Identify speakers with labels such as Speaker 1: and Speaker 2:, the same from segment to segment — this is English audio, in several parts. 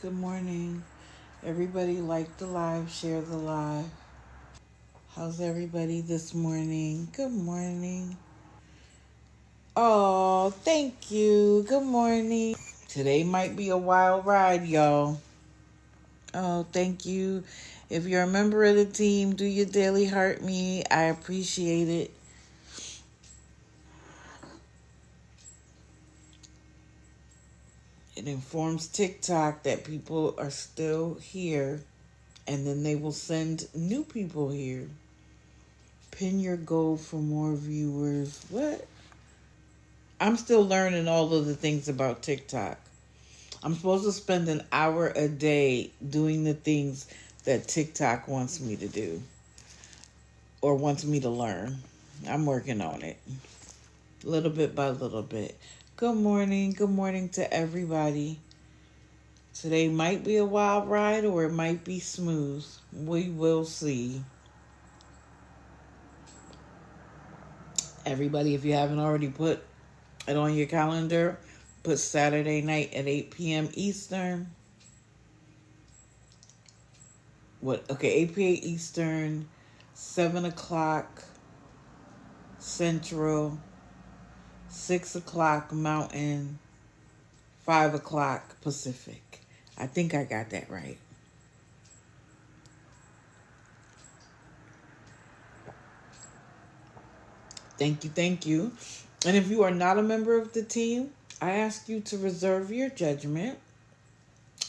Speaker 1: Good morning. Everybody like the live, share the live. How's everybody this morning? Good morning. Oh, thank you. Good morning. Today might be a wild ride, y'all. Oh, thank you. If you're a member of the team, do your daily heart me. I appreciate it. It informs TikTok that people are still here, and then they will send new people here. Pin your goal for more viewers. What? I'm still learning all of the things about TikTok. I'm supposed to spend an hour a day doing the things that TikTok wants me to do or wants me to learn. I'm working on it little bit by little bit. Good morning. Good morning to everybody. Today might be a wild ride or it might be smooth. We will see. Everybody, if you haven't already put it on your calendar, put Saturday night at 8 p.m. Eastern. Okay, 8 p.m. Eastern, 7 o'clock Central, 6 o'clock Mountain, 5 o'clock Pacific. I think I got that right. Thank you, thank you. And if you are not a member of the team, I ask you to reserve your judgment.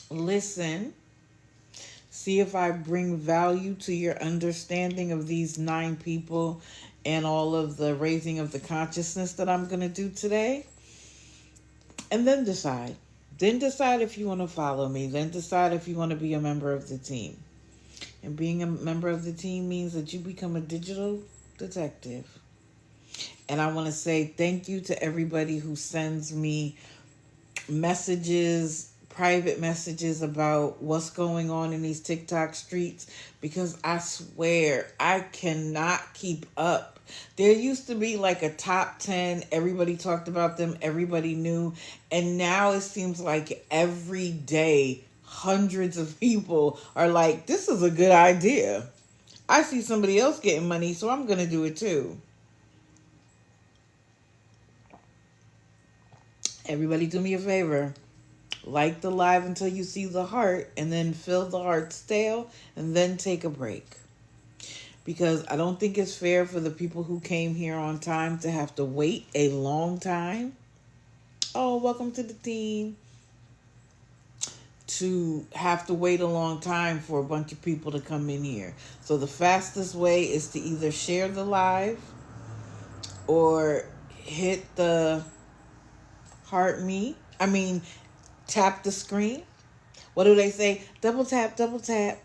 Speaker 1: Listen. See if I bring value to your understanding of these 9 people and all of the raising of the consciousness that I'm going to do today. And then decide. Then decide if you want to follow me. Then decide if you want to be a member of the team. And being a member of the team means that you become a digital detective. And I want to say thank you to everybody who sends me messages, private messages about what's going on in these TikTok streets, because I swear I cannot keep up. There used to be like a top 10. Everybody talked about them. Everybody knew. And now it seems like every day, hundreds of people are like, this is a good idea. I see somebody else getting money, so I'm going to do it too. Everybody do me a favor. Like the live until you see the heart, and then fill the heart stale, and then take a break. Because I don't think it's fair for the people who came here on time to have to wait a long time. Oh, welcome to the team. To have to wait a long time for a bunch of people to come in here. So the fastest way is to either share the live or hit the heart me. Tap the screen. What do they say? Double tap, double tap.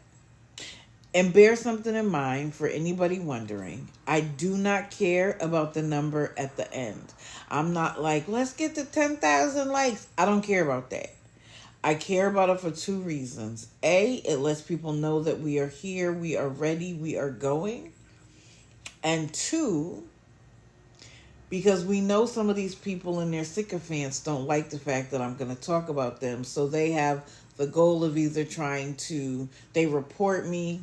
Speaker 1: And bear something in mind for anybody wondering. I do not care about the number at the end. I'm not like, let's get to 10,000 likes. I don't care about that. I care about it for 2 reasons. A, it lets people know that we are here, we are ready, we are going. And 2, because we know some of these people and their sycophants don't like the fact that I'm going to talk about them. So they have the goal of either they report me.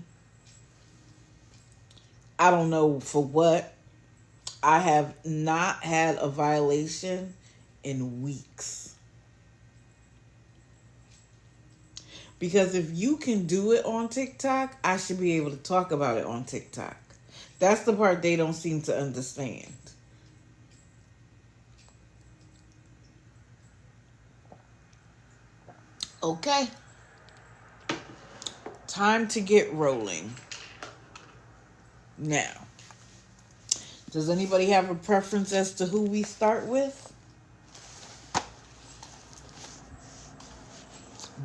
Speaker 1: I don't know for what. I have not had a violation in weeks. Because if you can do it on TikTok, I should be able to talk about it on TikTok. That's the part they don't seem to understand. Okay. Time to get rolling. Now, does anybody have a preference as to who we start with?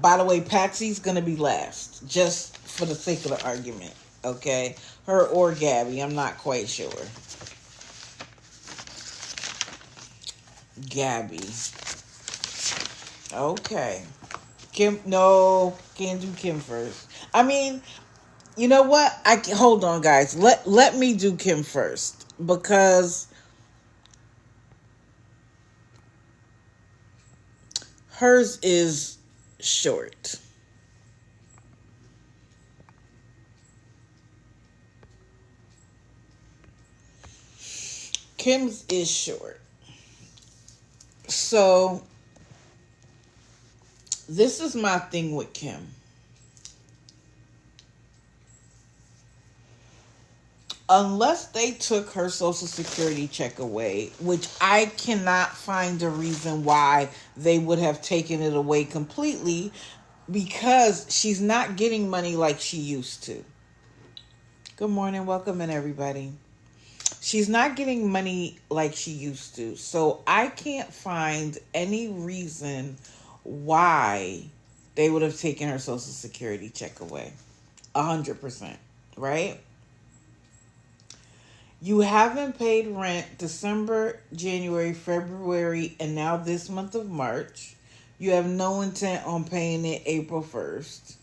Speaker 1: By the way, Patsy's going to be last, just for the sake of the argument, okay? Her or Gabby, I'm not quite sure. Gabby. Okay. Kim, no, can't do Kim first. You know what? Hold on, guys. Let me do Kim first, because hers is short. Kim's is short. So this is my thing with Kim. Unless they took her Social Security check away, which I cannot find a reason why they would have taken it away completely, because she's not getting money like she used to. Good morning, welcome in everybody. She's not getting money like she used to. So I can't find any reason why they would have taken her Social Security check away. 100%, right? You haven't paid rent December, January, February, and now this month of March. You have no intent on paying it April 1st.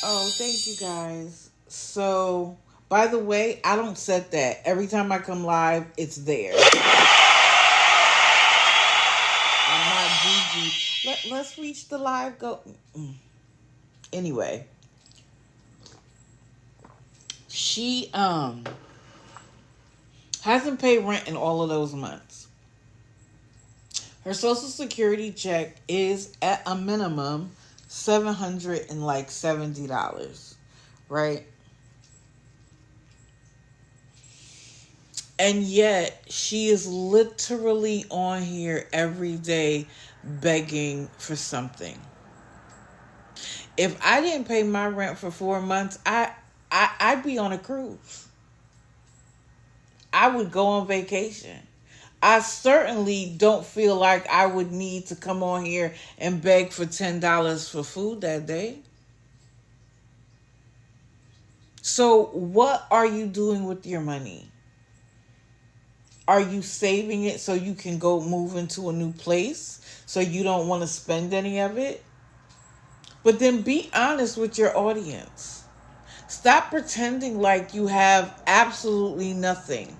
Speaker 1: Oh, thank you guys. So, by the way, I don't set that. Every time I come live, it's there. I'm not Gigi. Let's reach the live go. Anyway. She hasn't paid rent in all of those months. Her Social Security check is at a minimum $770, right? And yet she is literally on here every day begging for something. If I didn't pay my rent for 4 months, I'd be on a cruise. I would go on vacation. I certainly don't feel like I would need to come on here and beg for $10 for food that day. So what are you doing with your money? Are you saving it so you can go move into a new place so you don't want to spend any of it? But then be honest with your audience. Stop pretending like you have absolutely nothing.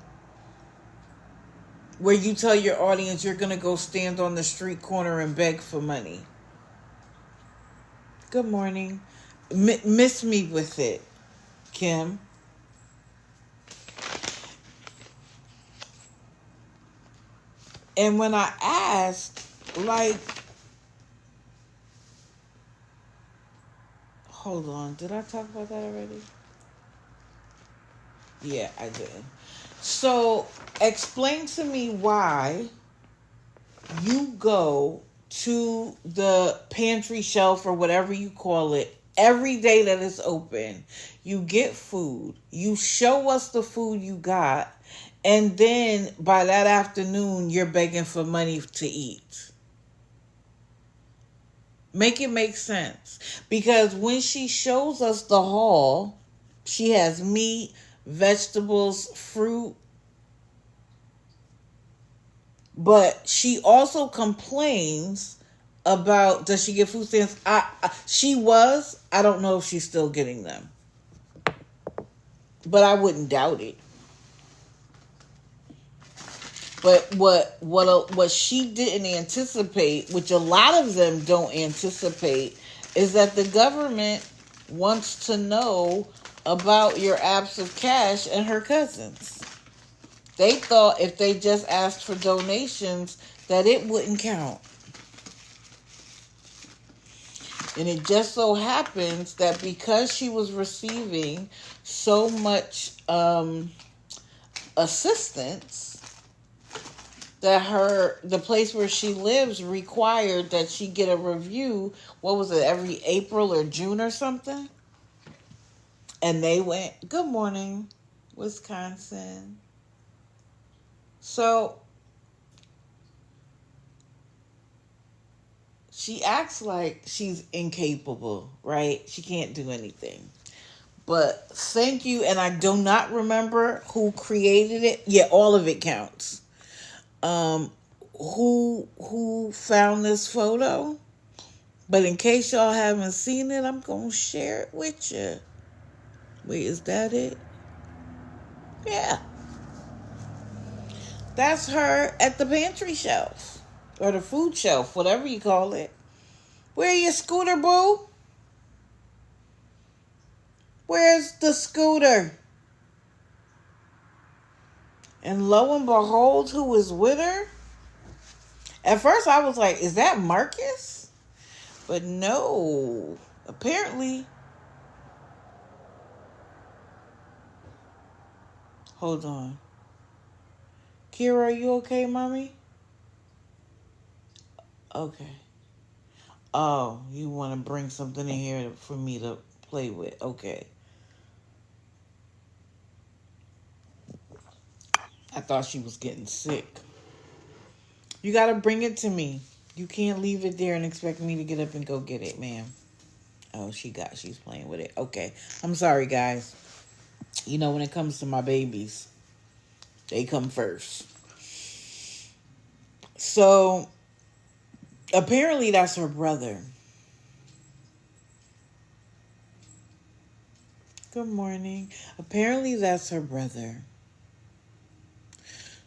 Speaker 1: Where you tell your audience you're going to go stand on the street corner and beg for money. Good morning. Miss me with it, Kim. And when I asked, like, hold on, did I talk about that already? Yeah, I did. So, explain to me why you go to the pantry shelf or whatever you call it every day that it's open. You get food. You show us the food you got. And then by that afternoon, you're begging for money to eat. Make it make sense. Because when she shows us the haul, she has meat, vegetables, fruit. But she also complains about, does she get food stamps? I don't know if she's still getting them. But I wouldn't doubt it. But what she didn't anticipate, which a lot of them don't anticipate, is that the government wants to know about your apps of cash and her cousins. They thought if they just asked for donations that it wouldn't count. And it just so happens that because she was receiving so much assistance, that the place where she lives required that she get a review, what was it, every April or June or something? And they went, good morning, Wisconsin. So she acts like she's incapable, right? She can't do anything. But thank you, and I do not remember who created it. Yeah, all of it counts. Who found this photo? But in case y'all haven't seen it, I'm gonna share it with you. Wait, is that it? Yeah. That's her at the pantry shelf. Or the food shelf, whatever you call it. Where your scooter, boo? Where's the scooter? And lo and behold, who was with her? At first I was like, is that Marcus? But no. Apparently. Hold on. Kira, are you okay, mommy? Okay. Oh, you want to bring something in here for me to play with. Okay. I thought she was getting sick. You got to bring it to me. You can't leave it there and expect me to get up and go get it, ma'am. Oh, she's playing with it. Okay. I'm sorry, guys. You know, when it comes to my babies, they come first. So, apparently that's her brother. Good morning. Apparently that's her brother.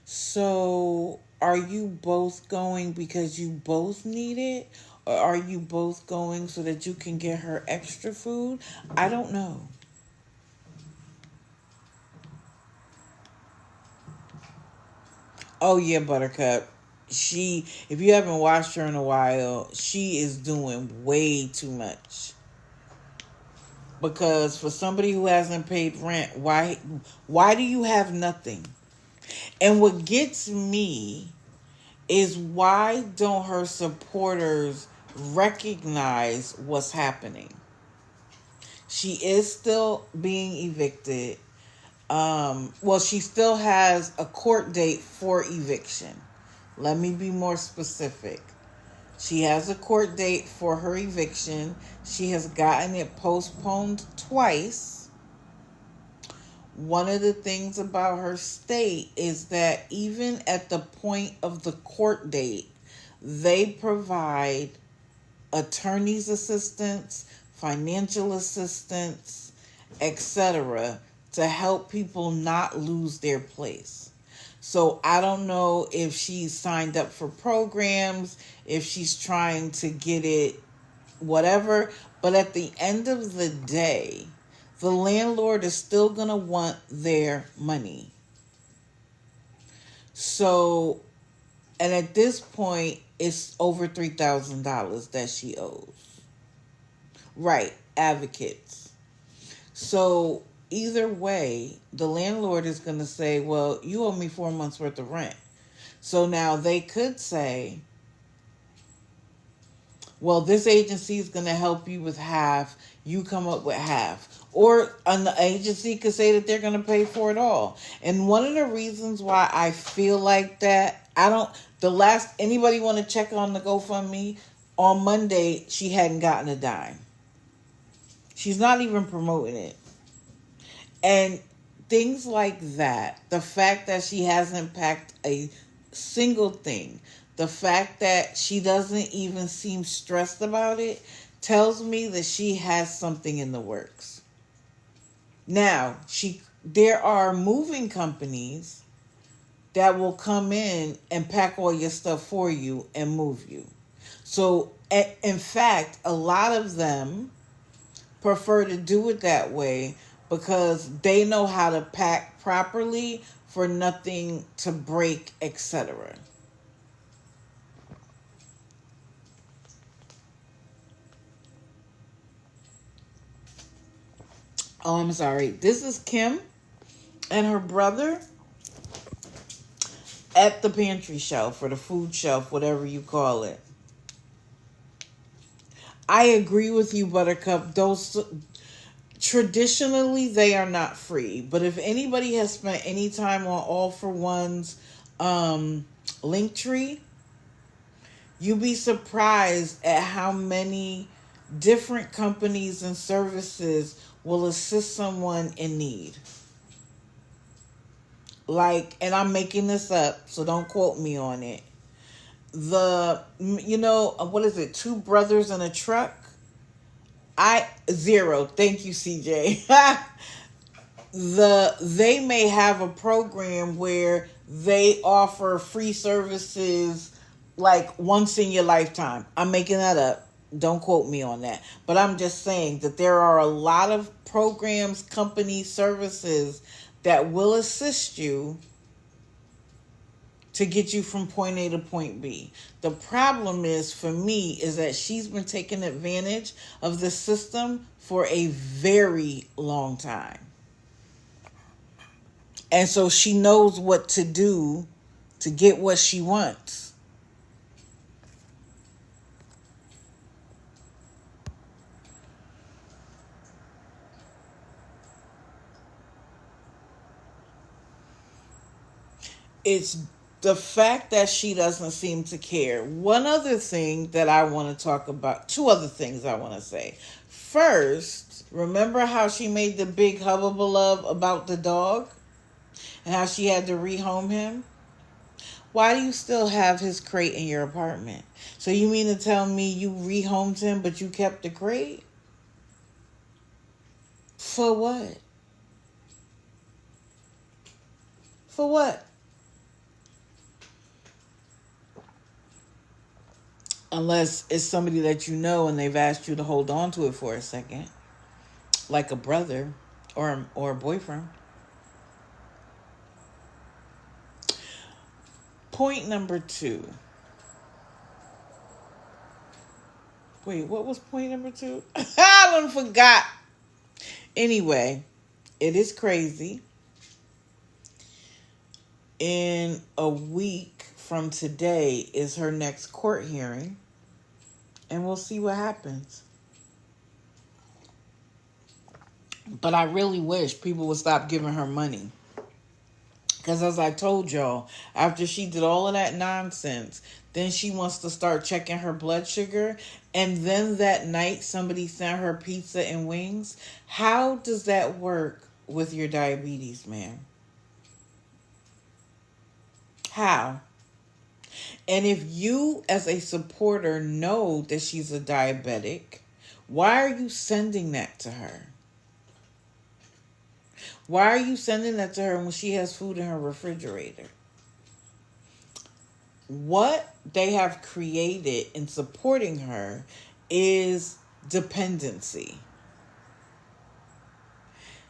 Speaker 1: So, are you both going because you both need it? Or are you both going so that you can get her extra food? I don't know. Oh, yeah, Buttercup. If you haven't watched her in a while, she is doing way too much. Because for somebody who hasn't paid rent, why do you have nothing? And what gets me is, why don't her supporters recognize what's happening? She is still being evicted. Well, she still has a court date for eviction. Let me be more specific. She has a court date for her eviction. She has gotten it postponed twice. One of the things about her state is that even at the point of the court date, they provide attorney's assistance, financial assistance, etc., to help people not lose their place. So I don't know if she's signed up for programs, if she's trying to get it, whatever. But at the end of the day, the landlord is still going to want their money. So, and at this point, it's over $3,000 that she owes. Right, advocates. So, either way, the landlord is going to say, well, you owe me 4 months worth of rent. So now they could say, well, this agency is going to help you with half. You come up with half. Or an agency could say that they're going to pay for it all. And one of the reasons why I feel like that, anybody want to check on the GoFundMe? On Monday, she hadn't gotten a dime. She's not even promoting it. And things like that, the fact that she hasn't packed a single thing, the fact that she doesn't even seem stressed about it, tells me that she has something in the works. Now, there are moving companies that will come in and pack all your stuff for you and move you. So, in fact, a lot of them prefer to do it that way because they know how to pack properly for nothing to break, etc. Oh, I'm sorry. This is Kim and her brother at the pantry shelf or the food shelf, whatever you call it. I agree with you, Buttercup. Those traditionally they are not free, but if anybody has spent any time on All for One's Linktree, you'd be surprised at how many different companies and services will assist someone in need. Like, and I'm making this up, so don't quote me on it. What is it? Two brothers in a truck. Zero. Thank you, CJ. They may have a program where they offer free services like once in your lifetime. I'm making that up. Don't quote me on that. But I'm just saying that there are a lot of programs, companies, services that will assist you to get you from point A to point B. The problem is, for me, is that she's been taking advantage of the system for a very long time. And so she knows what to do to get what she wants. It's the fact that she doesn't seem to care. One other thing that I want to talk about, two other things I want to say. First, remember how she made the big hubbubalub about the dog and how she had to rehome him? Why do you still have his crate in your apartment? So you mean to tell me you rehomed him, but you kept the crate? For what? For what? Unless it's somebody that you know and they've asked you to hold on to it for a second. Like a brother or a boyfriend. Point number 2. Wait, what was point number 2? I done forgot. Anyway, it is crazy. In a week from today is her next court hearing. And we'll see what happens. But I really wish people would stop giving her money. Because as I told y'all, after she did all of that nonsense, then she wants to start checking her blood sugar. And then that night, somebody sent her pizza and wings. How does that work with your diabetes, ma'am? How? And if you, as a supporter, know that she's a diabetic, why are you sending that to her? Why are you sending that to her when she has food in her refrigerator? What they have created in supporting her is dependency.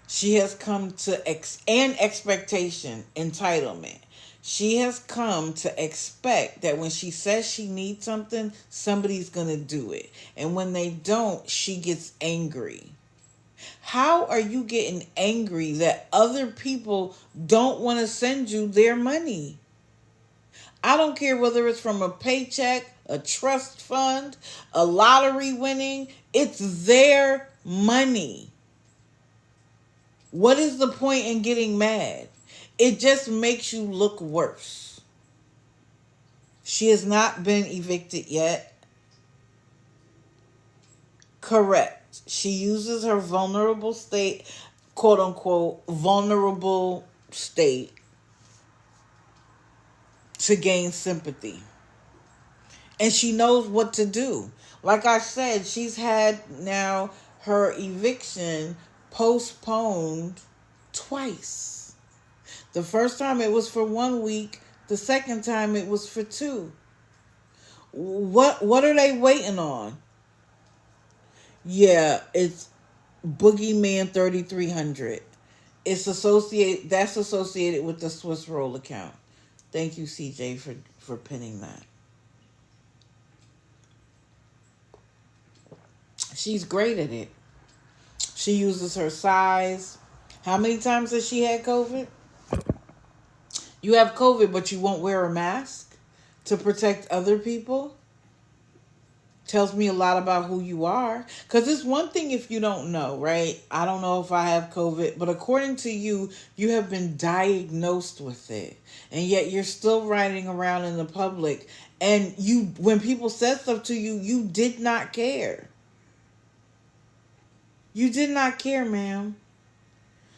Speaker 1: She has come to expectation, entitlement. She has come to expect that when she says she needs something, somebody's going to do it. And when they don't, she gets angry. How are you getting angry that other people don't want to send you their money? I don't care whether it's from a paycheck, a trust fund, a lottery winning. It's their money. What is the point in getting mad? It just makes you look worse. She has not been evicted yet. Correct. She uses her vulnerable state, quote unquote, vulnerable state to gain sympathy. And she knows what to do. Like I said, she's had now her eviction postponed twice. The first time it was for 1 week. The second time it was for 2. What are they waiting on? Yeah, it's Boogeyman 3300. That's associated with the Swiss Roll account. Thank you, CJ, for pinning that. She's great at it. She uses her size. How many times has she had COVID? You have COVID, but you won't wear a mask to protect other people? Tells me a lot about who you are. Because it's one thing if you don't know, right? I don't know if I have COVID, but according to you, you have been diagnosed with it. And yet you're still riding around in the public. And when people said stuff to you, you did not care. You did not care, ma'am.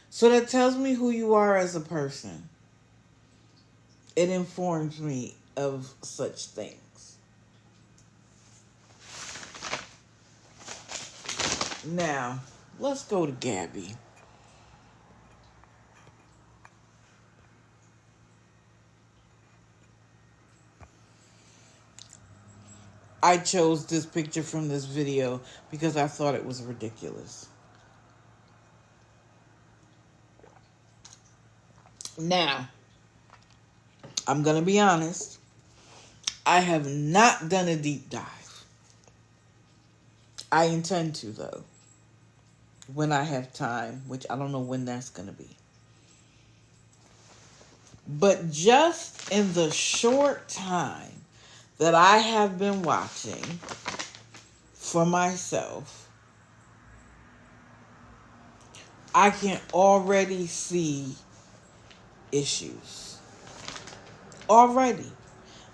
Speaker 1: So that tells me who you are as a person. It informs me of such things. Now, let's go to Gabby. I chose this picture from this video because I thought it was ridiculous. Now, I'm going to be honest. I have not done a deep dive. I intend to, though, when I have time, which I don't know when that's going to be. But just in the short time that I have been watching for myself, I can already see issues. Already.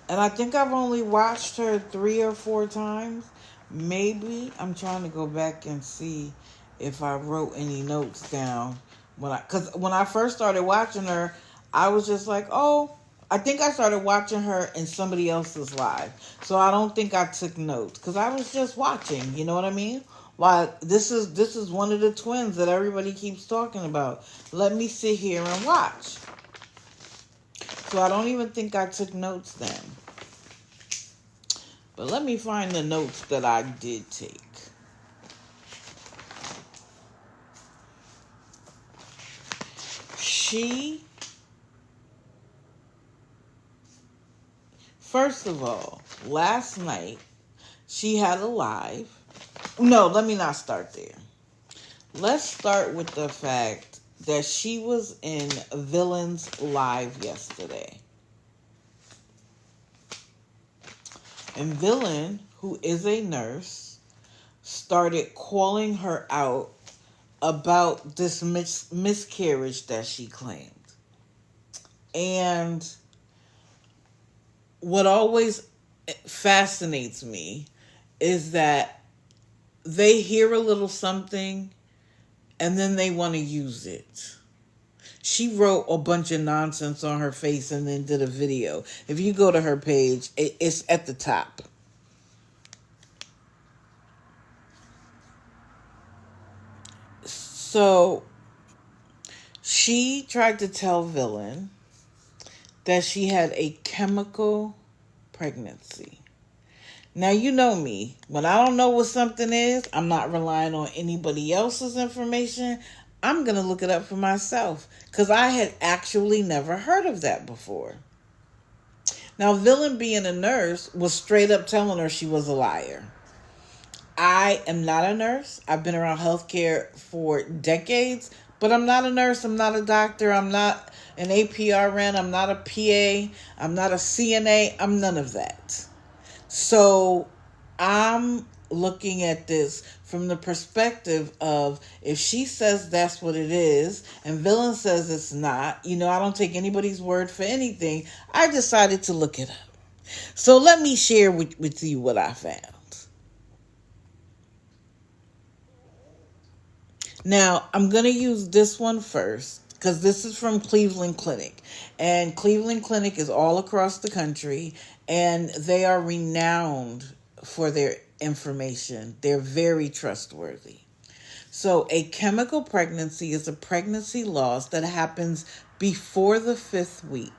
Speaker 1: And I think I've only watched her 3 or 4 times. Maybe. I'm trying to go back and see if I wrote any notes down. Because when I first started watching her, I was just like, oh, I think I started watching her in somebody else's live. So I don't think I took notes because I was just watching. You know what I mean? Why this is one of the twins that everybody keeps talking about. Let me sit here and watch. So I don't even think I took notes then. But let me find the notes that I did take. First of all, last night, she had a live. No, let me not start there. Let's start with the fact that she was in Villain's live yesterday. And Villain, who is a nurse, started calling her out about this miscarriage that she claimed. And what always fascinates me is that they hear a little something and then they want to use it. She wrote a bunch of nonsense on her face and then did a video. If you go to her page, it's at the top. So she tried to tell Villain that she had a chemical pregnancy. Now, you know me. When I don't know what something is, I'm not relying on anybody else's information. I'm going to look it up for myself because I had actually never heard of that before. Now, Villain, being a nurse, was straight up telling her she was a liar. I am not a nurse. I've been around healthcare for decades, but I'm not a nurse. I'm not a doctor. I'm not an APRN. I'm not a PA. I'm not a CNA. I'm none of that. So I'm looking at this from the perspective of if she says that's what it is and Villain says it's not, I don't take anybody's word for anything. I decided to look it up. So let me share with you what I found. Now, I'm going to use this one first because this is from Cleveland Clinic. And Cleveland Clinic is all across the country, and they are renowned for their information. They're very trustworthy. So a chemical pregnancy is a pregnancy loss that happens before the 5th week.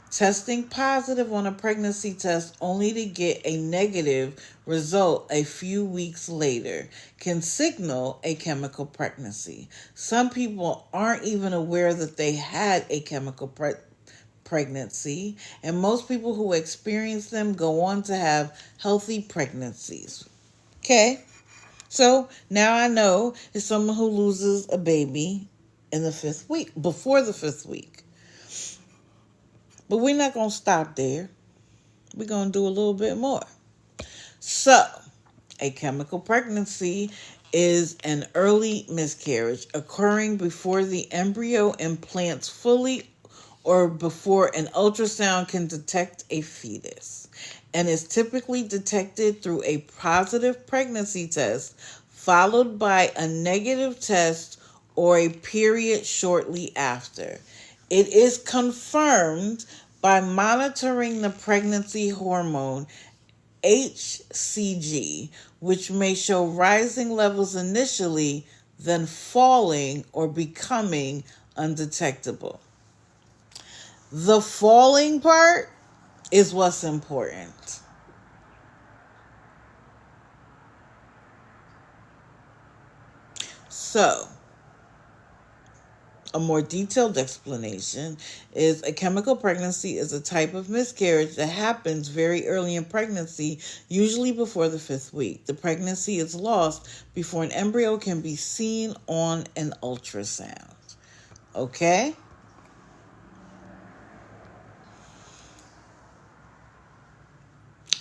Speaker 1: Testing positive on a pregnancy test only to get a negative result a few weeks later can signal a chemical pregnancy. Some people aren't even aware that they had a chemical pregnancy, and most people who experience them go on to have healthy pregnancies. Okay, so now I know it's someone who loses a baby in the 5th week, before the 5th week. But we're not going to stop there. We're going to do a little bit more. So, a chemical pregnancy is an early miscarriage occurring before the embryo implants fully or before an ultrasound can detect a fetus, and is typically detected through a positive pregnancy test followed by a negative test or a period shortly after. It is confirmed by monitoring the pregnancy hormone HCG, which may show rising levels initially, then falling or becoming undetectable. The falling part is what's important. So, A more detailed explanation is a chemical pregnancy is a type of miscarriage that happens very early in pregnancy, usually before the 5th week. The pregnancy is lost before an embryo can be seen on an ultrasound. Okay?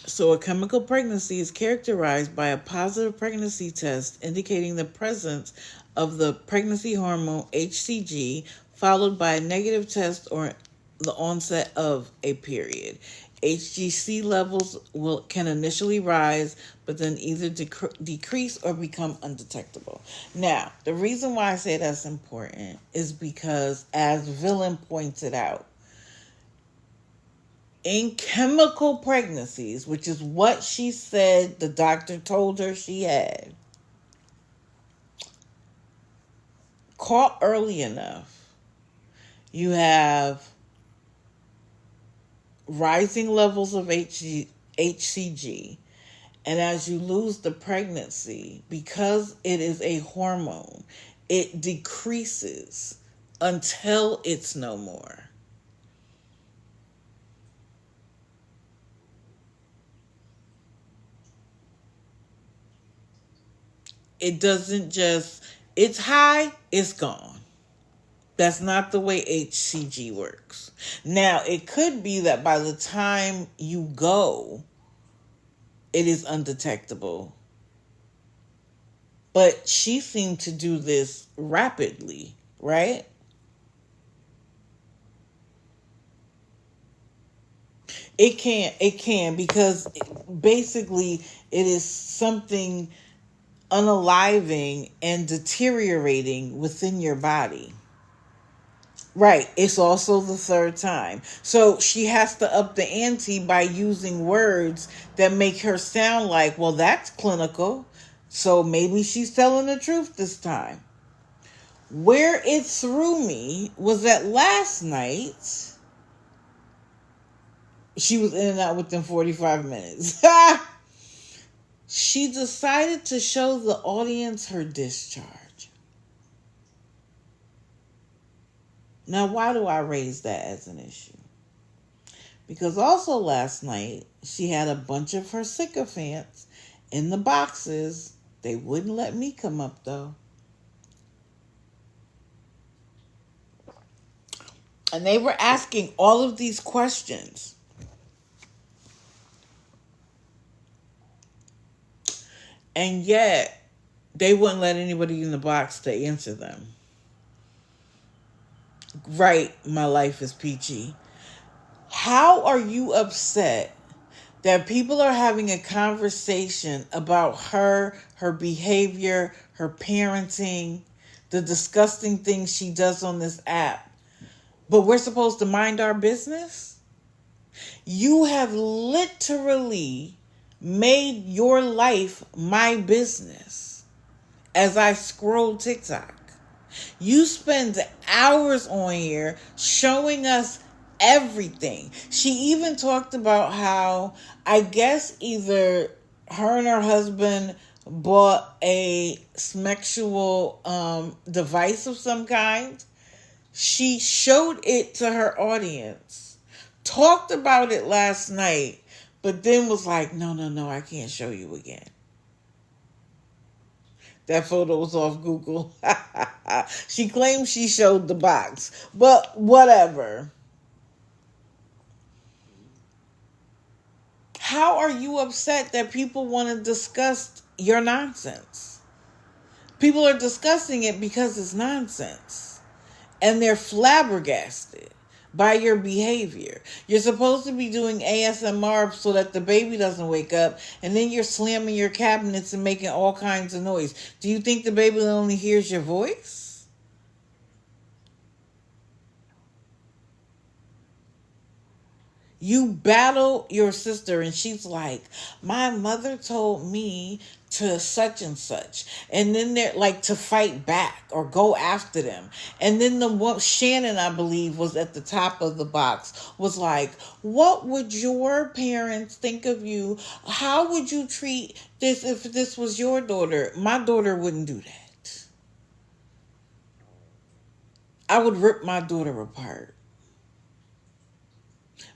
Speaker 1: So a chemical pregnancy is characterized by a positive pregnancy test indicating the presence of the pregnancy hormone HCG, followed by a negative test or the onset of a period. HCG levels can initially rise, but then either decrease or become undetectable. Now, the reason why I say that's important is because, as Villain pointed out, in chemical pregnancies, which is what she said the doctor told her she had, caught early enough, you have rising levels of HCG, and as you lose the pregnancy, because it is a hormone, it decreases until it's no more. It doesn't just, it's high, it's gone. That's not the way HCG works. Now, it could be that by the time you go, it is undetectable. But she seemed to do this rapidly, right? It can, because basically it is something unaliving and deteriorating within your body. Right. It's also the 3rd time. So she has to up the ante by using words that make her sound like, well, that's clinical. So maybe she's telling the truth this time. Where it threw me was that last night, she was in and out within 45 minutes. She decided to show the audience her discharge. Now, why do I raise that as an issue? Because also last night, she had a bunch of her sycophants in the boxes. They wouldn't let me come up, though. And they were asking all of these questions. And yet, they wouldn't let anybody in the box to answer them. Right, my life is peachy. How are you upset that people are having a conversation about her behavior, her parenting, the disgusting things she does on this app, but we're supposed to mind our business? You have literally made your life my business. As I scroll TikTok, you spend hours on here showing us everything. She even talked about how, I guess, either her and her husband bought a sexual device of some kind. She showed it to her audience, talked about it last night, but then was like, no, I can't show you again. That photo was off Google. She claims she showed the box, but whatever. How are you upset that people want to discuss your nonsense? People are discussing it because it's nonsense. And they're flabbergasted by your behavior. You're supposed to be doing ASMR so that the baby doesn't wake up, and then you're slamming your cabinets and making all kinds of noise. Do you think the baby only hears your voice? You battle your sister, and she's like, my mother told me to such and such. And then they're like, to fight back or go after them. And then the one, Shannon, I believe, was at the top of the box, was like, what would your parents think of you? How would you treat this if this was your daughter? My daughter wouldn't do that. I would rip my daughter apart.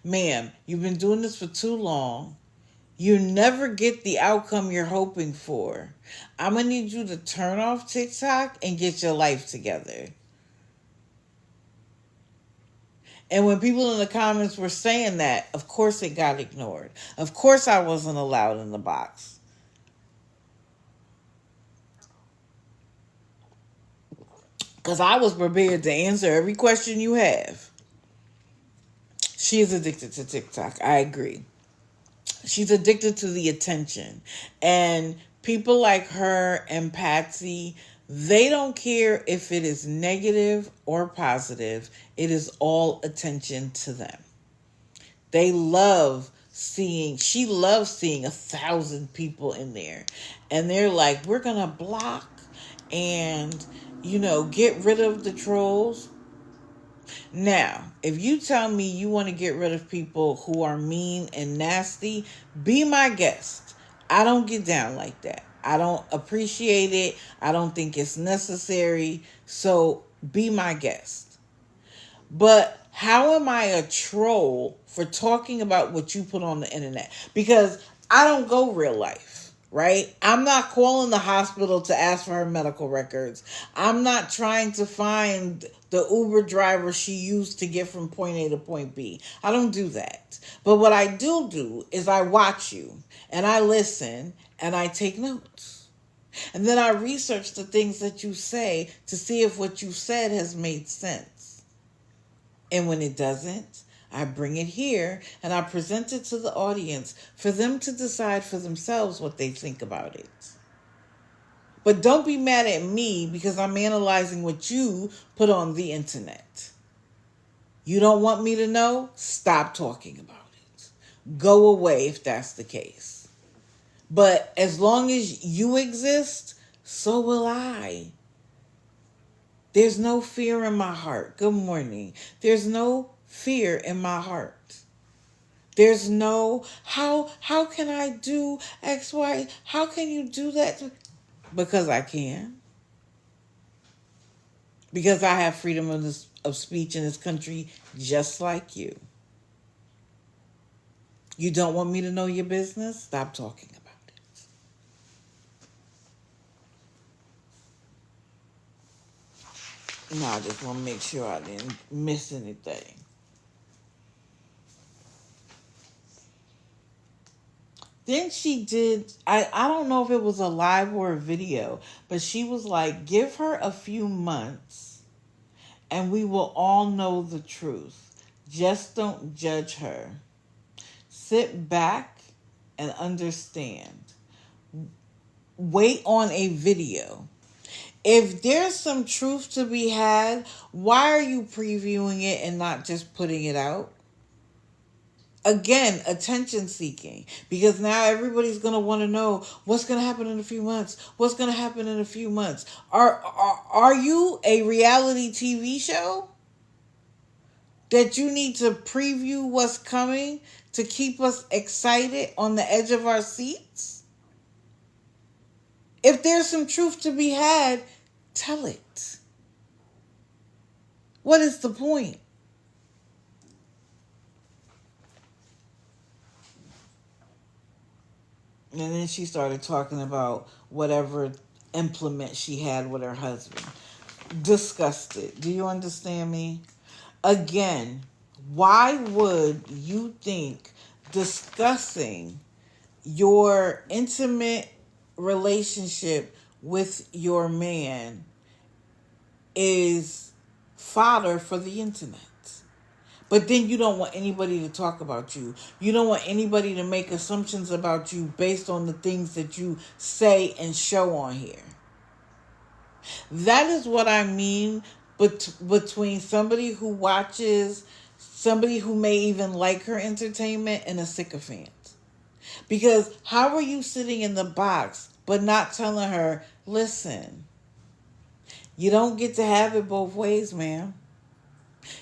Speaker 1: Ma'am, you've been doing this for too long. You never get the outcome you're hoping for. I'm going to need you to turn off TikTok and get your life together. And when people in the comments were saying that, of course it got ignored. Of course I wasn't allowed in the box. Because I was prepared to answer every question you have. She is addicted to TikTok. I agree. She's addicted to the attention. And people like her and Patsy, they don't care if it is negative or positive. It is all attention to them. They love seeing, she loves seeing 1,000 people in there. And they're like, we're going to block and, get rid of the trolls. Now, if you tell me you want to get rid of people who are mean and nasty, be my guest. I don't get down like that. I don't appreciate it. I don't think it's necessary. So be my guest. But how am I a troll for talking about what you put on the internet? Because I don't go real life, right? I'm not calling the hospital to ask for her medical records. I'm not trying to find the Uber driver she used to get from point A to point B. I don't do that. But what I do is I watch you and I listen and I take notes. And then I research the things that you say to see if what you said has made sense. And when it doesn't, I bring it here and I present it to the audience for them to decide for themselves what they think about it. But don't be mad at me because I'm analyzing what you put on the internet. You don't want me to know? Stop talking about it. Go away if that's the case. But as long as you exist, so will I. There's no fear in my heart. Good morning. There's no fear in my heart. There's no, how can I do X, Y? How can you do that? Because I can. Because I have freedom of speech in this country just like you. You don't want me to know your business? Stop talking about it. No, I just want to make sure I didn't miss anything. Then she did, I don't know if it was a live or a video, but she was like, give her a few months and we will all know the truth. Just don't judge her. Sit back and understand. Wait on a video. If there's some truth to be had, why are you previewing it and not just putting it out? Again, attention seeking. Because now everybody's going to want to know what's going to happen in a few months. What's going to happen in a few months? Are you a reality TV show that you need to preview what's coming to keep us excited on the edge of our seats? If there's some truth to be had, tell it. What is the point? And then she started talking about whatever implement she had with her husband. Disgusted. Do you understand me? Again, why would you think discussing your intimate relationship with your man is fodder for the internet? But then you don't want anybody to talk about you. You don't want anybody to make assumptions about you based on the things that you say and show on here. That is what I mean between somebody who watches, somebody who may even like her entertainment, and a sycophant. Because how are you sitting in the box but not telling her, listen, you don't get to have it both ways, ma'am.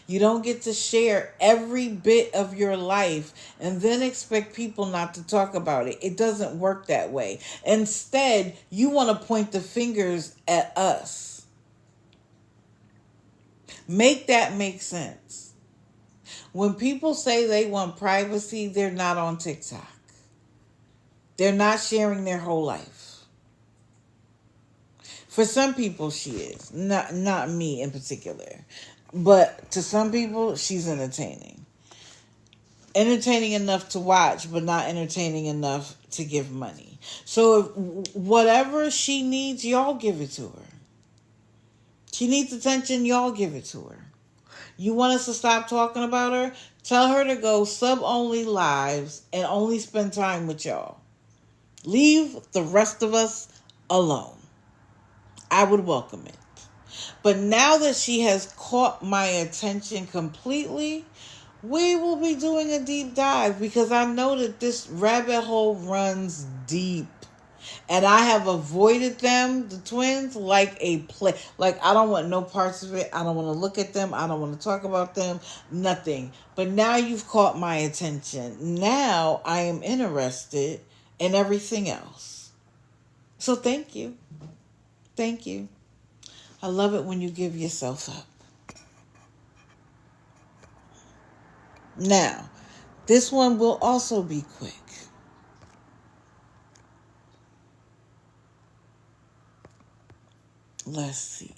Speaker 1: You don't get to share every bit of your life and then expect people not to talk about it. It doesn't work that way. Instead, you want to point the fingers at us. Make that make sense. When people say they want privacy, they're not on TikTok. They're not sharing their whole life. For some people, she is. Not me in particular. But to some people, she's entertaining. Entertaining enough to watch, but not entertaining enough to give money. So if whatever she needs, y'all give it to her. She needs attention, y'all give it to her. You want us to stop talking about her? Tell her to go sub-only lives and only spend time with y'all. Leave the rest of us alone. I would welcome it. But now that she has caught my attention completely, we will be doing a deep dive because I know that this rabbit hole runs deep. And I have avoided them, the twins, like a play. Like, I don't want no parts of it. I don't want to look at them. I don't want to talk about them. Nothing. But now you've caught my attention. Now I am interested in everything else. So thank you. Thank you. I love it when you give yourself up. Now, this one will also be quick. Let's see.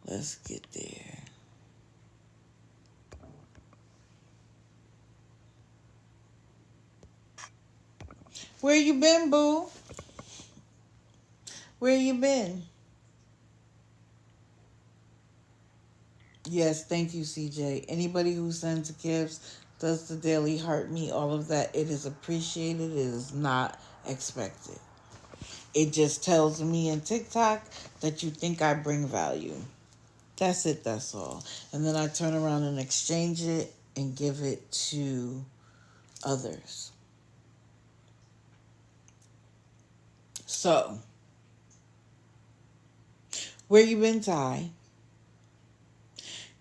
Speaker 1: Let's get there. Where you been, boo? Where you been? Yes, thank you, CJ. Anybody who sends gifts, does the daily heart me, all of that, it is appreciated. It is not expected. It just tells me in TikTok that you think I bring value. That's it, that's all. And then I turn around and exchange it and give it to others. So, where you been, Ty?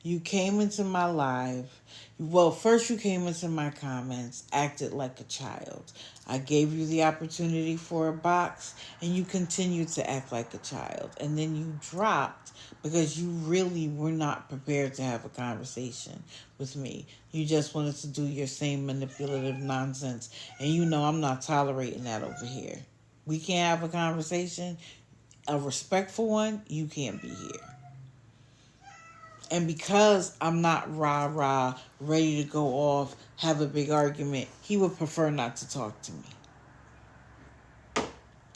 Speaker 1: You came into my live. Well, first you came into my comments, acted like a child. I gave you the opportunity for a box, and you continued to act like a child. And then you dropped because you really were not prepared to have a conversation with me. You just wanted to do your same manipulative nonsense. And you know I'm not tolerating that over here. We can't have a conversation, a respectful one, you can't be here. And because I'm not rah-rah, ready to go off, have a big argument, he would prefer not to talk to me.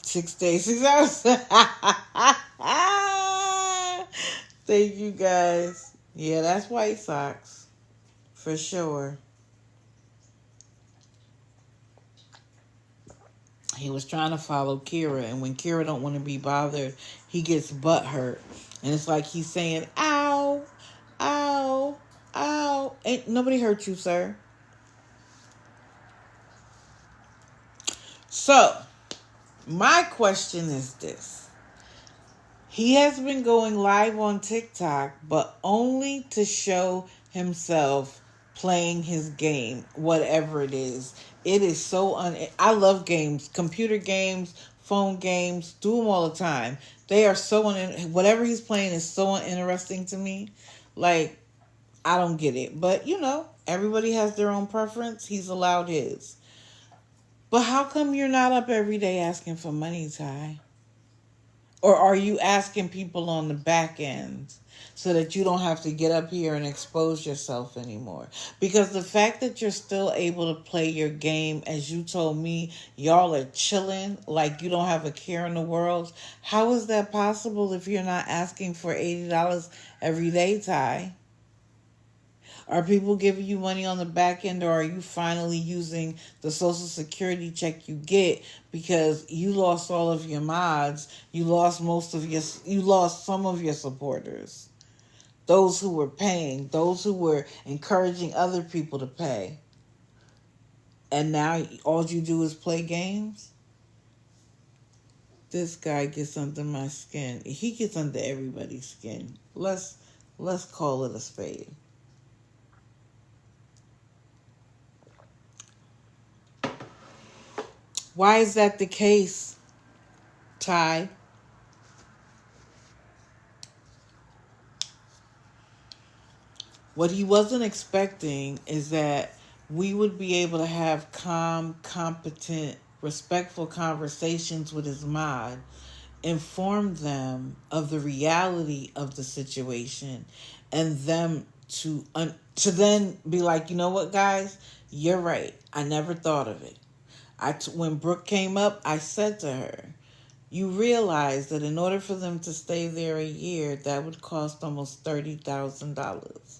Speaker 1: 6 days, 6 hours. Thank you, guys. Yeah, that's White Sox. For sure. He was trying to follow Kira, and when Kira don't want to be bothered, he gets butt hurt. And it's like he's saying, ow, ow, ow. Ain't nobody hurt you, sir. So, my question is this. He has been going live on TikTok, but only to show himself playing his game, whatever it is. It is so I love games, computer games, phone games, do them all the time. They are so whatever he's playing is so uninteresting to me. Like, I don't get it. But, you know, everybody has their own preference. He's allowed his. But how come you're not up every day asking for money, Ty? Or are you asking people on the back end so that you don't have to get up here and expose yourself anymore? Because the fact that you're still able to play your game, as you told me, y'all are chilling like you don't have a care in the world. How is that possible if you're not asking for $80 every day, Ty? Are people giving you money on the back end, or are you finally using the Social Security check you get because you lost all of your mods, you lost some of your supporters, those who were paying, those who were encouraging other people to pay, and now all you do is play games? This guy gets under my skin. He gets under everybody's skin. Let's call it a spade. Why is that the case, Ty? What he wasn't expecting is that we would be able to have calm, competent, respectful conversations with his mod, inform them of the reality of the situation, and them to then be like, you know what, guys, you're right. I never thought of it. When Brooke came up, I said to her, you realize that in order for them to stay there a year, that would cost almost $30,000.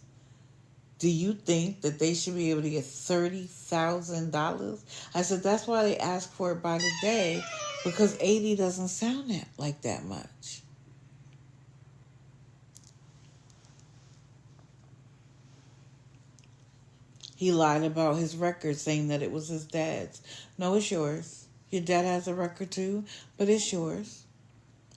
Speaker 1: Do you think that they should be able to get $30,000? I said, that's why they ask for it by the day, because 80 doesn't sound like that much. He lied about his record, saying that it was his dad's. No, it's yours. Your dad has a record too, but it's yours.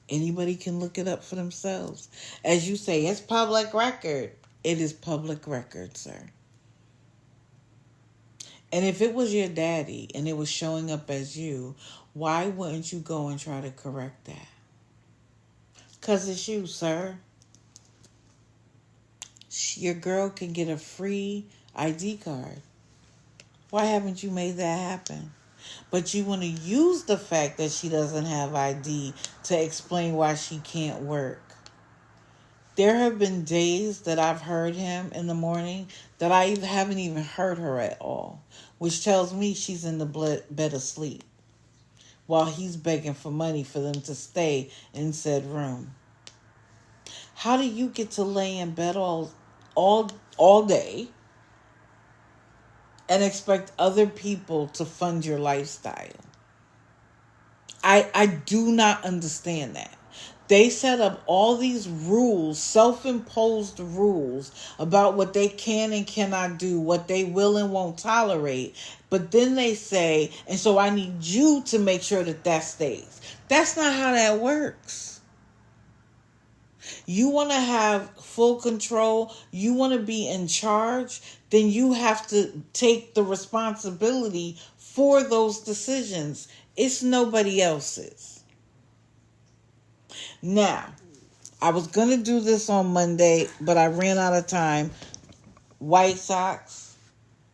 Speaker 1: Anybody can look it up for themselves. As you say, it's public record. It is public record, sir. And if it was your daddy and it was showing up as you, why wouldn't you go and try to correct that? Because it's you, sir. Your girl can get a free ID card. Why haven't you made that happen? But you want to use the fact that she doesn't have ID to explain why she can't work. There have been days that I've heard him in the morning that I haven't even heard her at all, which tells me she's in the bed asleep while he's begging for money for them to stay in said room. How do you get to lay in bed all day and expect other people to fund your lifestyle? I do not understand that. They set up all these rules, self-imposed rules about what they can and cannot do, what they will and won't tolerate. But then they say, and so I need you to make sure that stays. That's not how that works. You want to have full control, you want to be in charge, then you have to take the responsibility for those decisions. It's nobody else's. Now, I was going to do this on Monday, but I ran out of time. White Sox,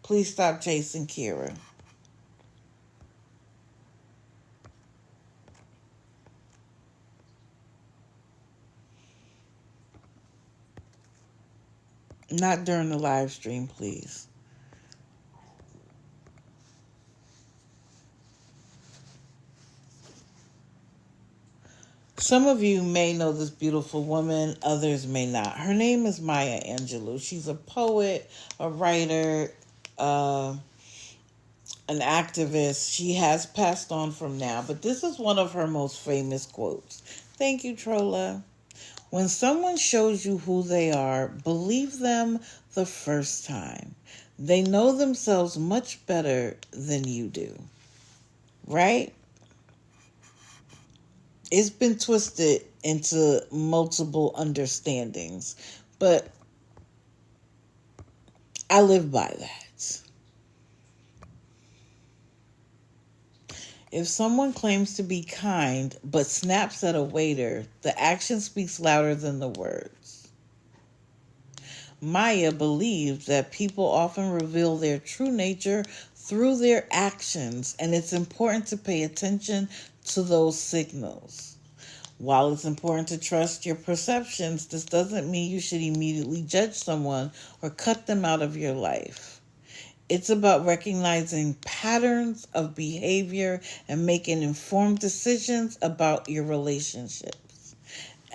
Speaker 1: please stop chasing Kira. Not during the live stream, please. Some of you may know this beautiful woman, others may not. Her name is Maya Angelou. She's a poet, a writer, an activist. She has passed on from now, but this is one of her most famous quotes. Thank you, Trolla. When someone shows you who they are, believe them the first time. They know themselves much better than you do. Right? It's been twisted into multiple understandings, but I live by that. If someone claims to be kind but snaps at a waiter, the action speaks louder than the words. Maya believed that people often reveal their true nature through their actions, and it's important to pay attention to those signals. While it's important to trust your perceptions, this doesn't mean you should immediately judge someone or cut them out of your life. It's about recognizing patterns of behavior and making informed decisions about your relationships.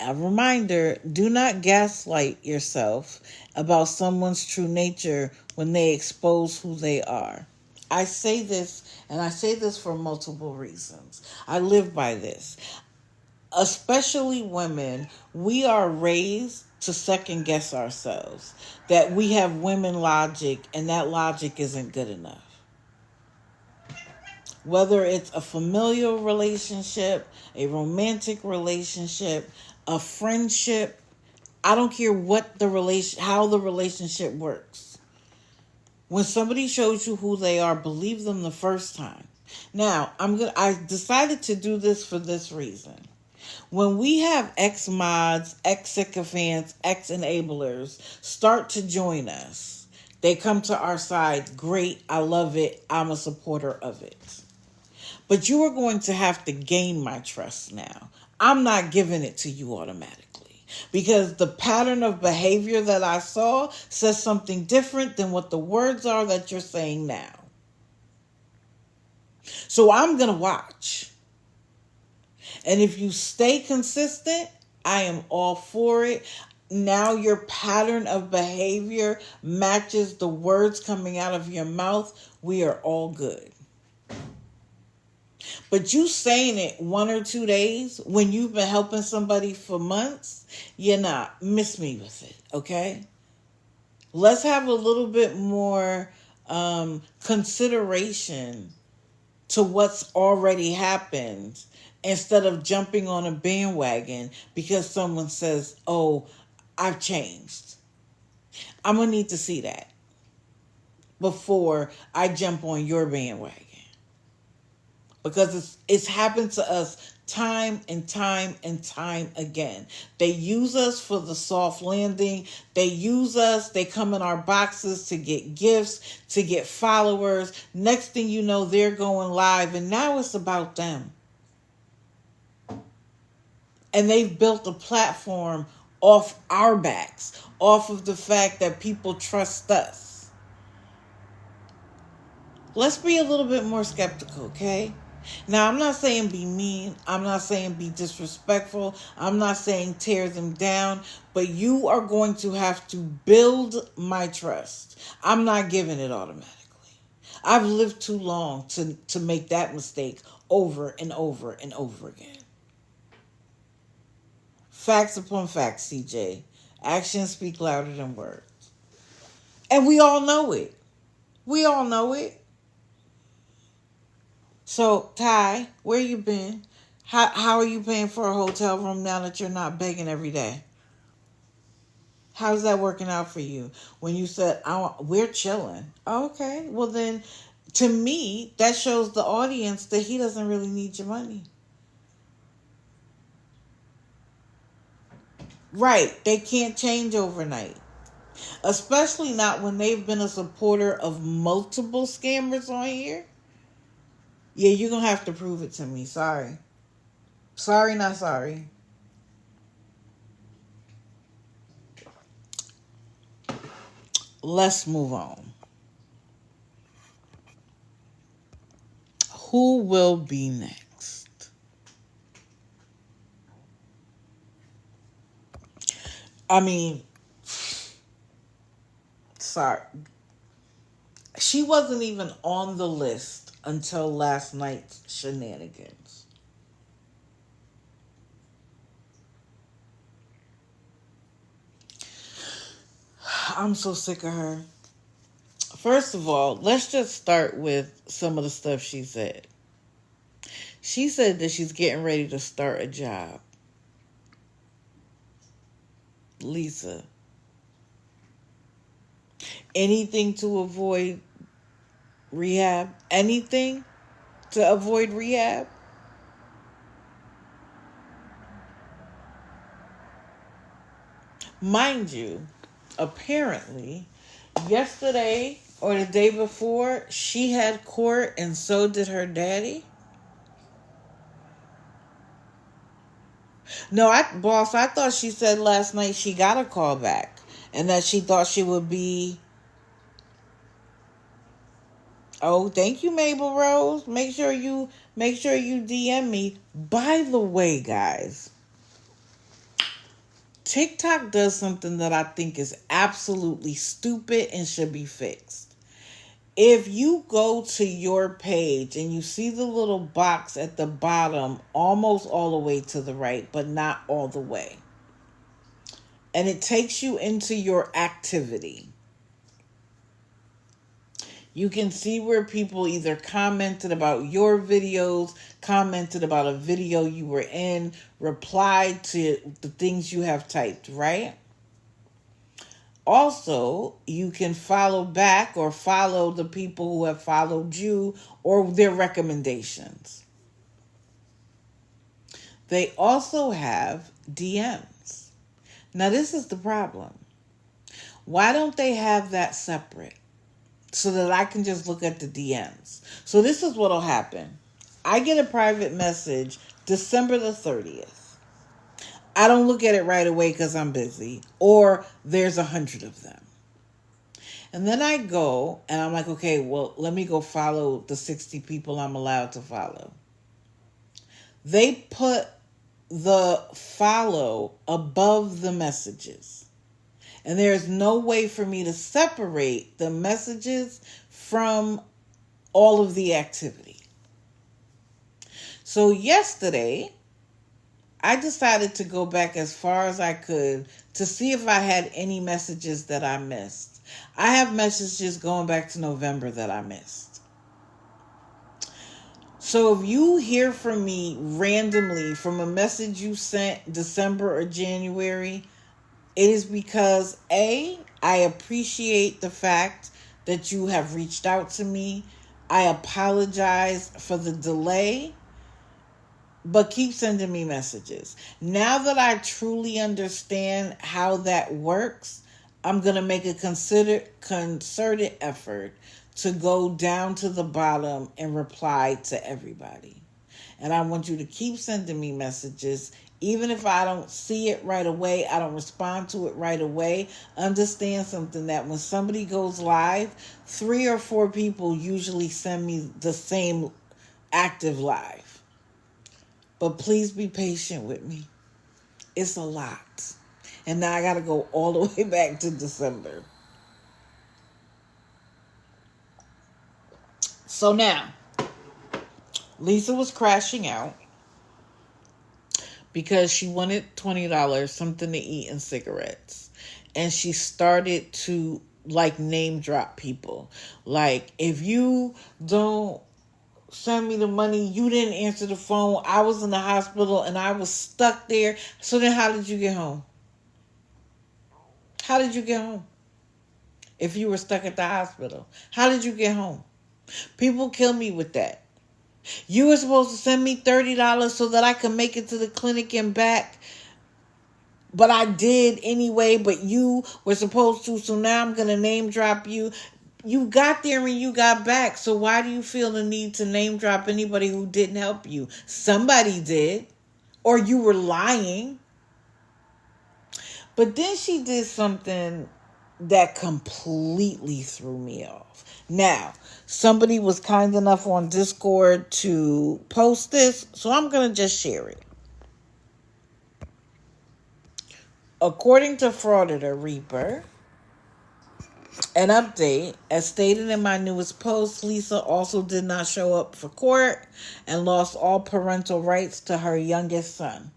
Speaker 1: A reminder, do not gaslight yourself about someone's true nature when they expose who they are. I say this, and I say this for multiple reasons. I live by this. Especially women, we are raised to second guess ourselves, that we have women logic and that logic isn't good enough. Whether it's a familial relationship, a romantic relationship, a friendship, I don't care what how the relationship works. When somebody shows you who they are, believe them the first time. Now, I decided to do this for this reason. When we have ex mods, ex sycophants, ex enablers start to join us, they come to our side. Great. I love it. I'm a supporter of it. But you are going to have to gain my trust now. I'm not giving it to you automatically because the pattern of behavior that I saw says something different than what the words are that you're saying now. So I'm going to watch. And if you stay consistent, I am all for it. Now your pattern of behavior matches the words coming out of your mouth. We are all good. But you saying it 1 or 2 days when you've been helping somebody for months, you're not. Miss me with it, okay? Let's have a little bit more consideration to what's already happened instead of jumping on a bandwagon because someone says, oh, I've changed. I'm going to need to see that before I jump on your bandwagon. Because it's happened to us time and time and time again. They use us for the soft landing. They use us. They come in our boxes to get gifts, to get followers. Next thing you know, they're going live. And now it's about them. And they've built a platform off our backs, off of the fact that people trust us. Let's be a little bit more skeptical, okay? Now, I'm not saying be mean. I'm not saying be disrespectful. I'm not saying tear them down. But you are going to have to build my trust. I'm not giving it automatically. I've lived too long to make that mistake over and over and over again. Facts upon facts, CJ. Actions speak louder than words. And we all know it. We all know it. So, Ty, where you been? How are you paying for a hotel room now that you're not begging every day? How's that working out for you? When you said, we're chilling. Okay, well then, to me, that shows the audience that he doesn't really need your money. Right, they can't change overnight. Especially not when they've been a supporter of multiple scammers on here. Yeah, you're going to have to prove it to me. Sorry. Sorry, not sorry. Let's move on. Who will be next? I mean, sorry. She wasn't even on the list until last night's shenanigans. I'm so sick of her. First of all, let's just start with some of the stuff she said. She said that she's getting ready to start a job. Lisa, anything to avoid rehab? Anything to avoid rehab? Mind you, apparently, yesterday or the day before, she had court and so did her daddy. No, boss, I thought she said last night she got a call back and that she thought she would be... Oh, thank you, Mabel Rose. Make sure you DM me. By the way, guys, TikTok does something that I think is absolutely stupid and should be fixed. If you go to your page and you see the little box at the bottom, almost all the way to the right, but not all the way, and it takes you into your activity, you can see where people either commented about your videos, commented about a video you were in, replied to the things you have typed, right? Also, you can follow back or follow the people who have followed you or their recommendations. they also have DMs. Now, this is the problem. Why don't they have that separate so that I can just look at the DMs? So this is what'll happen. I get a private message December the 30th. I don't look at it right away because I'm busy, or there's 100 of them. And then I go and I'm like, okay, well, let me go follow the 60 people I'm allowed to follow. They put the follow above the messages. And there's no way for me to separate the messages from all of the activity. So yesterday, I decided to go back as far as I could to see if I had any messages that I missed. I have messages going back to November that I missed. So if you hear from me randomly from a message you sent December or January, it is because A, I appreciate the fact that you have reached out to me. I apologize for the delay, but keep sending me messages. Now that I truly understand how that works, I'm going to make a concerted effort to go down to the bottom and reply to everybody. And I want you to keep sending me messages. Even if I don't see it right away, I don't respond to it right away. Understand something, that when somebody goes live, 3 or 4 people usually send me the same active live. But please be patient with me. It's a lot. And now I got to go all the way back to December. So now, Lisa was crashing out because she wanted $20, something to eat and cigarettes. And she started to name drop people. Like, if you don't send me the money, you didn't answer the phone, I was in the hospital and I was stuck there. So then how did you get home? How did you get home? If you were stuck at the hospital, how did you get home? People kill me with that. You were supposed to send me $30 so that I could make it to the clinic and back. But I did anyway, but you were supposed to, so now I'm going to name drop you. You got there and you got back, so why do you feel the need to name drop anybody who didn't help you? Somebody did, or you were lying. But then she did something that completely threw me off. Now, somebody was kind enough on Discord to post this, so I'm going to just share it. According to Frauditor Reaper, an update, as stated in my newest post, Lisa also did not show up for court and lost all parental rights to her youngest son.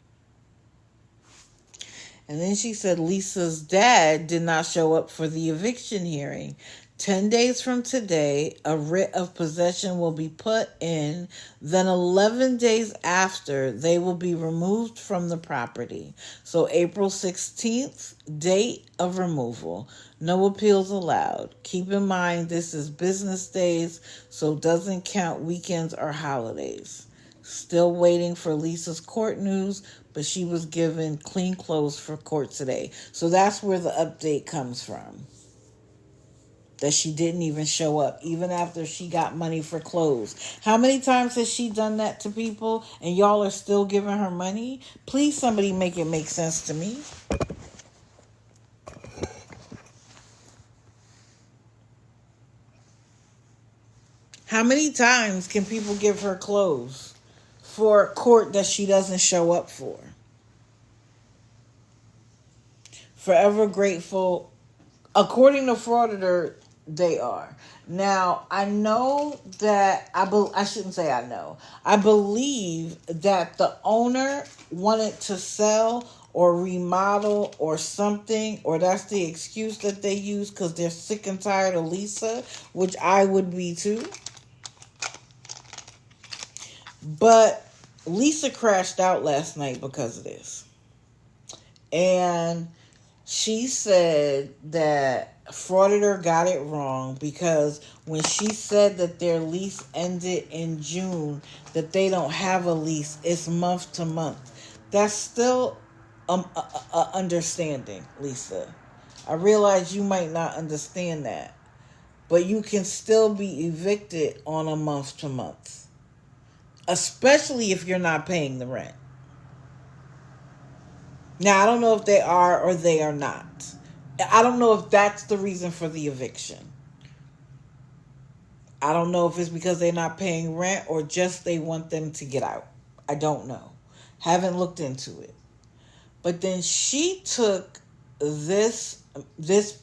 Speaker 1: And then she said Lisa's dad did not show up for the eviction hearing. 10 days from today, a writ of possession will be put in. Then 11 days after, they will be removed from the property. So April 16th, date of removal. No appeals allowed. Keep in mind, this is business days, so doesn't count weekends or holidays. Still waiting for Lisa's court news, but she was given clean clothes for court today. So that's where the update comes from. That she didn't even show up, even after she got money for clothes. How many times has she done that to people and y'all are still giving her money? Please, somebody make it make sense to me. How many times can people give her clothes for court that she doesn't show up for? Forever grateful. According to Frauditor, they are. Now, I know that, I shouldn't say I know. I believe that the owner wanted to sell or remodel or something, or that's the excuse that they use because they're sick and tired of Lisa, which I would be too. But Lisa crashed out last night because of this. And she said that Frauditor got it wrong because when she said that their lease ended in June, that they don't have a lease, it's month to month. That's still understanding, Lisa. I realize you might not understand that, but you can still be evicted on a month to month, especially if you're not paying the rent. Now, I don't know if they are or they are not. I don't know if that's the reason for the eviction. I don't know if it's because they're not paying rent or just they want them to get out. I don't know. Haven't looked into it. But then she took this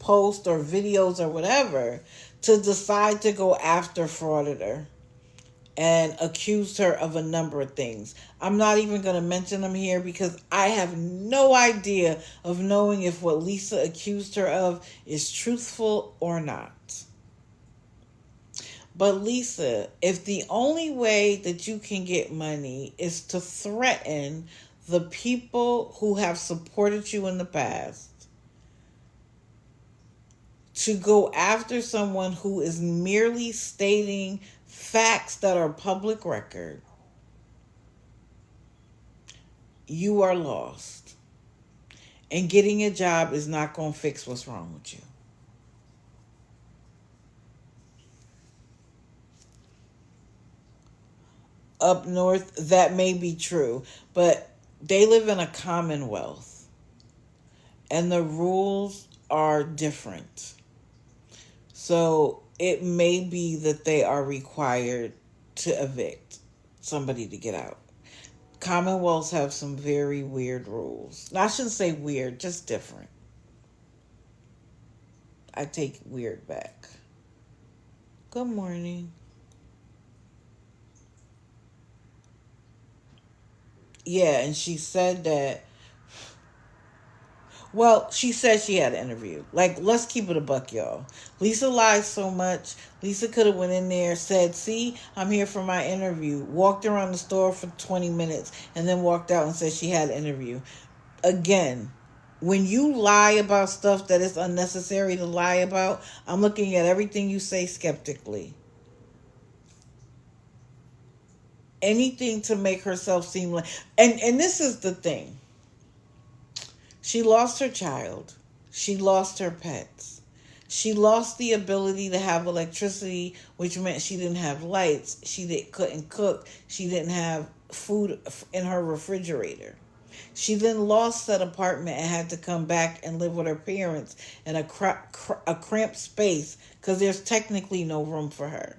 Speaker 1: post or videos or whatever to decide to go after Frauditor and accused her of a number of things. I'm not even going to mention them here because I have no idea of knowing if what Lisa accused her of is truthful or not. But Lisa, if the only way that you can get money is to threaten the people who have supported you in the past, to go after someone who is merely stating facts that are public record, you are lost. And getting a job is not going to fix what's wrong with you. Up north, that may be true, but they live in a commonwealth and the rules are different. So it may be that they are required to evict somebody to get out. Commonwealths have some very weird rules. I shouldn't say weird, just different. I take weird back. Good morning. Yeah, and she said that, well, she said she had an interview. Like, let's keep it a buck, y'all. Lisa lies so much. Lisa could have went in there, said, see, I'm here for my interview. Walked around the store for 20 minutes and then walked out and said she had an interview. Again, when you lie about stuff that is unnecessary to lie about, I'm looking at everything you say skeptically. Anything to make herself seem like... And this is the thing. She lost her child. She lost her pets. She lost the ability to have electricity, which meant she didn't have lights. Couldn't cook. She didn't have food in her refrigerator. She then lost that apartment and had to come back and live with her parents in a cramped space because there's technically no room for her.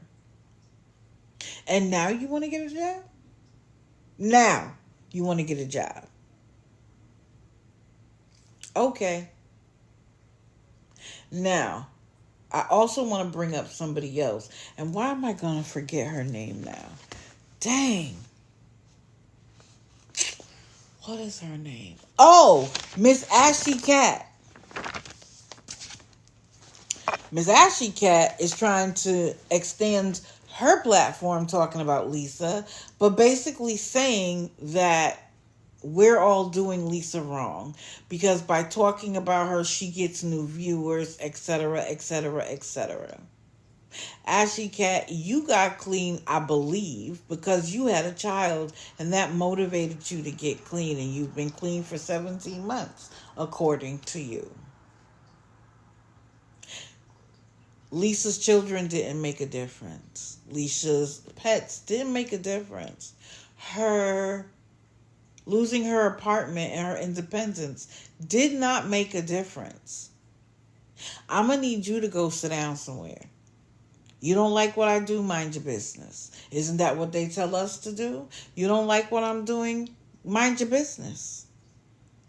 Speaker 1: And now you want to get a job? Now you want to get a job. Okay. Now, I also want to bring up somebody else. And why am I going to forget her name now? Dang. What is her name? Oh, Miss Ashley Cat. Miss Ashley Cat is trying to extend her platform talking about Lisa, but basically saying that we're all doing Lisa wrong because by talking about her, she gets new viewers, etc., etc., etc. Ashley Cat, you got clean, I believe, because you had a child and that motivated you to get clean, and you've been clean for 17 months, according to you. Lisa's children didn't make a difference. Lisa's pets didn't make a difference. Her losing her apartment and her independence did not make a difference. I'm going to need you to go sit down somewhere. You don't like what I do? Mind your business. Isn't that what they tell us to do? You don't like what I'm doing? Mind your business.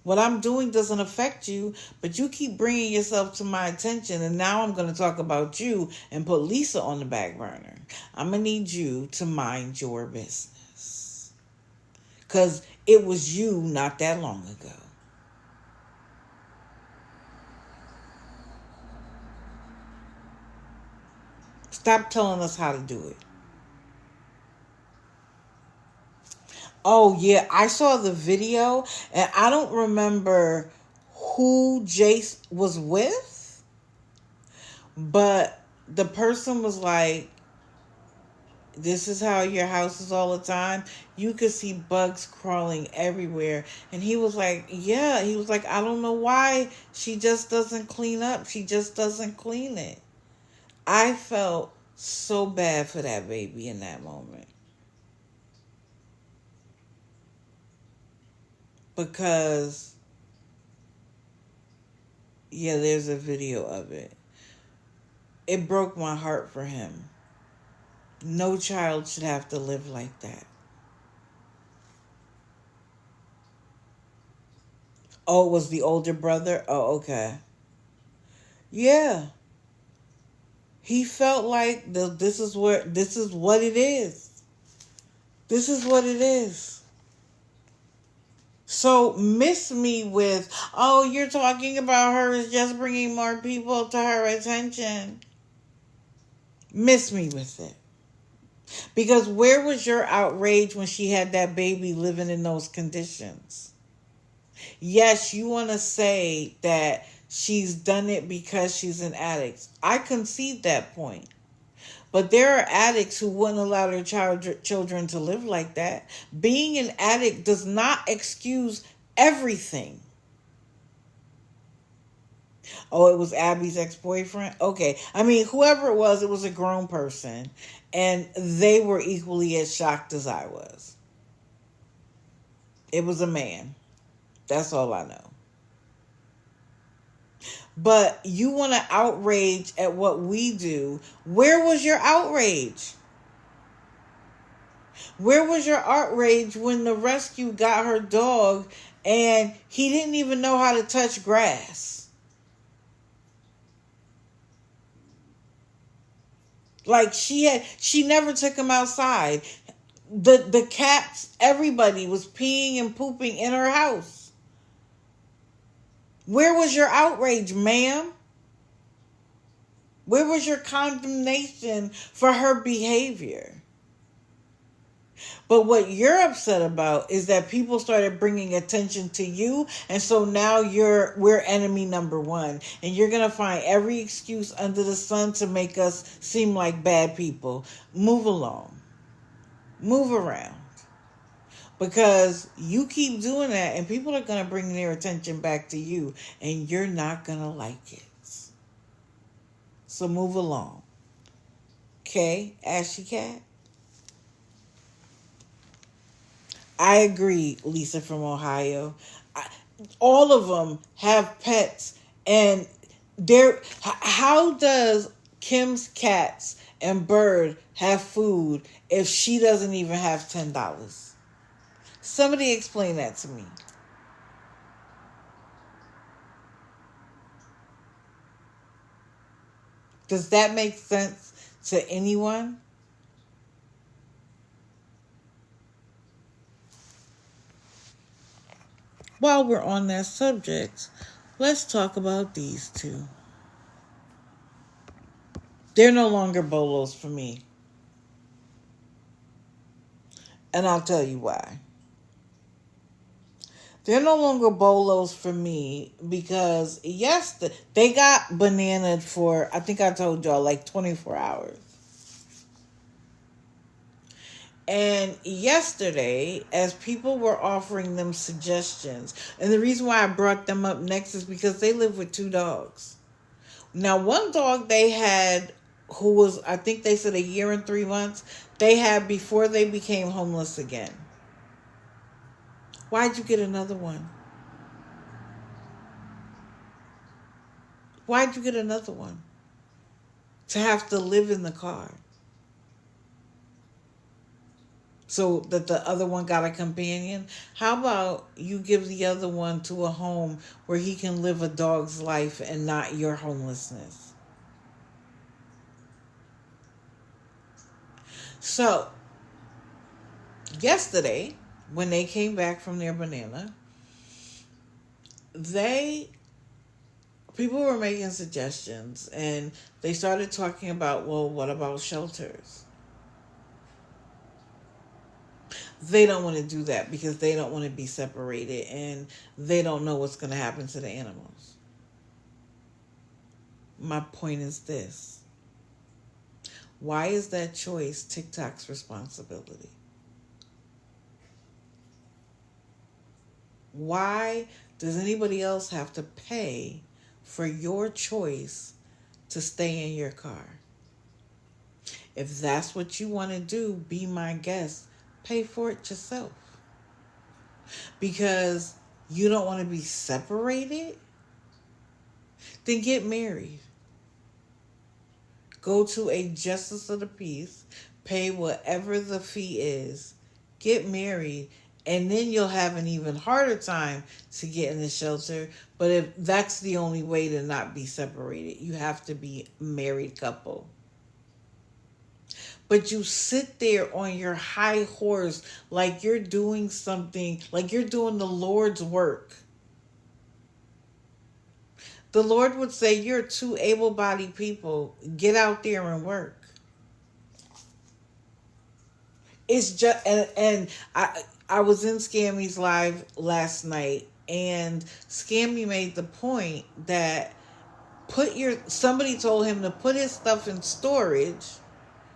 Speaker 1: What I'm doing doesn't affect you, but you keep bringing yourself to my attention, and now I'm going to talk about you and put Lisa on the back burner. I'm going to need you to mind your business. Because it was you not that long ago. Stop telling us how to do it. Oh, yeah, I saw the video, and I don't remember who Jace was with, but the person was like, this is how your house is all the time. You could see bugs crawling everywhere. And he was like, yeah. He was like, I don't know why she just doesn't clean up. She just doesn't clean it. I felt so bad for that baby in that moment. Because, yeah, there's a video of it. It broke my heart for him. No child should have to live like that. Oh, it was the older brother? Oh, okay. Yeah. He felt like this is what it is. This is what it is. So miss me with, oh, you're talking about her as just bringing more people to her attention. Miss me with it. Because where was your outrage when she had that baby living in those conditions? Yes, you want to say that she's done it because she's an addict. I concede that point. But there are addicts who wouldn't allow their children to live like that. Being an addict does not excuse everything. Oh, it was Abby's ex-boyfriend? Okay. I mean, whoever it was a grown person. And they were equally as shocked as I was. It was a man. That's all I know. But you want to outrage at what we do. Where was your outrage? Where was your outrage when the rescue got her dog and he didn't even know how to touch grass? Like she never took him outside. The cats, everybody was peeing and pooping in her house. Where was your outrage, ma'am? Where was your condemnation for her behavior? But what you're upset about is that people started bringing attention to you, and so now we're enemy number one, and you're gonna find every excuse under the sun to make us seem like bad people. Move along, move around, because you keep doing that, and people are gonna bring their attention back to you, and you're not gonna like it. So move along, okay, Ashy Cat. I agree, Lisa from Ohio. All of them have pets, and how does Kim's cats and Bird have food if she doesn't even have $10? Somebody explain that to me. Does that make sense to anyone? While we're on that subject, let's talk about these two. They're no longer bolos for me. And I'll tell you why. They're no longer bolos for me because, yes, they got bananaed for, I think I told y'all, like 24 hours. And yesterday, as people were offering them suggestions, and the reason why I brought them up next is because they live with 2 dogs. Now, one dog they had, who was, I think they said 1 year and 3 months, they had before they became homeless again. Why'd you get another one? Why'd you get another one? To have to live in the car. So that the other one got a companion? How about you give the other one to a home where he can live a dog's life and not your homelessness? So, yesterday, when they came back from their banana, people were making suggestions, and they started talking about, well, what about shelters? They don't want to do that because they don't want to be separated, and they don't know what's going to happen to the animals. My point is this. Why is that choice TikTok's responsibility? Why does anybody else have to pay for your choice to stay in your car? If that's what you want to do, be my guest. Pay for it yourself. Because you don't want to be separated? Then get married. Go to a justice of the peace, pay whatever the fee is, get married, and then you'll have an even harder time to get in the shelter. But if that's the only way to not be separated, you have to be a married couple. But you sit there on your high horse like you're doing something, like you're doing the Lord's work. The Lord would say, you're two able-bodied people. Get out there and work. It's just, and I was in Scammy's live last night, and Scammy made the point that somebody told him to put his stuff in storage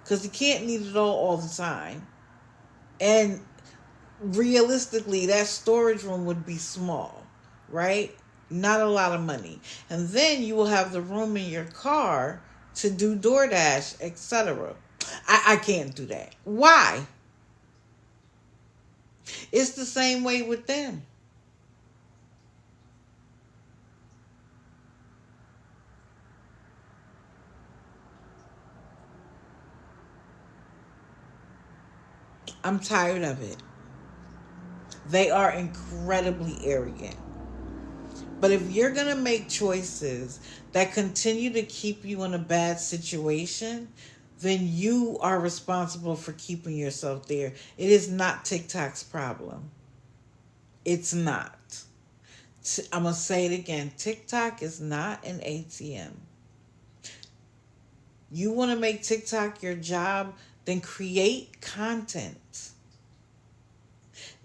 Speaker 1: because he can't need it all the time. And realistically, that storage room would be small, right? Not a lot of money. And then you will have the room in your car to do DoorDash, etc. I can't do that. Why? It's the same way with them. I'm tired of it. They are incredibly arrogant. But if you're going to make choices that continue to keep you in a bad situation, then you are responsible for keeping yourself there. It is not TikTok's problem. It's not. I'm going to say it again. TikTok is not an ATM. You want to make TikTok your job, then create content.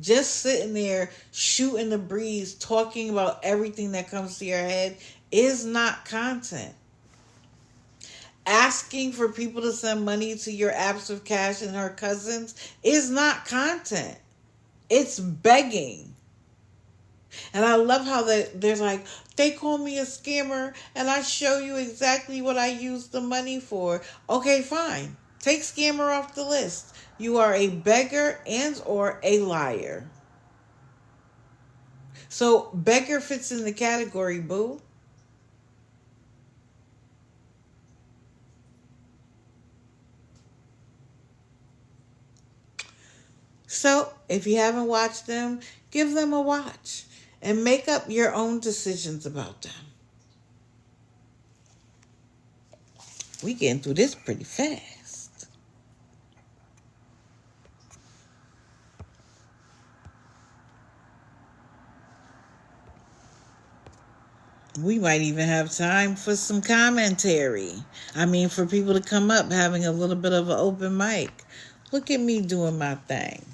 Speaker 1: Just sitting there shooting the breeze, talking about everything that comes to your head is not content. Asking for people to send money to your apps of cash and her cousins is not content. It's begging. And I love how they're like, they call me a scammer and I show you exactly what I use the money for. Okay, fine. Take scammer off the list. You are a beggar and or a liar. So beggar fits in the category, boo. So if you haven't watched them, give them a watch and make up your own decisions about them. We getting through this pretty fast. We might even have time for some commentary. I mean, for people to come up having a little bit of an open mic. Look at me doing my thing.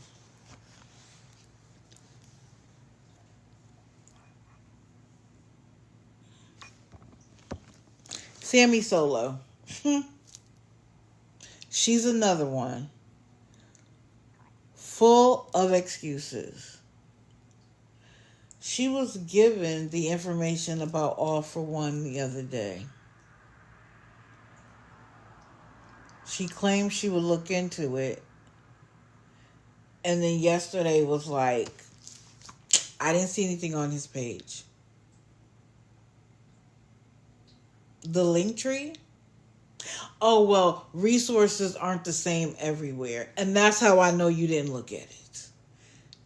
Speaker 1: Sammy Solo. She's another one. Full of excuses. She was given the information about All for One the other day. She claimed she would look into it. And then yesterday was like, I didn't see anything on his page. The link tree? Oh, well, resources aren't the same everywhere. And that's how I know you didn't look at it.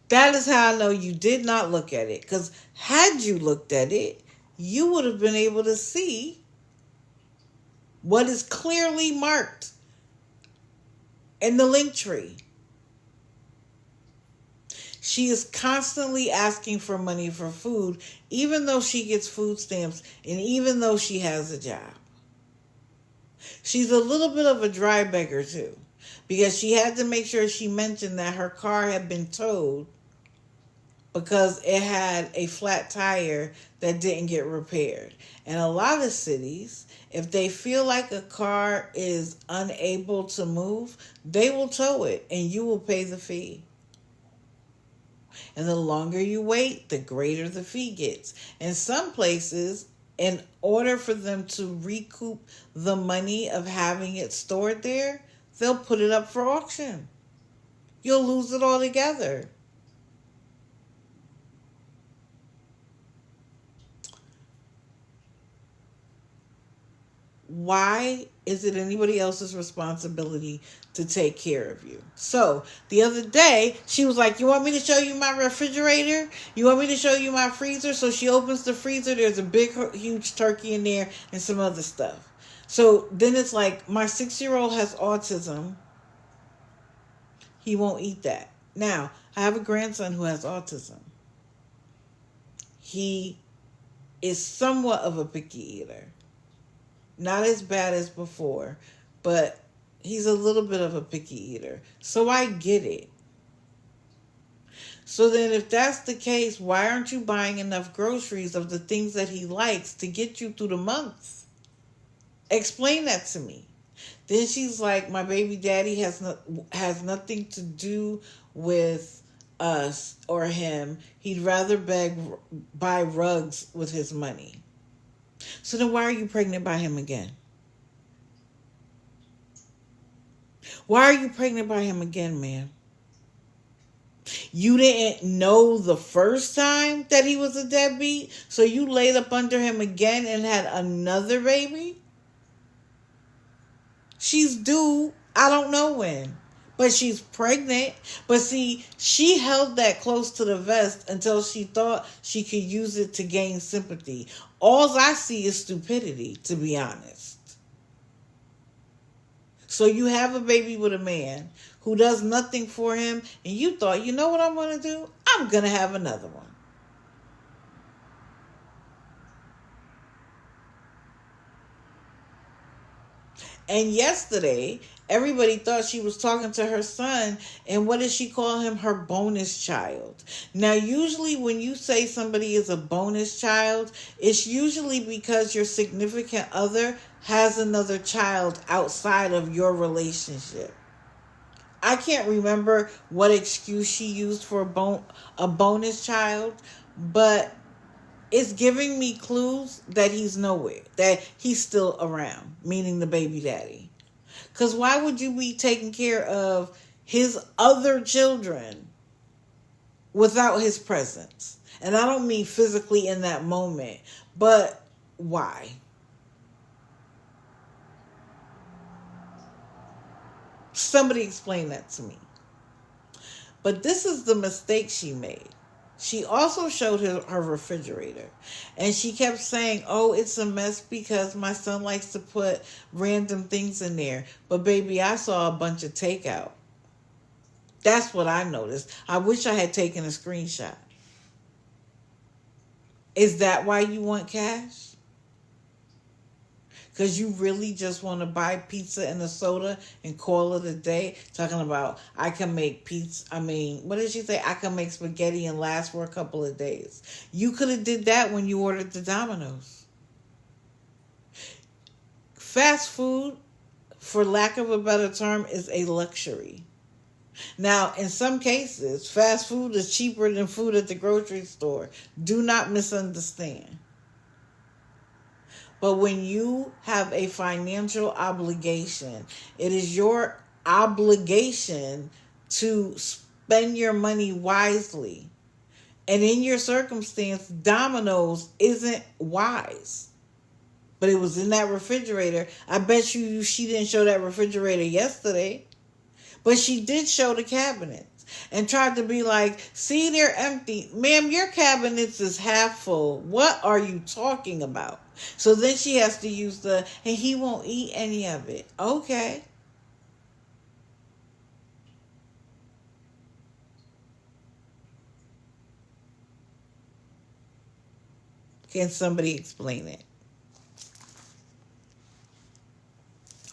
Speaker 1: That is how I know you did not look at it. Because had you looked at it, you would have been able to see what is clearly marked in the link tree. She is constantly asking for money for food, even though she gets food stamps and even though she has a job. She's a little bit of a dry beggar too, because she had to make sure she mentioned that her car had been towed because it had a flat tire that didn't get repaired. And a lot of cities, if they feel like a car is unable to move, they will tow it and you will pay the fee. And the longer you wait, the greater the fee gets. In some places, in order for them to recoup the money of having it stored there, they'll put it up for auction. You'll lose it altogether. Why is it anybody else's responsibility to take care of you? So the other day, she was like, you want me to show you my refrigerator? You want me to show you my freezer? So she opens the freezer. There's a big, huge turkey in there and some other stuff. So then it's like, my 6-year-old has autism. He won't eat that. Now, I have a grandson who has autism. He is somewhat of a picky eater. Not as bad as before, but he's a little bit of a picky eater. So I get it. So then if that's the case, why aren't you buying enough groceries of the things that he likes to get you through the month? Explain that to me. Then she's like, my baby daddy has nothing to do with us or him. He'd rather buy rugs with his money. So then why are you pregnant by him again? Why are you pregnant by him again, man? You didn't know the first time that he was a deadbeat, so you laid up under him again and had another baby? She's due, I don't know when. But she's pregnant. But see, she held that close to the vest until she thought she could use it to gain sympathy. All I see is stupidity, to be honest. So you have a baby with a man who does nothing for him, and you thought, you know what I'm going to do? I'm going to have another one. And yesterday, everybody thought she was talking to her son, and what did she call him? Her bonus child. Now, usually when you say somebody is a bonus child, it's usually because your significant other has another child outside of your relationship. I can't remember what excuse she used for a bonus child, but it's giving me clues that he's nowhere, that he's still around, meaning the baby daddy. Because why would you be taking care of his other children without his presence? And I don't mean physically in that moment, but why? Somebody explain that to me. But this is the mistake she made. She also showed her refrigerator. And she kept saying, oh, it's a mess because my son likes to put random things in there. But baby, I saw a bunch of takeout. That's what I noticed. I wish I had taken a screenshot. Is that why you want cash? Because you really just want to buy pizza and a soda and call it a day? Talking about, I can make pizza. I mean, what did she say? I can make spaghetti and last for a couple of days. You could have did that when you ordered the Domino's. Fast food, for lack of a better term, is a luxury. Now, in some cases, fast food is cheaper than food at the grocery store. Do not misunderstand. But when you have a financial obligation, it is your obligation to spend your money wisely. And in your circumstance, Domino's isn't wise. But it was in that refrigerator. I bet you she didn't show that refrigerator yesterday. But she did show the cabinets. And tried to be like, see, they're empty. Ma'am, your cabinets is half full. What are you talking about? So then she has to use and he won't eat any of it. Okay. Can somebody explain it?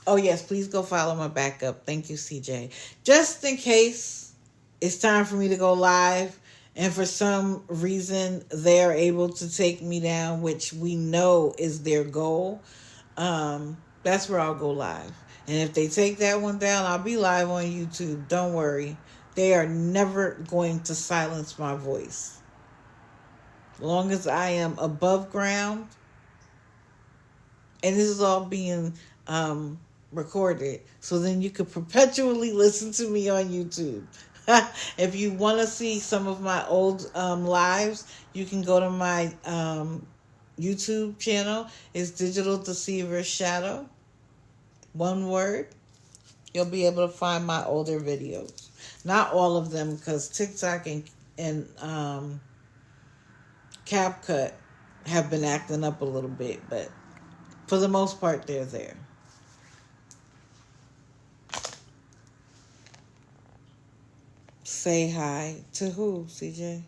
Speaker 1: Oh, yes, please go follow my backup. Thank you, CJ. Just in case it's time for me to go live and for some reason they're able to take me down, which we know is their goal, that's where I'll go live. And if they take that one down, I'll be live on YouTube. Don't worry. They are never going to silence my voice. As long as I am above ground, and this is all being recorded, so then you could perpetually listen to me on YouTube. If you want to see some of my old lives, you can go to my YouTube channel. It's Digital Deceiver Shadow. One word. You'll be able to find my older videos. Not all of them, because TikTok and CapCut have been acting up a little bit, but for the most part, they're there. Say hi to who, CJ?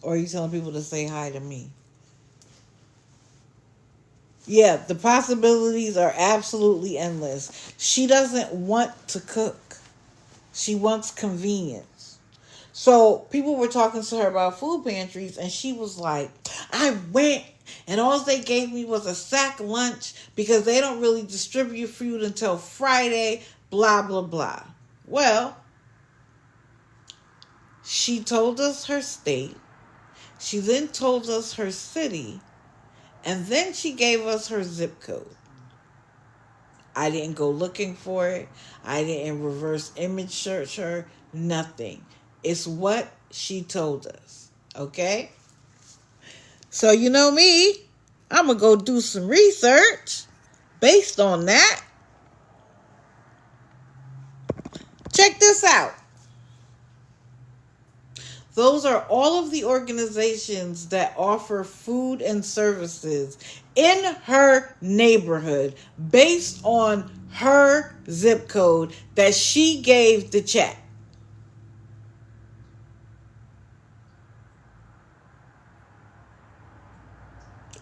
Speaker 1: Or are you telling people to say hi to me? Yeah, the possibilities are absolutely endless. She doesn't want to cook. She wants convenience. So people were talking to her about food pantries, and she was like, I went, and all they gave me was a sack lunch because they don't really distribute food until Friday, blah, blah, blah. Well, she told us her state. She then told us her city. And then she gave us her zip code. I didn't go looking for it. I didn't reverse image search her. Nothing. It's what she told us. Okay? So you know me. I'm going to go do some research based on that. Check this out. Those are all of the organizations that offer food and services in her neighborhood based on her zip code that she gave the chat.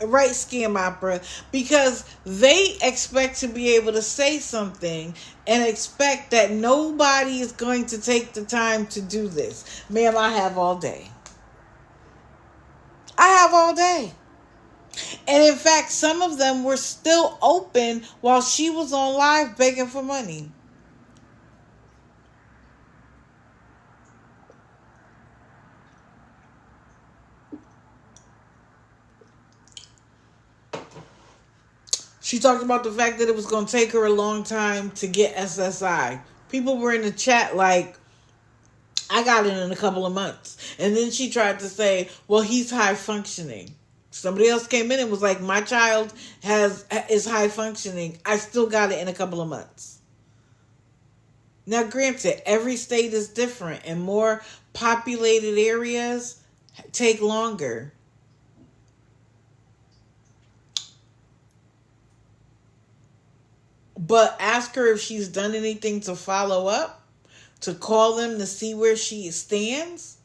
Speaker 1: Right, Scam Opera, because they expect to be able to say something and expect that nobody is going to take the time to do this. Ma'am, I have all day. I have all day. And in fact, some of them were still open while she was on live begging for money. She talked about the fact that it was going to take her a long time to get SSI. People were in the chat like, I got it in a couple of months. And then she tried to say, well, he's high functioning. Somebody else came in and was like, my child is high functioning. I still got it in a couple of months. Now, granted, every state is different, and more populated areas take longer. But ask her if she's done anything to follow up, to call them to see where she stands,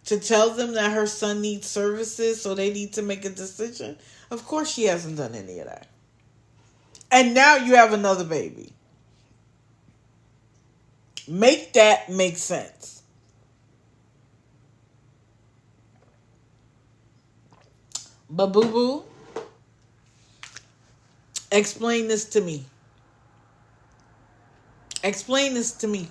Speaker 1: to tell them that her son needs services so they need to make a decision. Of course she hasn't done any of that. And now you have another baby. Make that make sense. But boo-boo, explain this to me. Explain this to me.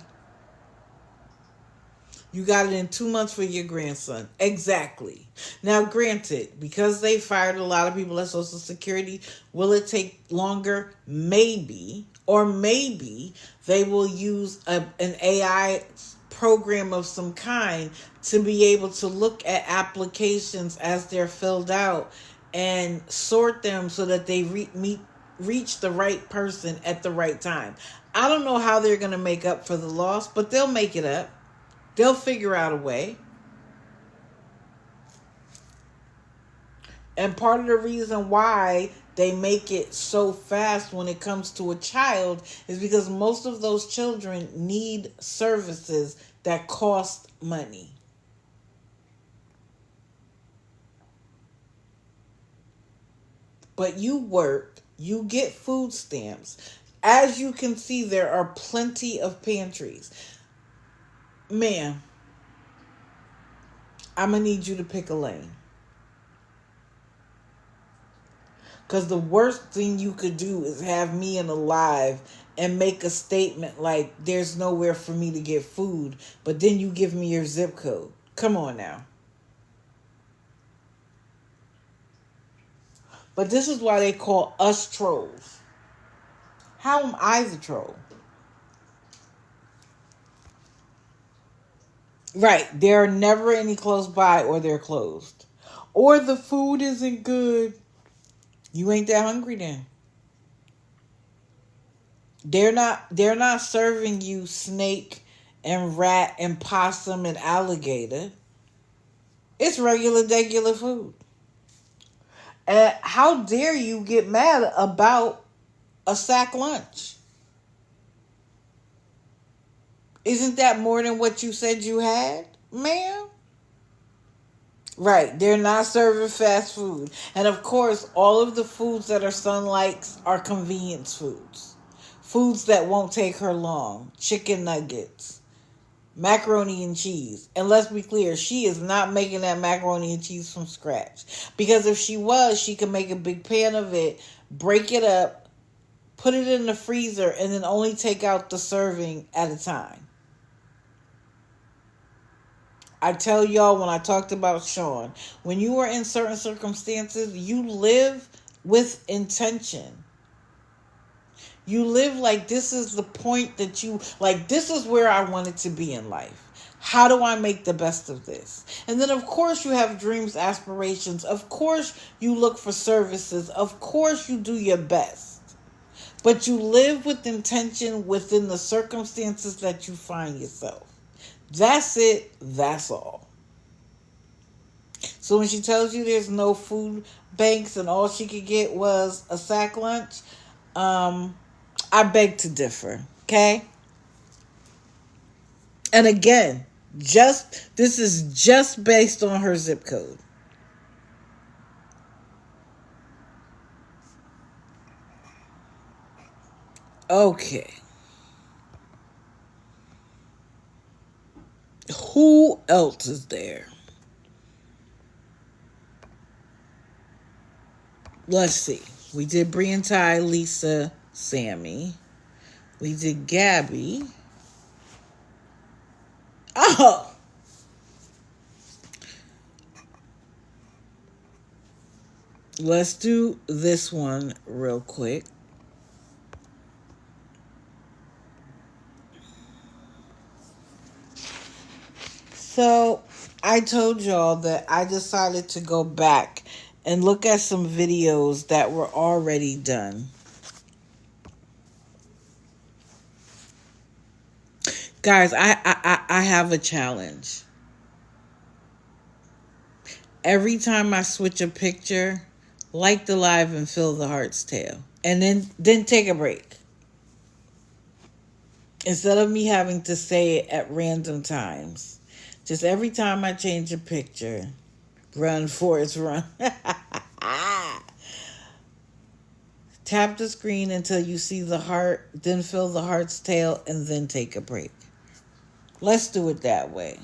Speaker 1: You got it in 2 months for your grandson. Exactly. Now, granted, because they fired a lot of people at Social Security, will it take longer? Maybe. Or maybe they will use an AI program of some kind to be able to look at applications as they're filled out and sort them so that they reach the right person at the right time. I don't know how they're going to make up for the loss, but they'll make it up. They'll figure out a way. And part of the reason why they make it so fast when it comes to a child is because most of those children need services that cost money. But you work, you get food stamps. As you can see, there are plenty of pantries. Ma'am, I'm going to need you to pick a lane. Because the worst thing you could do is have me in a live and make a statement like there's nowhere for me to get food, but then you give me your zip code. Come on now. But this is why they call us trolls. How am I the troll? Right. There are never any close by, or they're closed. Or the food isn't good. You ain't that hungry then. They're not serving you snake and rat and possum and alligator. It's regular food. And how dare you get mad about a sack lunch? Isn't that more than what you said you had, ma'am? Right, they're not serving fast food. And of course, all of the foods that her son likes are convenience foods. Foods that won't take her long. Chicken nuggets, macaroni and cheese. And let's be clear, she is not making that macaroni and cheese from scratch. Because if she was, she could make a big pan of it, break it up, put it in the freezer, and then only take out the serving at a time. I tell y'all, when I talked about Sean, when you are in certain circumstances, you live with intention. You live like this is the point that you, like this is where I wanted to be in life. How do I make the best of this? And then of course you have dreams, aspirations. Of course you look for services. Of course you do your best. But you live with intention within the circumstances that you find yourself. That's it. That's all. So when she tells you there's no food banks and all she could get was a sack lunch, I beg to differ. Okay? And again, this is just based on her zip code. Okay. Who else is there? Let's see. We did Bri and Ty, Lisa, Sammy. We did Gabby. Oh! Let's do this one real quick. So, I told y'all that I decided to go back and look at some videos that were already done. Guys, I have a challenge. Every time I switch a picture, like the live and feel the heart's tale. And then take a break. Instead of me having to say it at random times. Just every time I change a picture, run, Forrest, run. Tap the screen until you see the heart, then feel the heart's tale, and then take a break. Let's do it that way.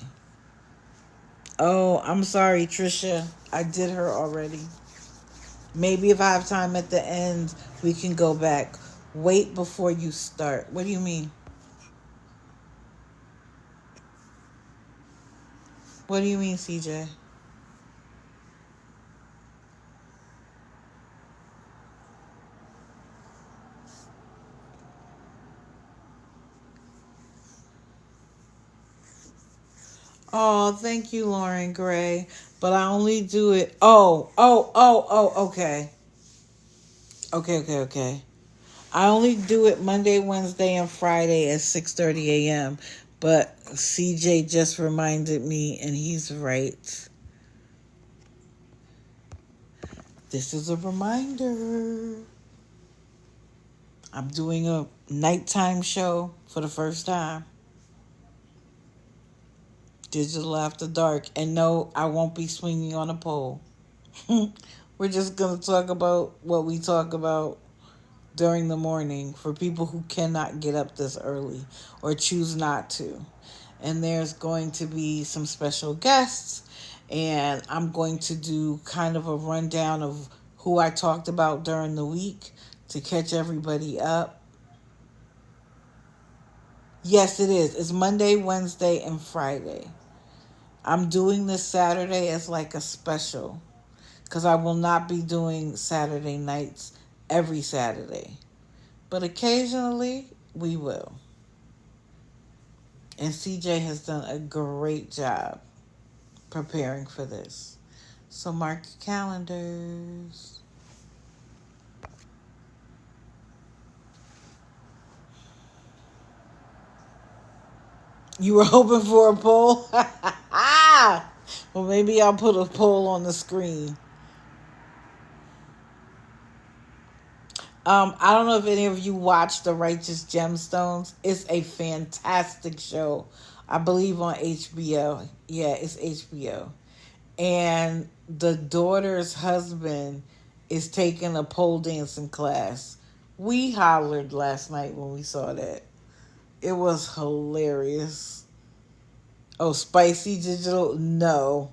Speaker 1: Oh, I'm sorry, Trisha. I did her already. Maybe if I have time at the end, we can go back. Wait before you start. What do you mean? What do you mean, CJ? Oh, thank you, Lauren Gray. But I only do it. Oh, okay. Okay. I only do it Monday, Wednesday, and Friday at 6:30 a.m. But CJ just reminded me, and he's right. This is a reminder. I'm doing a nighttime show for the first time. Digital After Dark. And no, I won't be swinging on a pole. We're just going to talk about what we talk about during the morning for people who cannot get up this early or choose not to. And there's going to be some special guests. And I'm going to do kind of a rundown of who I talked about during the week to catch everybody up. Yes, it is. It's Monday, Wednesday, and Friday. I'm doing this Saturday as like a special because I will not be doing Saturday nights every Saturday. But occasionally we will. And CJ has done a great job preparing for this. So mark your calendars. You were hoping for a poll? Well, maybe I'll put a poll on the screen. I don't know if any of you watched The Righteous Gemstones. It's a fantastic show. I believe on HBO. Yeah, it's HBO. And the daughter's husband is taking a pole dancing class. We hollered last night when we saw that. It was hilarious. Oh, Spicy Digital? No.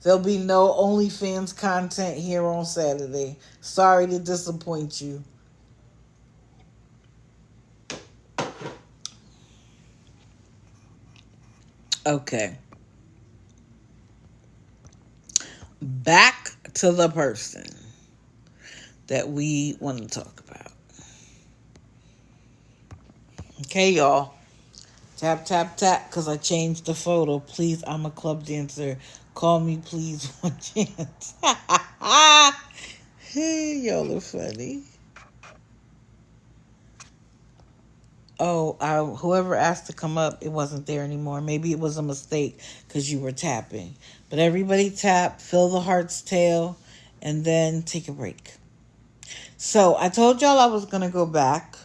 Speaker 1: There'll be no OnlyFans content here on Saturday. Sorry to disappoint you. Okay. Back to the person that we want to talk about. Okay, y'all. Tap, tap, tap, because I changed the photo. Please, I'm a club dancer. Call me, please, one chance. Hey, y'all are funny. Oh, whoever asked to come up, it wasn't there anymore. Maybe it was a mistake because you were tapping. But everybody tap, fill the heart's tail, and then take a break. So I told y'all I was going to go back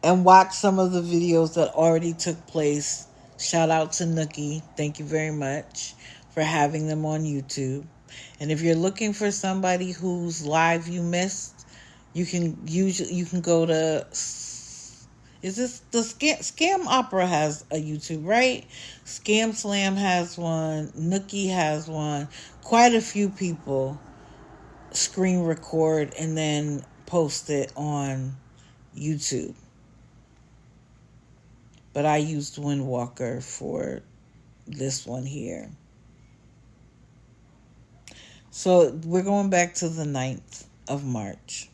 Speaker 1: and watch some of the videos that already took place. Shout out to Nookie. Thank you very much for having them on YouTube. And if you're looking for somebody whose live you missed, you can go to, is this the Scam Opera has a YouTube, right? Scam Slam has one. Nookie has one. Quite a few people screen record and then post it on YouTube. But I used Windwalker for this one here. So we're going back to the 9th of March.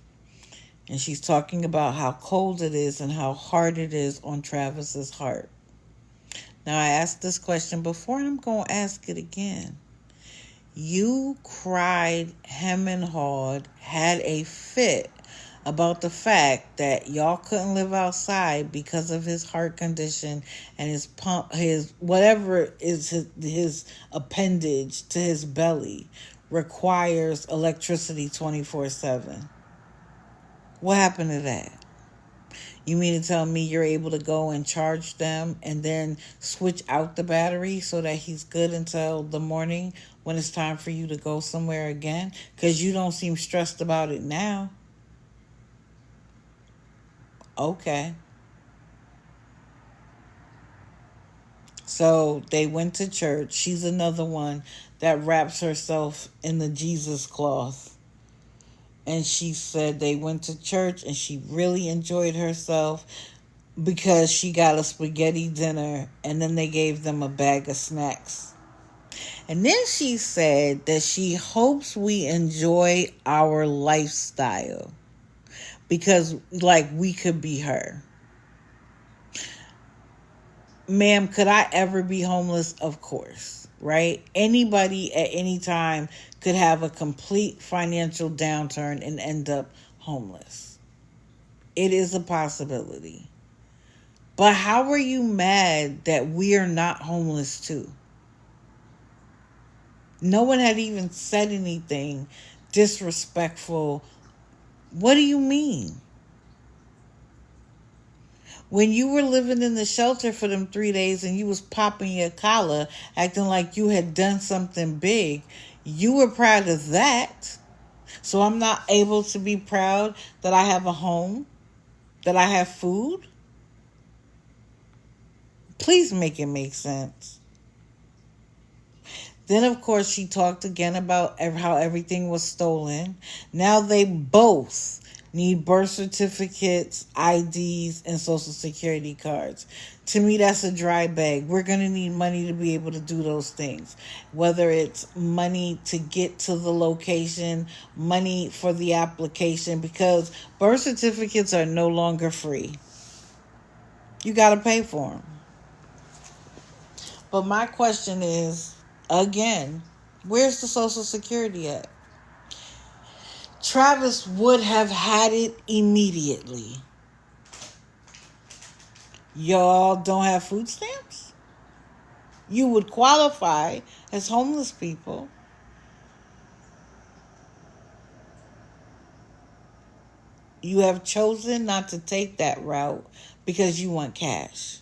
Speaker 1: And she's talking about how cold it is and how hard it is on Travis's heart. Now, I asked this question before, and I'm going to ask it again. You cried, hem and hawed, had a fit about the fact that y'all couldn't live outside because of his heart condition and his pump, his whatever is his appendage to his belly requires electricity 24/7. What happened to that? You mean to tell me you're able to go and charge them and then switch out the battery so that he's good until the morning when it's time for you to go somewhere again? Because you don't seem stressed about it now. Okay. So they went to church. She's another one that wraps herself in the Jesus cloth. And she said they went to church and she really enjoyed herself because she got a spaghetti dinner and then they gave them a bag of snacks. And then she said that she hopes we enjoy our lifestyle because, like, we could be her. Ma'am, could I ever be homeless? Of course, right? Anybody at any time could have a complete financial downturn and end up homeless. It is a possibility. But how are you mad that we are not homeless too? No one had even said anything disrespectful. What do you mean? When you were living in the shelter for them 3 days and you was popping your collar, acting like you had done something big, you were proud of that. So I'm not able to be proud that I have a home, that I have food. Please make it make sense. Then, of course, she talked again about how everything was stolen. Now they both need birth certificates, IDs, and social security cards. To me, that's a dry bag. We're going to need money to be able to do those things. Whether it's money to get to the location, money for the application, because birth certificates are no longer free. You got to pay for them. But my question is, again, where's the social security at? Travis would have had it immediately. Y'all don't have food stamps? You would qualify as homeless people. You have chosen not to take that route because you want cash.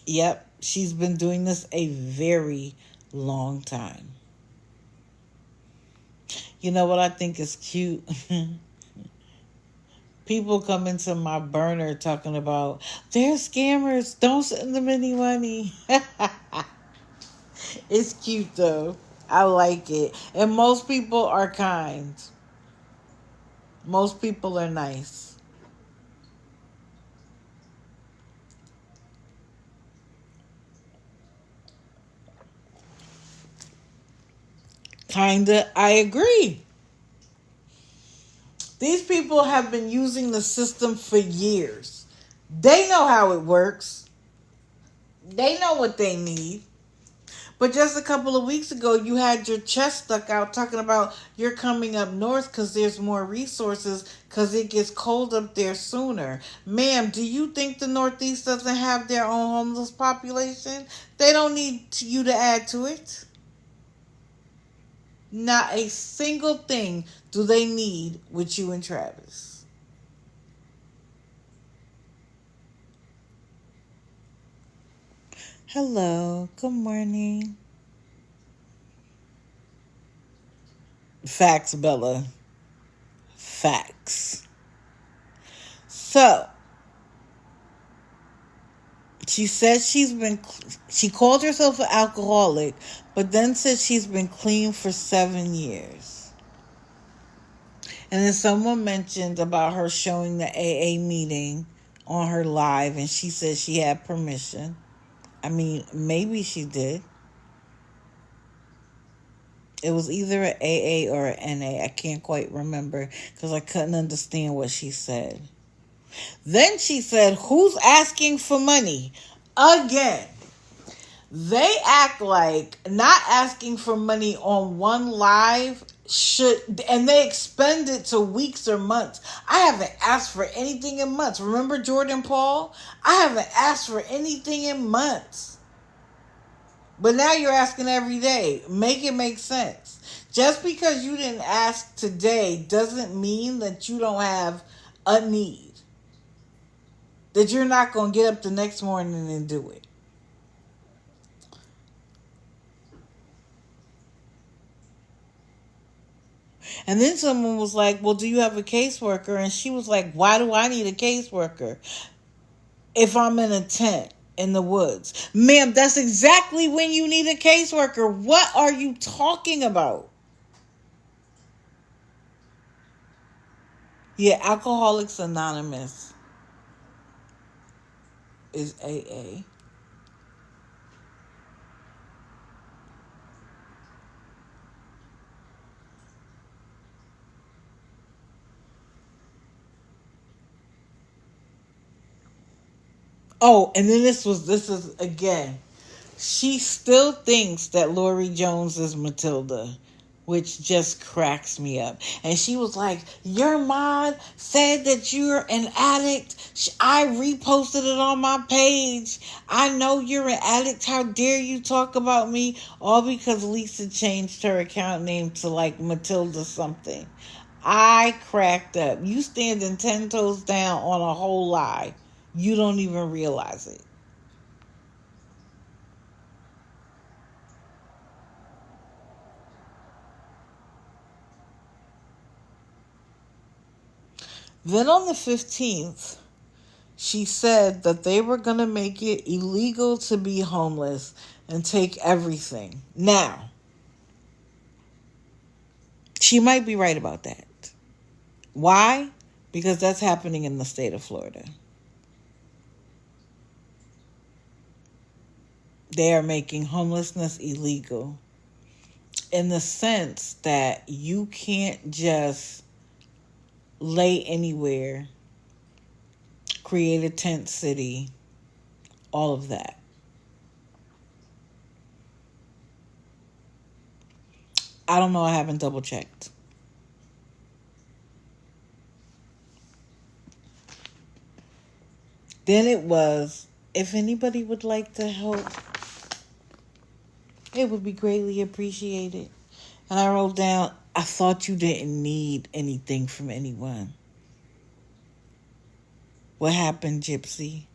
Speaker 1: Yep, she's been doing this a very long time. You know what I think is cute? People come into my burner talking about, they're scammers, don't send them any money. It's cute though. I like it. And most people are kind. Most people are nice. Kinda, I agree. These people have been using the system for years. They know how it works. They know what they need. But just a couple of weeks ago, you had your chest stuck out talking about you're coming up north because there's more resources because it gets cold up there sooner. Ma'am, do you think the Northeast doesn't have their own homeless population? They don't need you to add to it. Not a single thing do they need with you and Travis. Hello, good morning. Facts, Bella. Facts. So, she said she called herself an alcoholic, but then said she's been clean for 7 years. And then someone mentioned about her showing the AA meeting on her live, and she said she had permission. I mean, maybe she did. It was either an AA or an NA. I can't quite remember because I couldn't understand what she said. Then she said, who's asking for money? Again, they act like not asking for money on one live should, and they expend it to weeks or months. I haven't asked for anything in months. Remember Jordan Paul? I haven't asked for anything in months. But now you're asking every day. Make it make sense. Just because you didn't ask today doesn't mean that you don't have a need. That you're not going to get up the next morning and do it. And then someone was like, well, do you have a caseworker? And she was like, why do I need a caseworker if I'm in a tent in the woods? Ma'am, that's exactly when you need a caseworker. What are you talking about? Yeah, Alcoholics Anonymous is AA. Oh, and then this is again. She still thinks that Lori Jones is Matilda, which just cracks me up. And she was like, your mod said that you're an addict. I reposted it on my page. I know you're an addict. How dare you talk about me? All because Lisa changed her account name to like Matilda something. I cracked up. You standing 10 toes down on a whole lie. You don't even realize it. Then on the 15th, she said that they were going to make it illegal to be homeless and take everything. Now, she might be right about that. Why? Because that's happening in the state of Florida. They are making homelessness illegal in the sense that you can't just lay anywhere, create a tent city, all of that. I don't know. I haven't double checked. Then it was, if anybody would like to help, it would be greatly appreciated. And I wrote down, I thought you didn't need anything from anyone. What happened, Gypsy?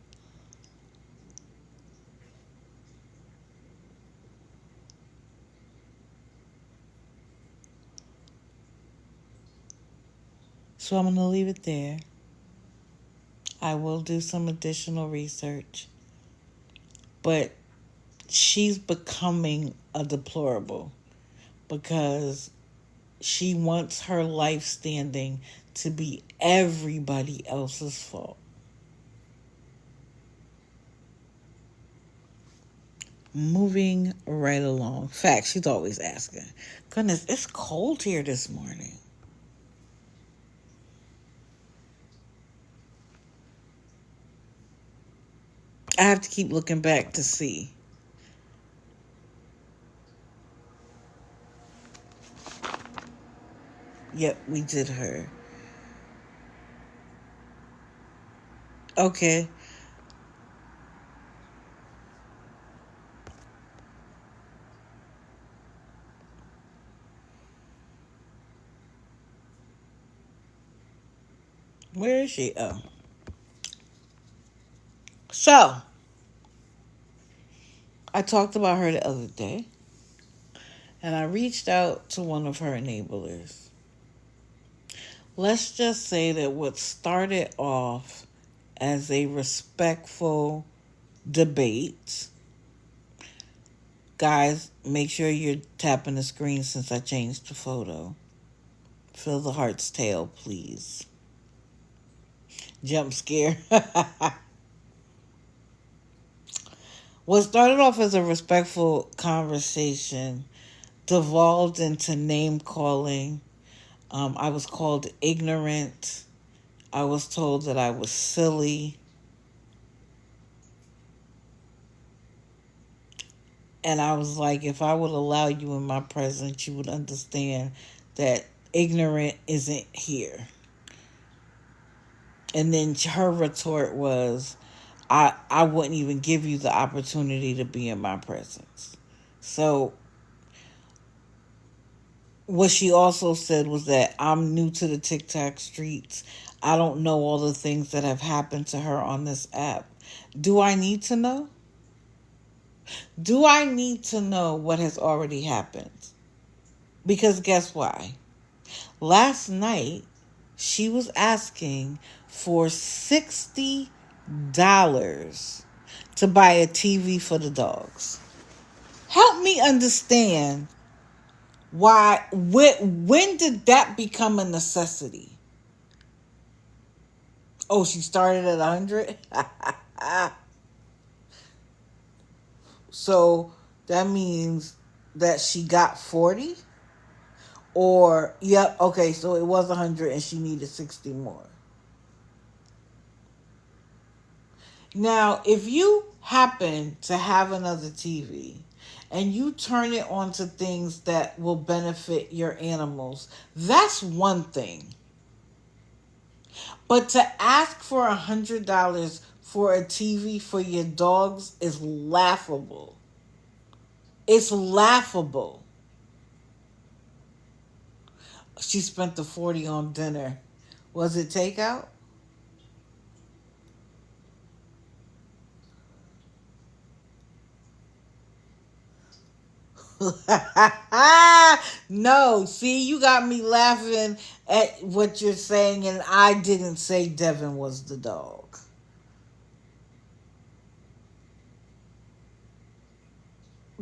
Speaker 1: So I'm going to leave it there. I will do some additional research. But she's becoming a deplorable because she wants her life standing to be everybody else's fault. Moving right along. Fact, she's always asking. Goodness, it's cold here this morning. I have to keep looking back to see. Yep, we did her. Okay. Where is she? Oh. So, I talked about her the other day, and I reached out to one of her enablers. Let's just say that what started off as a respectful debate, guys, make sure you're tapping the screen since I changed the photo. Feel the heart's tail, please. Jump scare. What started off as a respectful conversation devolved into name calling. I was called ignorant. I was told that I was silly. And I was like, if I would allow you in my presence, you would understand that ignorant isn't here. And then her retort was, I wouldn't even give you the opportunity to be in my presence. So what she also said was that I'm new to the TikTok streets. I don't know all the things that have happened to her on this app. Do I need to know? Do I need to know what has already happened? Because guess why? Last night, she was asking for $60 to buy a TV for the dogs. Help me understand why, when did that become a necessity? Oh, she started at 100? So that means that she got 40? Or, yep, okay, so it was 100 and she needed 60 more. Now, if you happen to have another TV and you turn it onto things that will benefit your animals, that's one thing. But to ask for $100 for a TV for your dogs is laughable. It's laughable. She spent the 40 on dinner. Was it takeout? No, see, you got me laughing at what you're saying, and I didn't say Devin was the dog.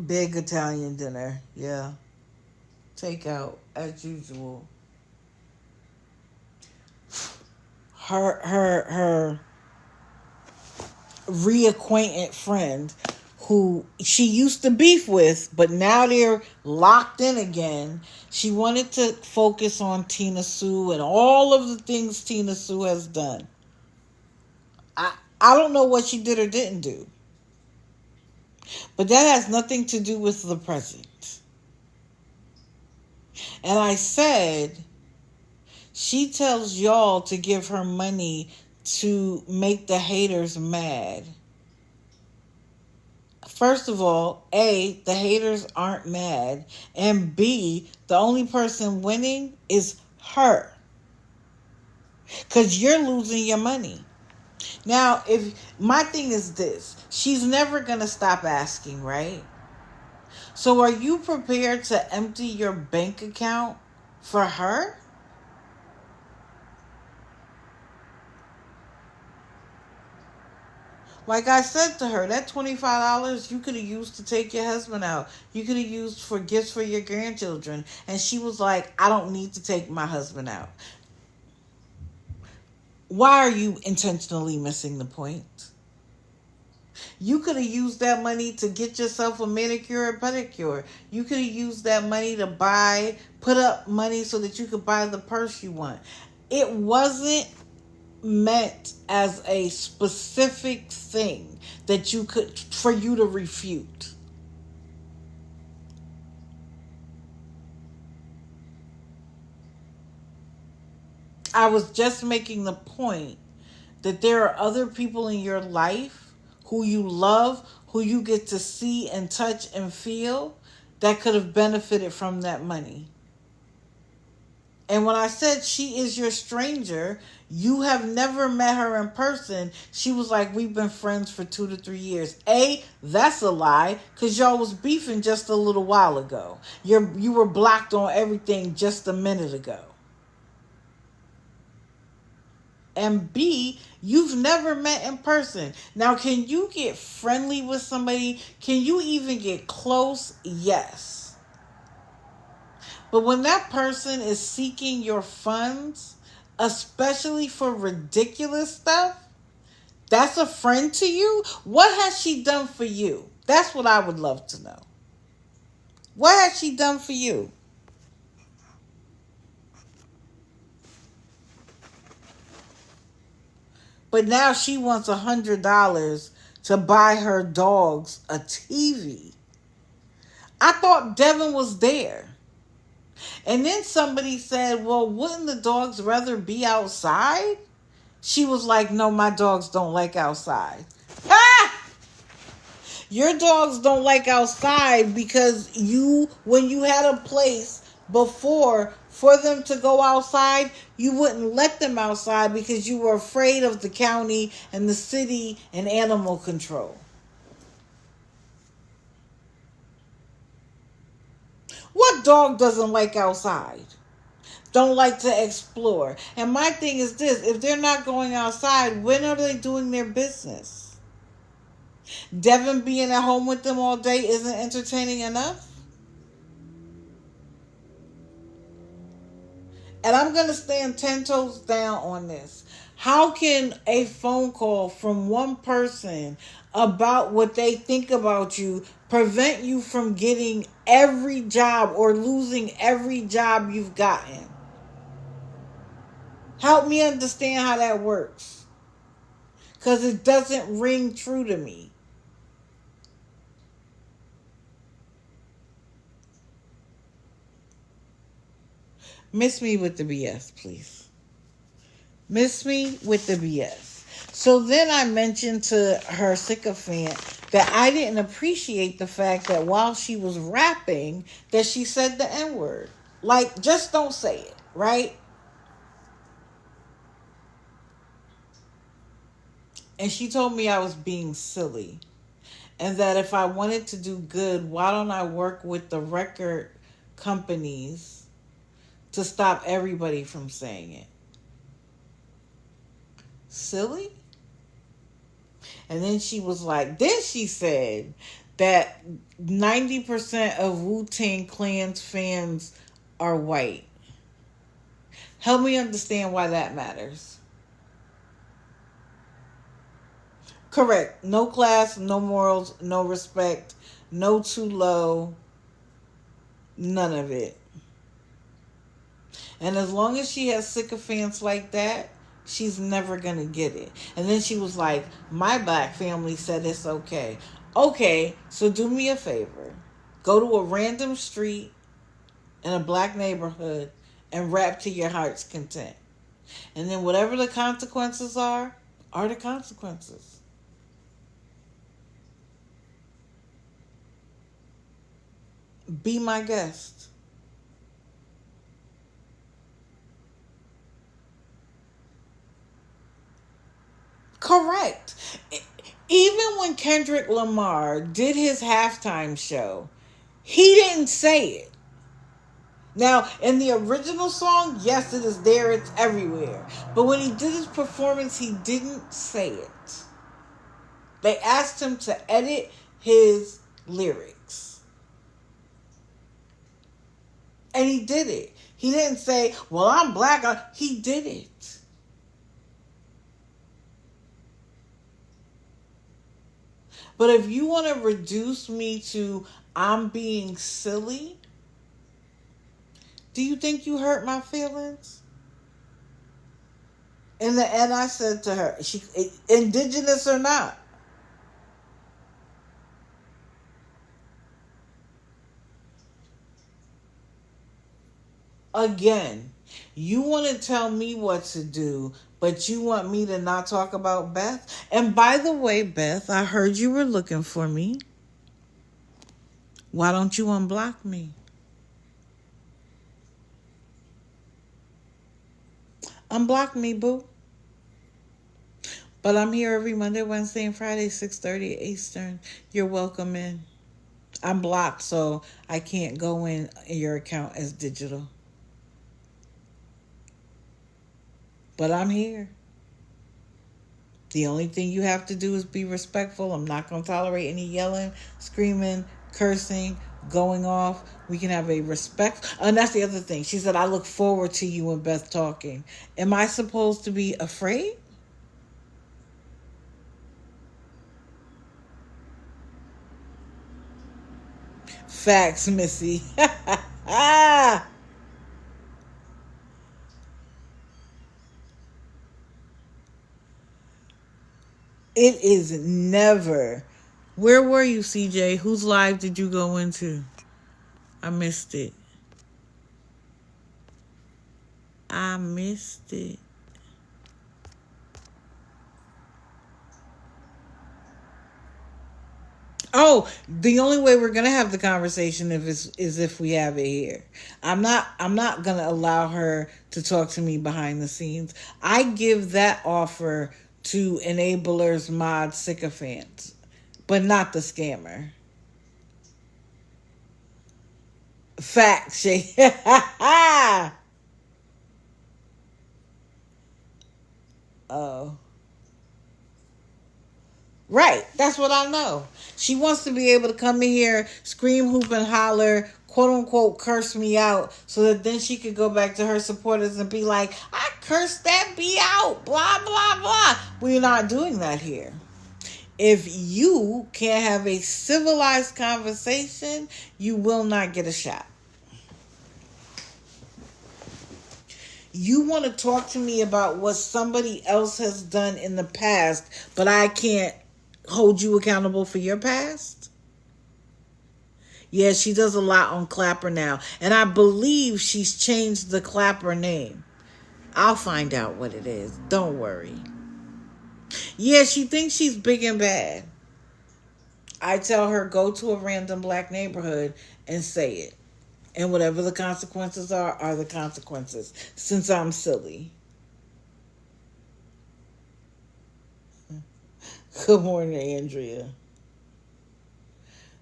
Speaker 1: Big Italian dinner. Yeah. Takeout as usual. Her reacquainted friend who she used to beef with, but now they're locked in again. She wanted to focus on Tina Sue and all of the things Tina Sue has done. I don't know what she did or didn't do, but that has nothing to do with the present. And I said, she tells y'all to give her money to make the haters mad. First of all, A, the haters aren't mad. And B, the only person winning is her. Because you're losing your money. Now, if my thing is this, she's never going to stop asking, right? So are you prepared to empty your bank account for her? Like I said to her, that $25 you could have used to take your husband out. You could have used for gifts for your grandchildren. And she was like, I don't need to take my husband out. Why are you intentionally missing the point? You could have used that money to get yourself a manicure and pedicure. You could have used that money to put up money so that you could buy the purse you want. It wasn't meant as a specific thing that for you to refute. I was just making the point that there are other people in your life who you love, who you get to see and touch and feel, that could have benefited from that money. And when I said she is your stranger, you have never met her in person. She was like, we've been friends for 2 to 3 years. A, that's a lie, because y'all was beefing just a little while ago. You were blocked on everything just a minute ago. And B, you've never met in person. Now, can you get friendly with somebody? Can you even get close? Yes. But when that person is seeking your funds, especially for ridiculous stuff, that's a friend to you? What has she done for you? That's what I would love to know. What has she done for you? But now she wants $100 to buy her dogs a TV. I thought Devin was there. And then somebody said, well, wouldn't the dogs rather be outside? She was like, no, my dogs don't like outside. Ah! Your dogs don't like outside because when you had a place before for them to go outside, you wouldn't let them outside because you were afraid of the county and the city and animal control. What dog doesn't like outside? Don't like to explore? And my thing is this, if they're not going outside, when are they doing their business? Devin being at home with them all day isn't entertaining enough? And I'm going to stand 10 toes down on this. How can a phone call from one person about what they think about you prevent you from getting every job or losing every job you've gotten? Help me understand how that works. Because it doesn't ring true to me. Miss me with the BS, please. Miss me with the BS. So then I mentioned to her sycophant that I didn't appreciate the fact that while she was rapping, that she said the N-word. Like, just don't say it, right? And she told me I was being silly. And that if I wanted to do good, why don't I work with the record companies to stop everybody from saying it? Silly? And then she was like, then she said that 90% of Wu-Tang Clan's fans are white. Help me understand why that matters. Correct. No class, no morals, no respect, no too low, none of it. And as long as she has sycophants like that, she's never going to get it. And then she was like, my black family said it's okay. Okay, so do me a favor. Go to a random street in a black neighborhood and rap to your heart's content. And then whatever the consequences are the consequences. Be my guest. Correct. Even when Kendrick Lamar did his halftime show, he didn't say it. Now, in the original song, yes, it is there, it's everywhere. But when he did his performance, he didn't say it. They asked him to edit his lyrics. And he did it. He didn't say, well, I'm black. He did it. But if you want to reduce me to I'm being silly, do you think you hurt my feelings? In the end, I said to her, she, indigenous or not, again, you want to tell me what to do, but you want me to not talk about Beth? And by the way, Beth, I heard you were looking for me. Why don't you unblock me? Unblock me, boo. But I'm here every Monday, Wednesday, and Friday, 6:30 Eastern. You're welcome in. I'm blocked, so I can't go in your account as digital. But I'm here. The only thing you have to do is be respectful. I'm not going to tolerate any yelling, screaming, cursing, going off. We can have a respect. And that's the other thing. She said, I look forward to you and Beth talking. Am I supposed to be afraid? Facts, Missy. It is never. Where were you, CJ? Whose live did you go into? I missed it. I missed it. Oh, the only way we're gonna have the conversation is if we have it here. I'm not gonna allow her to talk to me behind the scenes. I give that offer to enablers, mods, sycophants, but not the scammer. Fact, Shay. Oh. Right, that's what I know. She wants to be able to come in here, scream, hoop, and holler, quote unquote, curse me out, so that then she could go back to her supporters and be like, I cursed that B out, blah, blah, blah. We're not doing that here. If you can't have a civilized conversation, you will not get a shot. You want to talk to me about what somebody else has done in the past, but I can't hold you accountable for your past? Yeah, she does a lot on Clapper now. And I believe she's changed the Clapper name. I'll find out what it is. Don't worry. Yeah, she thinks she's big and bad. I tell her, go to a random black neighborhood and say it. And whatever the consequences are the consequences. Since I'm silly. Good morning, Andrea.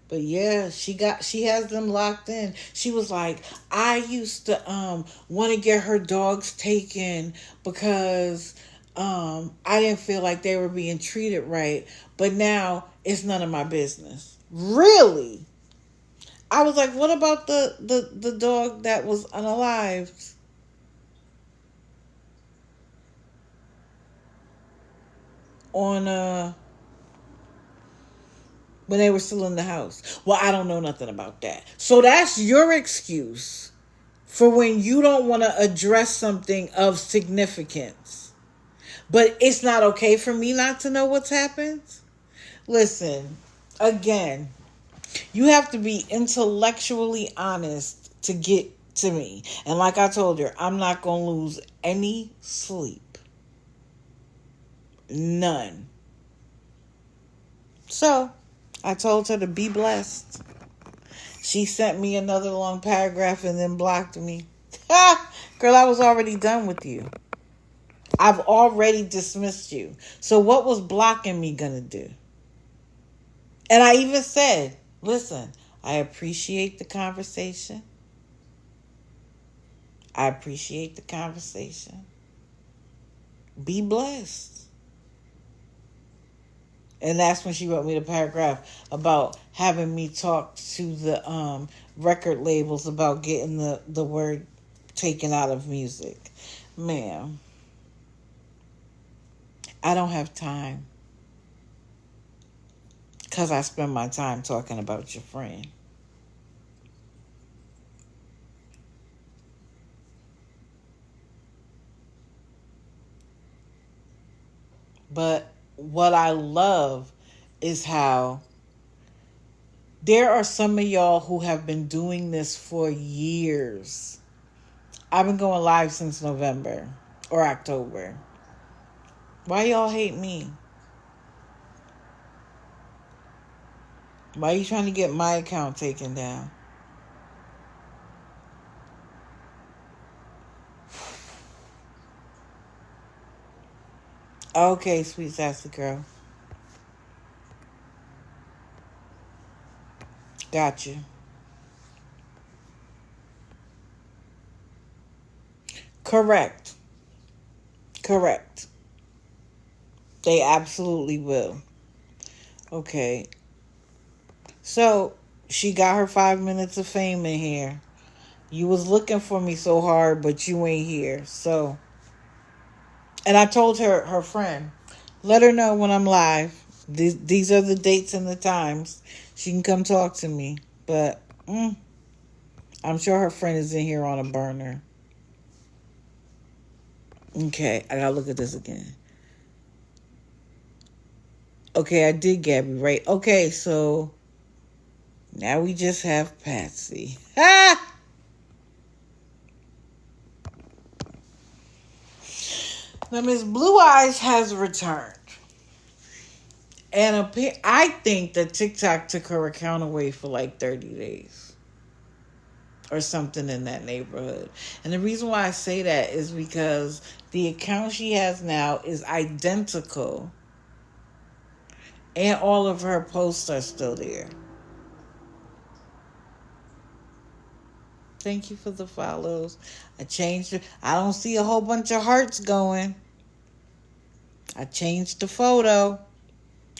Speaker 1: But yeah, she has them locked in. She was like, I used to want to get her dogs taken because I didn't feel like they were being treated right. But now it's none of my business. Really? I was like, what about the dog that was unalived? On when they were still in the house. Well, I don't know nothing about that. So that's your excuse for when you don't want to address something of significance. But it's not okay for me not to know what's happened. Listen, again, you have to be intellectually honest to get to me. And like I told her, I'm not going to lose any sleep. None. So, I told her to be blessed. She sent me another long paragraph and then blocked me. Girl, I was already done with you. I've already dismissed you. So what was blocking me gonna do? And I even said, listen, I appreciate the conversation. I appreciate the conversation. Be blessed. And that's when she wrote me the paragraph about having me talk to the record labels about getting the word taken out of music. Ma'am, I don't have time. Because I spend my time talking about your friend. But what I love is how there are some of y'all who have been doing this for years. I've been going live since November or October. Why y'all hate me? Why are you trying to get my account taken down? Okay, sweet sassy girl. Got you. Correct. Correct. They absolutely will. Okay. So, she got her 5 minutes of fame in here. You was looking for me so hard, but you ain't here. So, and I told her friend, let her know when I'm live. These are the dates and the times. She can come talk to me. But I'm sure her friend is in here on a burner. Okay, I gotta look at this again. Okay, I did Gabby, right? Okay, so now we just have Patsy. Ha! Now Miss Blue Eyes has returned. And I think that TikTok took her account away for like 30 days. Or something in that neighborhood. And the reason why I say that is because the account she has now is identical. And all of her posts are still there. Thank you for the follows. I changed it. I don't see a whole bunch of hearts going. I changed the photo.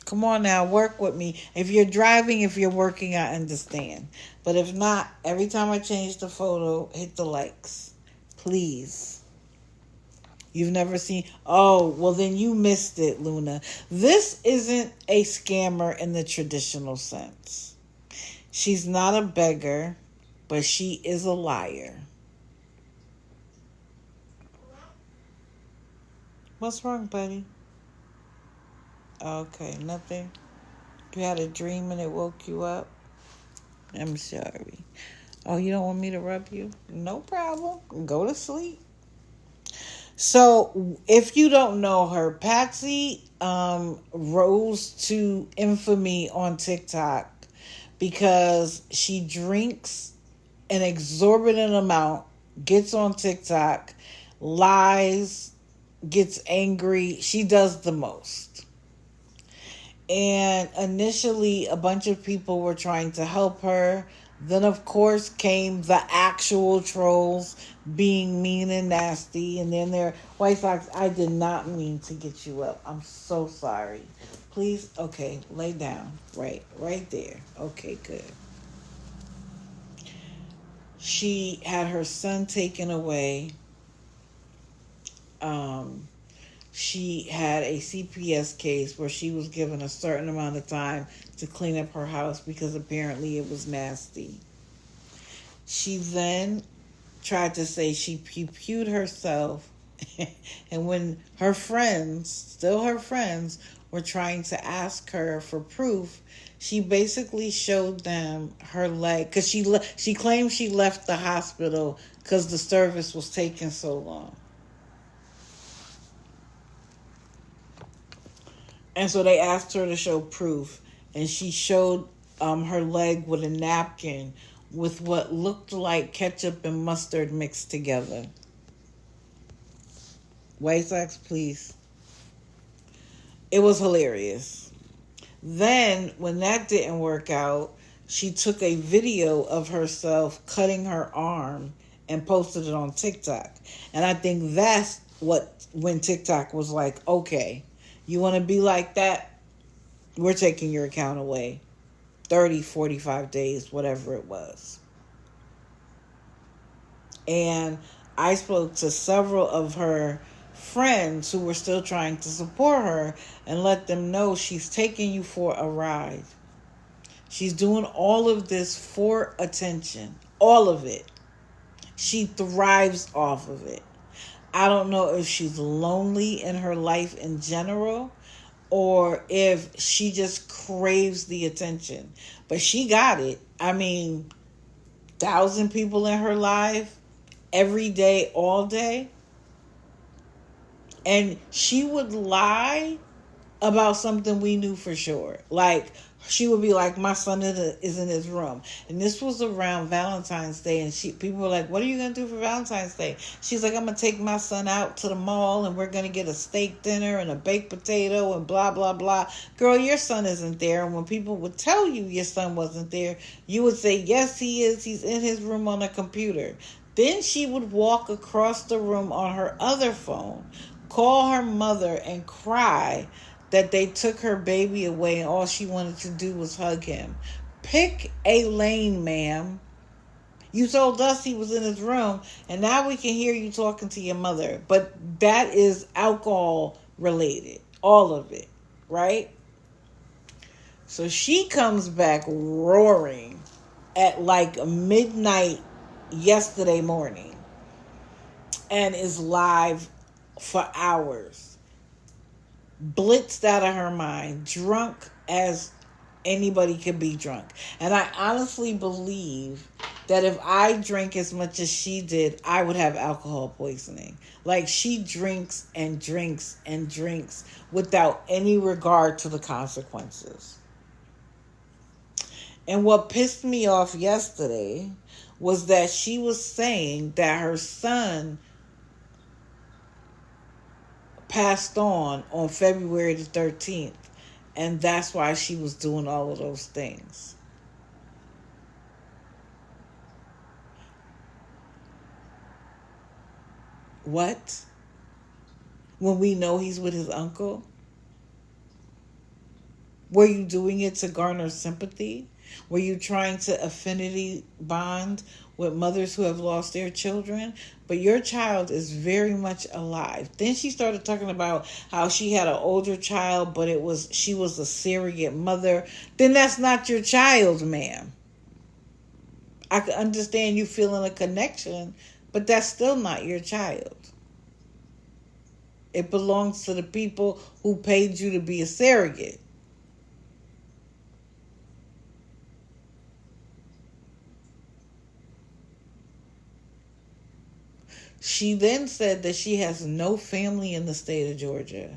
Speaker 1: Come on now, work with me. If you're driving, if you're working, I understand. But if not, every time I change the photo, hit the likes. Please. You've never seen... Oh, well then you missed it, Luna. This isn't a scammer in the traditional sense. She's not a beggar, but she is a liar. What's wrong, buddy? Okay, nothing. You had a dream and it woke you up? I'm sorry. Oh, you don't want me to rub you? No problem. Go to sleep. So, if you don't know her, Patsy rose to infamy on TikTok because she drinks an exorbitant amount, gets on TikTok, lies, gets angry. She does the most. And initially, a bunch of people were trying to help her. Then, of course, came the actual trolls being mean and nasty. And then there, White Sox, I did not mean to get you up. I'm so sorry. Please, okay, lay down. Right there. Okay, good. She had her son taken away. Um, she had a CPS case where she was given a certain amount of time to clean up her house because apparently it was nasty. She then tried to say she pewed herself, and when her friends, still her friends, were trying to ask her for proof, she basically showed them her leg because she claimed she left the hospital because the service was taking so long. And so they asked her to show proof, and she showed her leg with a napkin with what looked like ketchup and mustard mixed together. White socks, please. It was hilarious. Then, when that didn't work out, she took a video of herself cutting her arm and posted it on TikTok. And I think that's when TikTok was like, okay, you want to be like that? We're taking your account away. 30, 45 days, whatever it was. And I spoke to several of her friends who were still trying to support her and let them know she's taking you for a ride. She's doing all of this for attention. All of it. She thrives off of it. I don't know if she's lonely in her life in general or if she just craves the attention. But she got it. I mean, 1,000 people in her life, every day, all day. And she would lie about something we knew for sure. Like, she would be like, my son is in his room. And this was around Valentine's Day. And people were like, what are you going to do for Valentine's Day? She's like, I'm going to take my son out to the mall and we're going to get a steak dinner and a baked potato and blah, blah, blah. Girl, your son isn't there. And when people would tell you your son wasn't there, you would say, yes, he is. He's in his room on a computer. Then she would walk across the room on her other phone, call her mother and cry that they took her baby away and all she wanted to do was hug him. Pick a lane, ma'am. You told us he was in his room, and now we can hear you talking to your mother. But that is alcohol related. All of it, right? So she comes back roaring at like midnight yesterday morning and is live for hours. Blitzed out of her mind, drunk as anybody could be drunk. And I honestly believe that if I drank as much as she did, I would have alcohol poisoning. Like, she drinks and drinks and drinks without any regard to the consequences. And what pissed me off yesterday was that she was saying that her son passed on February the 13th. And that's why she was doing all of those things. What? When we know he's with his uncle? Were you doing it to garner sympathy? Were you trying to affinity bond with mothers who have lost their children? But your child is very much alive. Then she started talking about how she had an older child, but she was a surrogate mother. Then that's not your child, ma'am. I can understand you feeling a connection, but that's still not your child. It belongs to the people who paid you to be a surrogate. She then said that she has no family in the state of Georgia,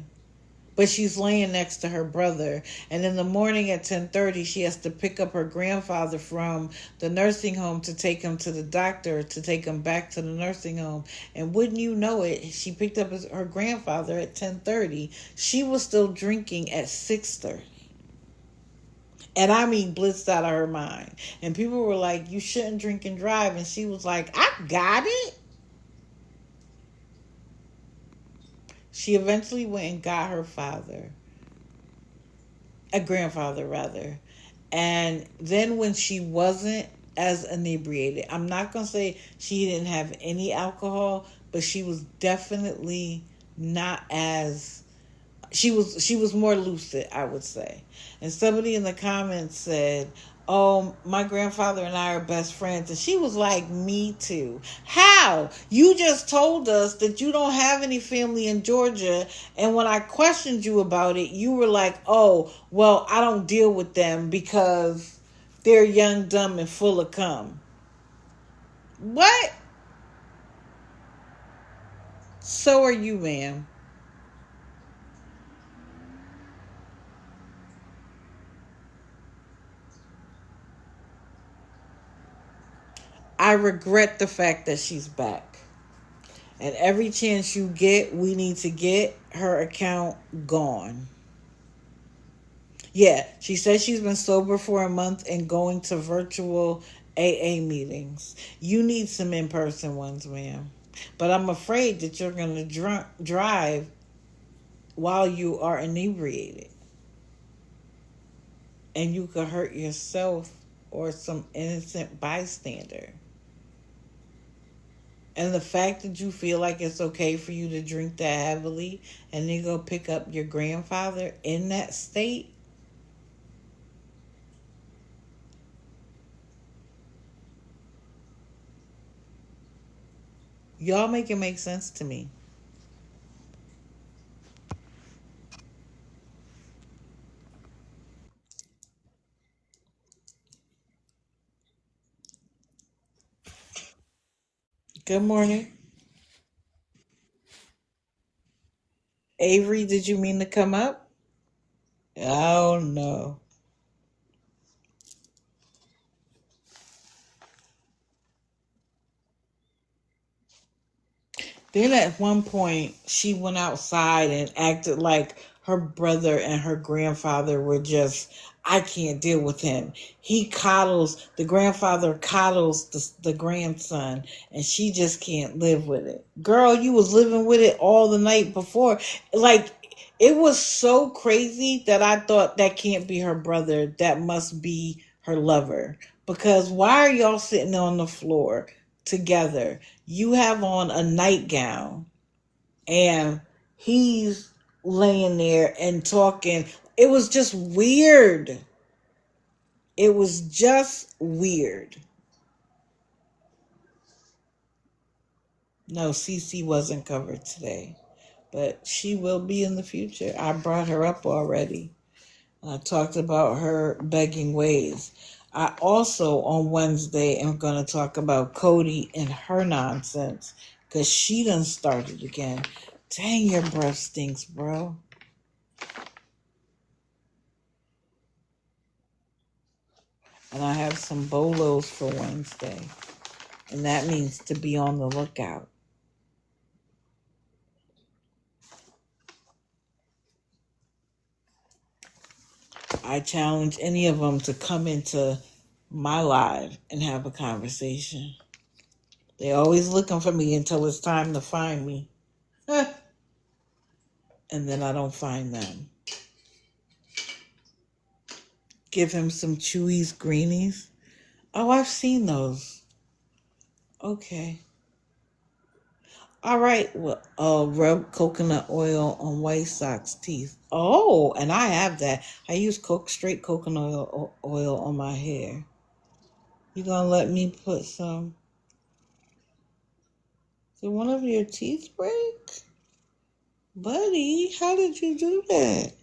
Speaker 1: but she's laying next to her brother. And in the morning at 10:30, she has to pick up her grandfather from the nursing home to take him to the doctor, to take him back to the nursing home. And wouldn't you know it, she picked up her grandfather at 10:30. She was still drinking at 6:30. And I mean, blitzed out of her mind. And people were like, you shouldn't drink and drive. And she was like, I got it. She eventually went and got her father. a grandfather rather. And then when she wasn't as inebriated, I'm not going to say she didn't have any alcohol, but she was definitely not as she was more lucid, I would say. And somebody in the comments said, "Oh, my grandfather and I are best friends." And she was like, "Me too." How? You just told us that you don't have any family in Georgia, and when I questioned you about it, you were like, "Oh, well, I don't deal with them because they're young, dumb, and full of cum." What? So are you, ma'am. I regret the fact that she's back. And every chance you get, we need to get her account gone. Yeah, she says she's been sober for a month and going to virtual AA meetings. You need some in person ones, ma'am. But I'm afraid that you're going to drive while you are inebriated. And you could hurt yourself or some innocent bystander. And the fact that you feel like it's okay for you to drink that heavily and then go pick up your grandfather in that state, y'all make it make sense to me. Good morning. Avery, did you mean to come up? Oh no. Then at one point, she went outside and acted like her brother and her grandfather were just, I can't deal with him. The grandfather coddles the grandson, and she just can't live with it. Girl, you was living with it all the night before. Like, it was so crazy that I thought that can't be her brother. That must be her lover. Because why are y'all sitting on the floor together? You have on a nightgown and he's laying there and talking. It was just weird. It was just weird. No, Cece wasn't covered today, but she will be in the future. I brought her up already. I talked about her begging ways. I also, on Wednesday, am going to talk about Cody and her nonsense because she done started again. Dang, your breath stinks, bro. And I have some bolos for Wednesday. And that means to be on the lookout. I challenge any of them to come into my live and have a conversation. They always looking for me until it's time to find me. And then I don't find them. Give him some Chewy's greenies. Oh, I've seen those. Okay. All right. Well, rub coconut oil on White Sox teeth. Oh, and I have that. I use straight coconut oil on my hair. You gonna let me put some? Did one of your teeth break? Buddy, how did you do that?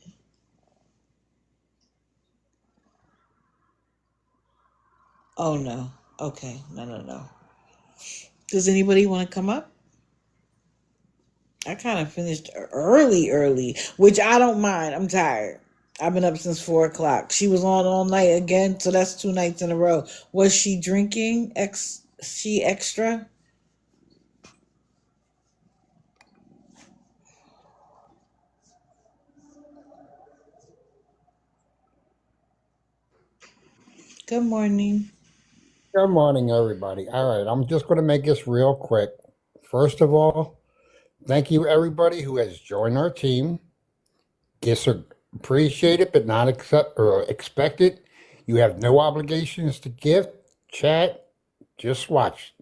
Speaker 1: Oh no. Okay. No, no, no. Does anybody want to come up? I kind of finished early, which I don't mind. I'm tired. I've been up since 4 o'clock. She was on all night again, so that's 2 nights in a row. Was she drinking? She extra? Good morning.
Speaker 2: Good morning, everybody. All right, I'm just going to make this real quick. First of all, thank you everybody who has joined our team. appreciate it, but not accept or expect it. You have no obligations to gift, chat, just watch.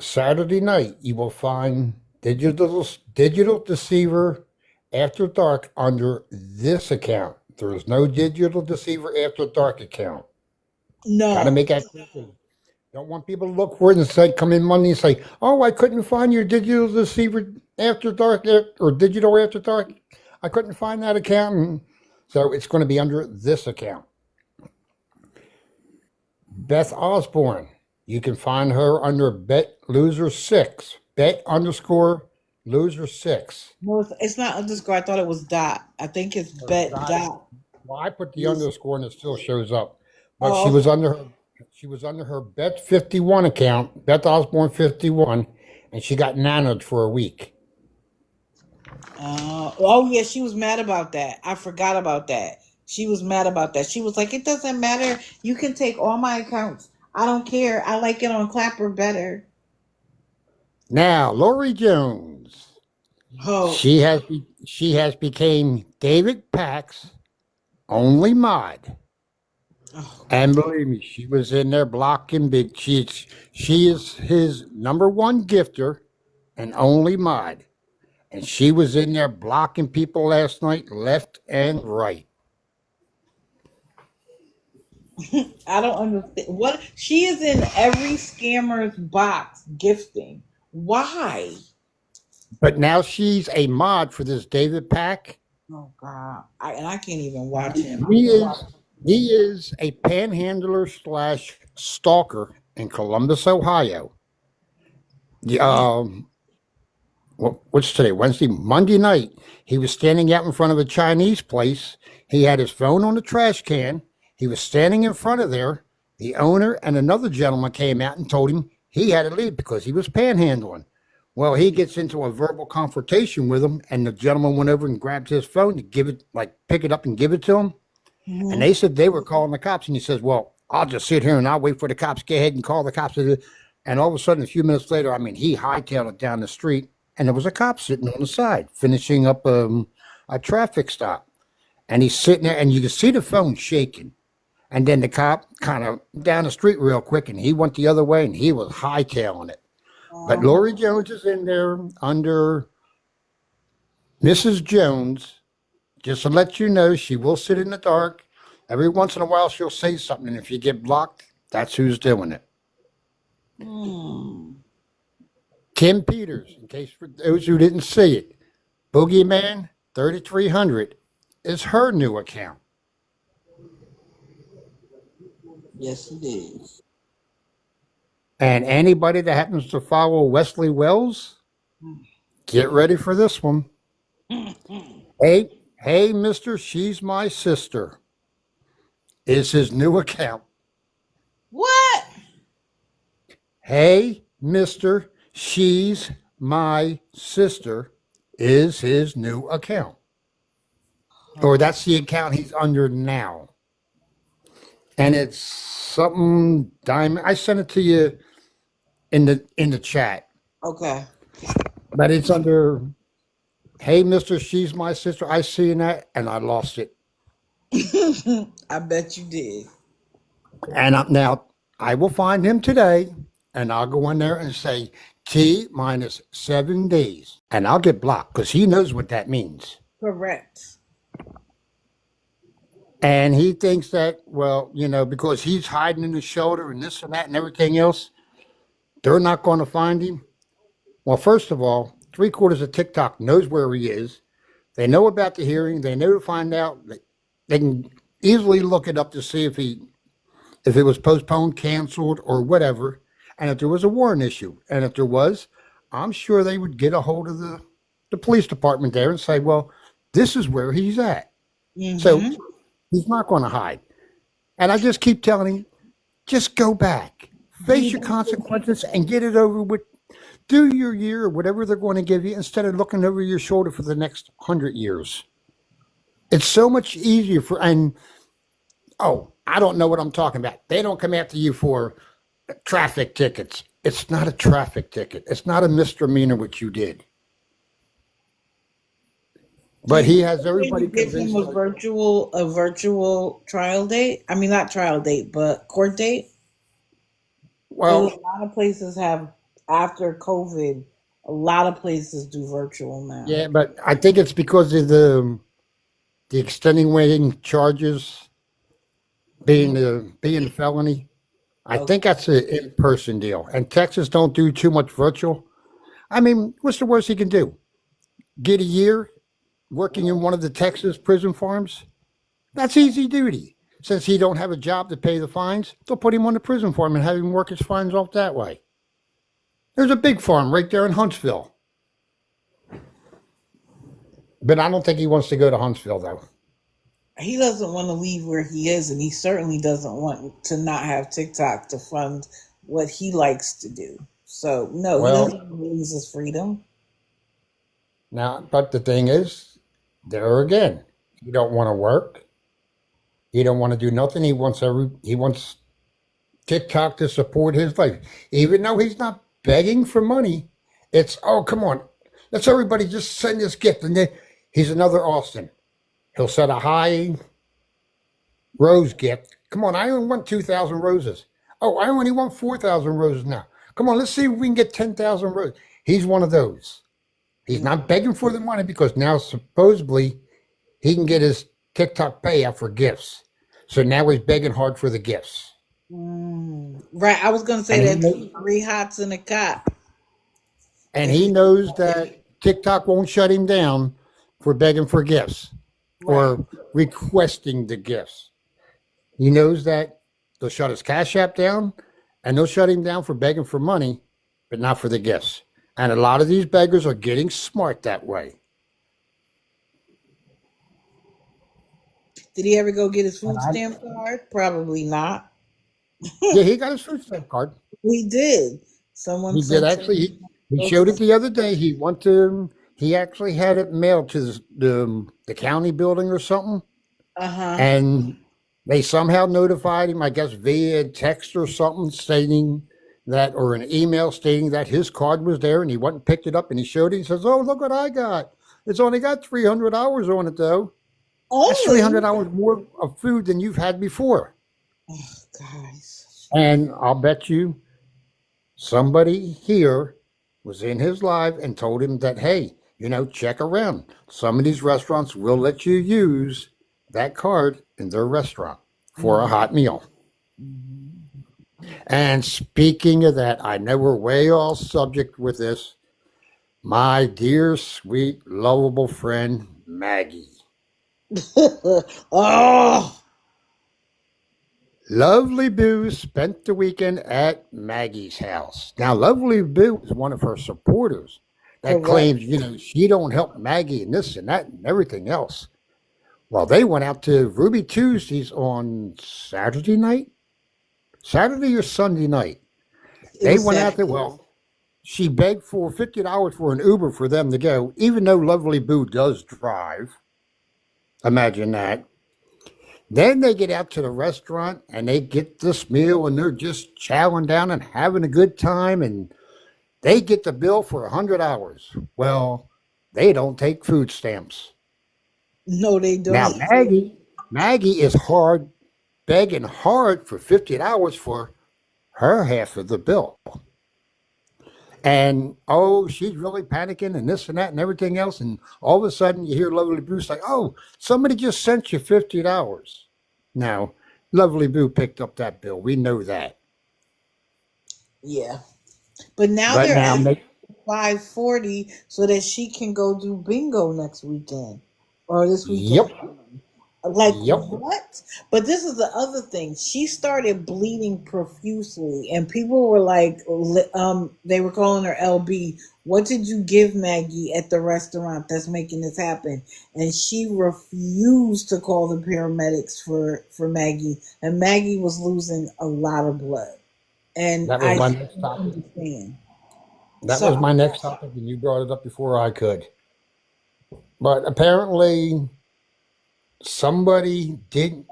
Speaker 2: Saturday night, you will find Digital Deceiver After Dark under this account. There is no Digital Deceiver After Dark account. Got to
Speaker 1: No.
Speaker 2: make that clear. Don't want people to look for it and say, come in Monday and say, oh, I couldn't find your Digital Deceiver After Dark or Digital After Dark. I couldn't find that account. And so it's going to be under this account. Beth Osborne. You can find her under Bet Loser 6. Bet underscore loser 6.
Speaker 1: No, it's not underscore. I thought it was dot. I think it's
Speaker 2: Or
Speaker 1: bet
Speaker 2: dot.
Speaker 1: dot.
Speaker 2: Well, I put the underscore and it still shows up. But
Speaker 1: Oh, okay.
Speaker 2: she was under her Bet 51 account, Beth Osborne 51, and she got nanoed for a week.
Speaker 1: Oh yeah, she was mad about that. I forgot about that. She was mad about that. She was like, "It doesn't matter. You can take all my accounts. I don't care. I like it on Clapper better."
Speaker 2: Now, Lori Jones.
Speaker 1: Oh,
Speaker 2: She has became David Pack's only mod.
Speaker 1: oh
Speaker 2: And believe me, she was in there blocking big. She is his number one gifter and only mod. And she was in there blocking people last night, left and right.
Speaker 1: I don't understand. What she is in every scammer's box gifting. Why?
Speaker 2: But now she's a mod for this David Pack.
Speaker 1: Oh God! I can't even watch him.
Speaker 2: He is he is a panhandler slash stalker in Columbus, Ohio. The, what's today? Wednesday, Monday night. He was standing out in front of a Chinese place. He had his phone on the trash can. He was standing in front of there. The owner and another gentleman came out and told him he had to leave because he was panhandling. Well, he gets into a verbal confrontation with him, and the gentleman went over and grabbed his phone to give it, like, pick it up and give it to him. And
Speaker 1: Mhm.
Speaker 2: they said they were calling the cops. And he says, well, I'll just sit here and I'll wait for the cops. Go ahead and call the cops. And all of a sudden, a few minutes later, I mean, he hightailed it down the street, and there was a cop sitting on the side finishing up a traffic stop. And he's sitting there, and you can see the phone shaking. And then the cop kind of down the street real quick, and he went the other way, and he was hightailing it. But Lori
Speaker 1: Um,
Speaker 2: Jones is in there under Mrs. Jones. Just to let you know, she will sit in the dark. Every once in a while, she'll say something, and if you get blocked, that's who's doing it.
Speaker 1: hmm.
Speaker 2: Kim Peters, in case for those who didn't see it, Boogeyman 3300 is her new account.
Speaker 1: Yes, it is.
Speaker 2: And anybody that happens to follow Wesley Wells, get ready for this one. Hey, Mister, she's my sister is his new account.
Speaker 1: What?
Speaker 2: Hey, Mister, she's my sister is his new account. Or
Speaker 1: Oh,
Speaker 2: that's the account he's under now. And it's something diamond. I sent it to you in the chat.
Speaker 1: okay.
Speaker 2: But it's under Hey Mister, she's my sister. I seen that and I lost it.
Speaker 1: I bet you did.
Speaker 2: And now I will find him today and I'll go in there and say T minus 7 days. And I'll get blocked because he knows what that means.
Speaker 1: Correct.
Speaker 2: And he thinks that, well, because he's hiding in the shoulder and this and that and everything else, they're not going to find him. Well, first of all, three-quarters of TikTok knows where he is. They know about the hearing. They know to find out. They can easily look it up to see if it was postponed, canceled, or whatever, and if there was a warrant issue. And if there was, I'm sure they would get a hold of the police department there and say, well, this is where he's at. So
Speaker 1: Mm-hmm.
Speaker 2: he's not going to hide. And I just keep telling him, just go back, face your consequences, and get it over with. Do your year or whatever they're going to give you instead of looking over your shoulder for the next 100 years. It's so much easier and I don't know what I'm talking about. They don't come after you for traffic tickets. It's not a traffic ticket. It's not a misdemeanor what you did.
Speaker 1: Do
Speaker 2: But
Speaker 1: you
Speaker 2: he
Speaker 1: think
Speaker 2: has
Speaker 1: they're going to
Speaker 2: everybody
Speaker 1: give him
Speaker 2: convinced.
Speaker 1: a virtual trial date? I mean, not trial date, but court date. Because a
Speaker 2: Well,
Speaker 1: lot of places have after COVID. A lot of places do virtual now.
Speaker 2: yeah, but I think it's because of the extending weighting charges being a felony. I
Speaker 1: Okay.
Speaker 2: think that's an in-person deal. And Texas don't do too much virtual. I mean, what's the worst he can do? Get a year working in one of the Texas prison farms? That's easy duty. Since he don't have a job to pay the fines, they'll put him on the prison farm and have him work his fines off that way. There's a big farm right there in Huntsville. But I don't think he wants to go to Huntsville, though.
Speaker 1: He doesn't want to leave where he is, and he certainly doesn't want to not have TikTok to fund what he likes to do. So, no, he doesn't
Speaker 2: Well,
Speaker 1: want to lose his freedom.
Speaker 2: now, but the thing is, there again, he don't want to work. He don't want to do nothing. He wants TikTok to support his life, even though he's not begging for money. It's oh come on, let's everybody just send this gift, and then he's another Austin. He'll set a high rose gift. Come on, I only want 2,000 roses. Oh, I only want 4,000 roses now. Come on, let's see if we can get 10,000 roses. He's one of those. He's not begging for the money because now supposedly he can get his TikTok payout for gifts. So now he's begging hard for the gifts.
Speaker 1: Right. I was going to say
Speaker 2: And he
Speaker 1: that
Speaker 2: knows,
Speaker 1: three hots in a cot.
Speaker 2: and
Speaker 1: If
Speaker 2: he
Speaker 1: he,
Speaker 2: knows
Speaker 1: if
Speaker 2: that TikTok won't shut him down for begging for gifts
Speaker 1: right.
Speaker 2: or requesting the gifts. He knows that they'll shut his Cash App down and they'll shut him down for begging for money, but not for the gifts. And a lot of these beggars are getting smart that way.
Speaker 1: Did he ever go get his
Speaker 2: And
Speaker 1: food stamp card? Probably not.
Speaker 2: yeah, he got his food stamp card.
Speaker 1: He did. Someone
Speaker 2: He did
Speaker 1: sent
Speaker 2: actually.
Speaker 1: him
Speaker 2: He
Speaker 1: those.
Speaker 2: showed it the other day. He went to. He actually had it mailed to the county building or something,
Speaker 1: Uh huh.
Speaker 2: and they somehow notified him, I guess via text or something, stating that, or an email stating that his card was there, and he went and picked it up, and he showed it. He says, "Oh, look what I got! It's only got 300 hours on it, though. That's
Speaker 1: Only.
Speaker 2: 300 hours more of food than you've had before."
Speaker 1: Oh, guys.
Speaker 2: And I'll bet you somebody here was in his live and told him that, hey, check around. Some of these restaurants will let you use that card in their restaurant for a
Speaker 1: Mm-hmm.
Speaker 2: hot meal.
Speaker 1: Mm-hmm.
Speaker 2: And speaking of that, I know we're way off subject with this. My dear, sweet, lovable friend, Maggie.
Speaker 1: Oh,
Speaker 2: Lovely Boo spent the weekend at Maggie's house. Now, Lovely Boo is one of her supporters that
Speaker 1: correct.
Speaker 2: claims, she don't help Maggie and this and that and everything else. Well, they went out to Ruby Tuesdays on Saturday or Sunday night.
Speaker 1: It
Speaker 2: They
Speaker 1: was
Speaker 2: went out
Speaker 1: sad.
Speaker 2: there. Well, she begged for $50 for an Uber for them to go, even though Lovely Boo does drive. Imagine that. Then they get out to the restaurant and they get this meal and they're just chowing down and having a good time and they get the bill for $100. Well, they don't take food stamps.
Speaker 1: No, they
Speaker 2: Now
Speaker 1: don't.
Speaker 2: Maggie is hard begging hard for $50 for her half of the bill. And oh, she's really panicking and this and that and everything else. And all of a sudden you hear Lovely Bruce like, oh, somebody just sent you $50. Now, Lovely Boo picked up that bill. We know that.
Speaker 1: Yeah. But now
Speaker 2: But
Speaker 1: they're
Speaker 2: now,
Speaker 1: at 540 so that she can go do bingo next weekend or this
Speaker 2: yep,
Speaker 1: weekend. Like
Speaker 2: yep.
Speaker 1: what? But this is the other thing. She started bleeding profusely, and people were like, they were calling her LB. What did you give Maggie at the restaurant that's making this happen? And she refused to call the paramedics for Maggie, and Maggie was losing a lot of blood. And
Speaker 2: That was
Speaker 1: I
Speaker 2: my next
Speaker 1: don't
Speaker 2: topic.
Speaker 1: understand.
Speaker 2: That was
Speaker 1: So
Speaker 2: my next topic, and you brought it up before I could. But apparently, somebody did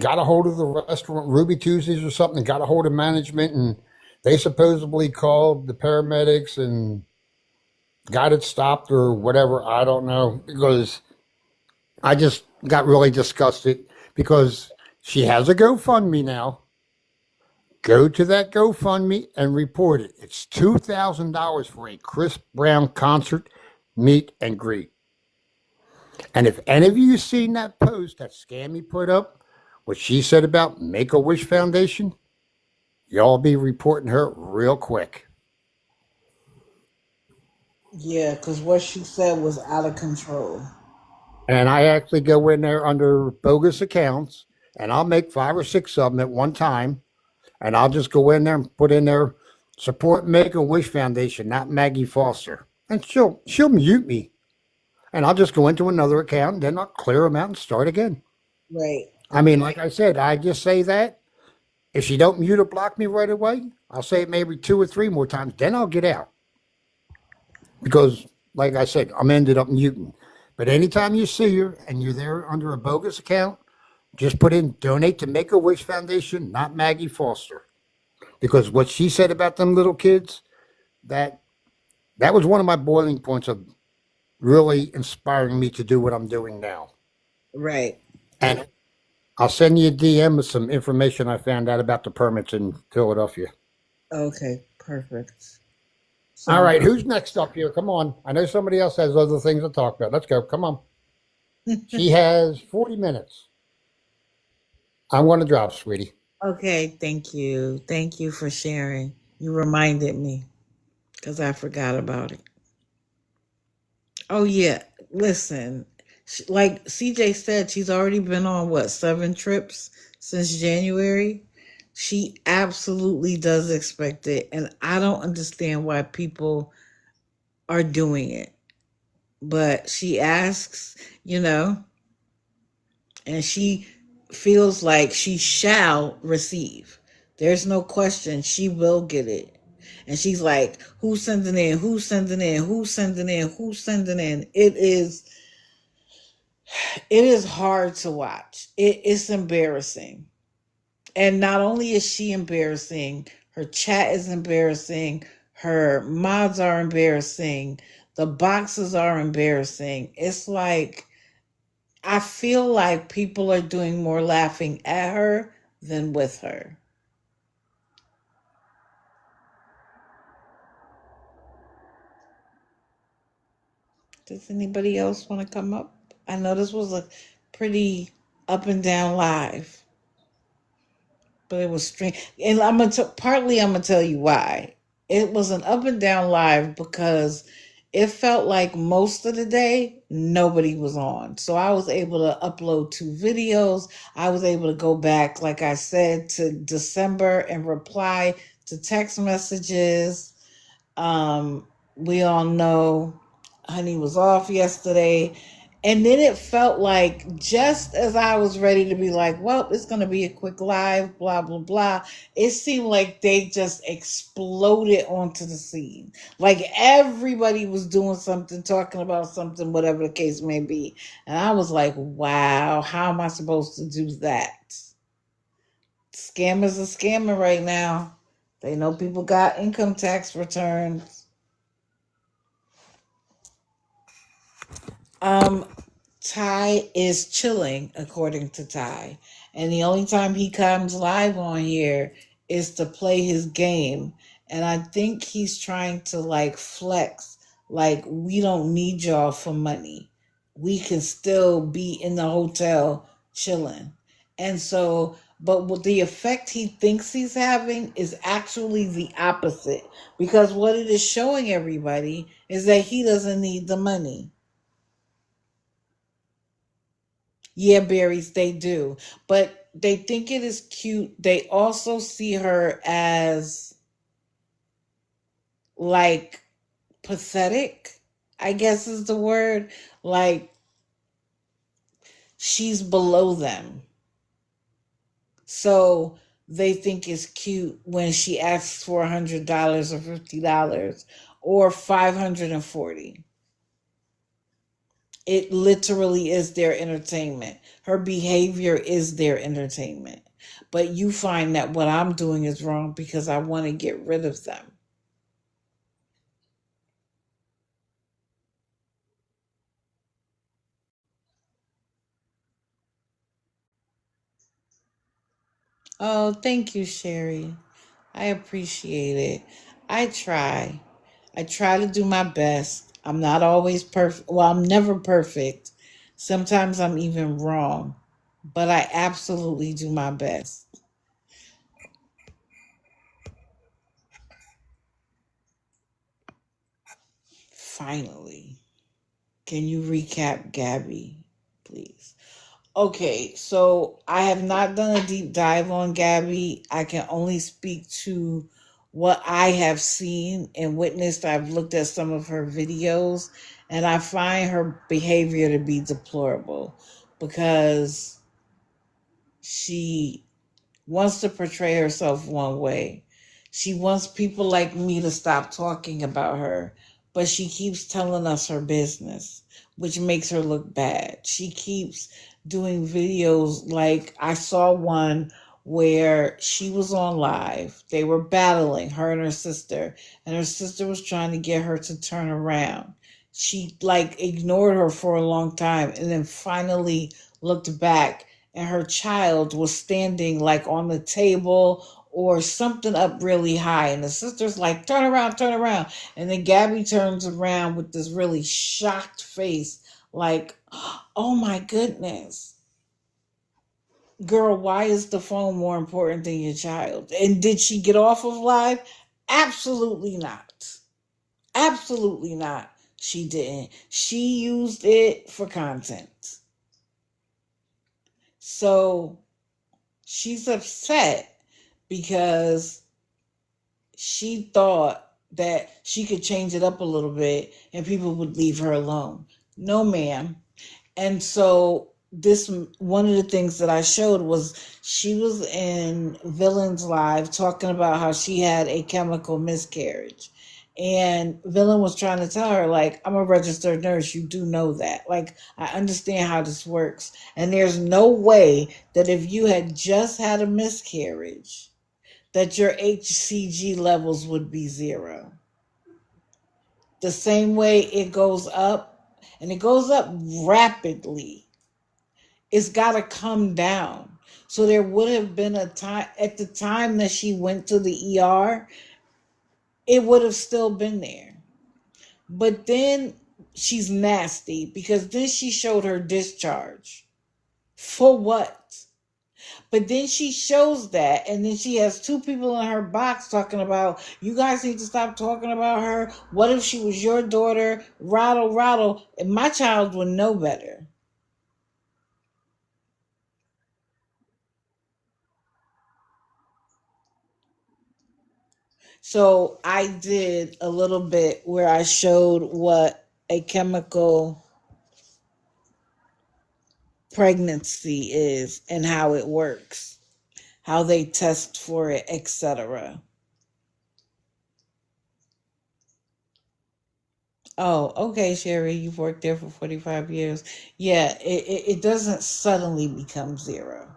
Speaker 2: got a hold of the restaurant Ruby Tuesdays or something, got a hold of management, and they supposedly called the paramedics and got it stopped or whatever. I don't know because I just got really disgusted because she has a GoFundMe now. Go to that GoFundMe and report it. It's $2,000 for a Chris Brown concert meet and greet. And if any of you seen that post that Scammy put up, what she said about Make a Wish Foundation, y'all be reporting her real quick.
Speaker 1: Yeah, because what she said was out of control.
Speaker 2: And I actually go in there under bogus accounts and I'll make 5 or 6 of them at one time. And I'll just go in there and put in there support Make a Wish Foundation, not Maggie Foster. And she'll mute me. And I'll just go into another account and then I'll clear them out and start again.
Speaker 1: Right.
Speaker 2: I mean, like I said, I just say that. If she don't mute or block me right away, I'll say it maybe 2 or 3 more times. Then I'll get out. Because, like I said, I'm ended up muting. But anytime you see her and you're there under a bogus account, just put in donate to Make a Wish Foundation, not Maggie Foster. Because what she said about them little kids, that that was one of my boiling points of really inspiring me to do what I'm doing now.
Speaker 1: Right.
Speaker 2: And I'll send you a DM with some information I found out about the permits in Philadelphia.
Speaker 1: Okay. Perfect.
Speaker 2: All
Speaker 1: So
Speaker 2: right, who's next up here? Come on. I know somebody else has other things to talk about. Let's go. Come on. She has 40 minutes. I'm going to drop, sweetie.
Speaker 1: okay, thank you. Thank you for sharing. You reminded me because I forgot about it. Oh yeah, listen. Like CJ said, she's already been on what 7 trips since January. She absolutely does expect it, and I don't understand why people are doing it. But she asks, you know, and she feels like she shall receive. There's no question she will get it. And she's like, who's sending in? Who's sending in? Who's sending in? Who's sending in? It is hard to watch. It's embarrassing. And not only is she embarrassing, her chat is embarrassing, her mods are embarrassing, the boxes are embarrassing. It's like I feel like people are doing more laughing at her than with her. Does anybody else want to come up? I know this was a pretty up and down live, but it was strange. And partly I'm gonna tell you why. It was an up and down live because it felt like most of the day nobody was on. So I was able to upload 2 videos. I was able to go back, like I said, to December and reply to text messages. We all know Honey was off yesterday. And then it felt like just as I was ready to be like, well, it's going to be a quick live, blah, blah, blah, it seemed like they just exploded onto the scene. Like everybody was doing something, talking about something, whatever the case may be. And I was like, wow, how am I supposed to do that? Scammers are scamming right now. They know people got income tax returns. Um, Ty is chilling, according to Ty. And the only time he comes live on here is to play his game. And I think he's trying to like flex, like, we don't need y'all for money. We can still be in the hotel chilling. And so, but what the effect he thinks he's having is actually the opposite. Because what it is showing everybody is that he doesn't need the money. Yeah, berries, they do. But they think it is cute. They also see her as like pathetic, I guess is the word. Like she's below them. So they think it's cute when she asks for $100 or $50 or 540. It literally is their entertainment. Her behavior is their entertainment. But you find that what I'm doing is wrong because I want to get rid of them. Oh, thank you, Sherry. I appreciate it. I try. I try to do my best. I'm not always perfect. Well, I'm never perfect. Sometimes I'm even wrong, but I absolutely do my best. Finally, can you recap Gabby, please? Okay, so I have not done a deep dive on Gabby. I can only speak to what I have seen and witnessed. I've looked at some of her videos and I find her behavior to be deplorable because she wants to portray herself one way. She wants people like me to stop talking about her, but she keeps telling us her business, which makes her look bad. She keeps doing videos like I saw one where she was on live. They were battling, her and her sister was trying to get her to turn around. She like ignored her for a long time and then finally looked back and her child was standing like on the table or something up really high. And the sister's like, turn around. And then Gabby turns around with this really shocked face, like, oh my goodness. Girl, why is the phone more important than your child? And did she get off of live? Absolutely not. Absolutely not. She didn't. She used it for content. So she's upset because she thought that she could change it up a little bit and people would leave her alone. No, ma'am. And so this one of the things that I showed was she was in Villain's Live talking about how she had a chemical miscarriage. And Villain was trying to tell her, like, I'm a registered nurse. You do know that. Like, I understand how this works. And there's no way that if you had just had a miscarriage, that your HCG levels would be zero. The same way it goes up, and it goes up rapidly, it's got to come down. So there would have been a time at the time that she went to the ER, it would have still been there. But then she's nasty because then she showed her discharge. For what? But then she shows that, and then she has two people in her box talking about, you guys need to stop talking about her. What if she was your daughter? Rattle, rattle. And my child would know better. So I did a little bit where I showed what a chemical pregnancy is and how it works, how they test for it, etc. Oh, okay, Sherry, you've worked there for 45 years. Yeah, it doesn't suddenly become zero.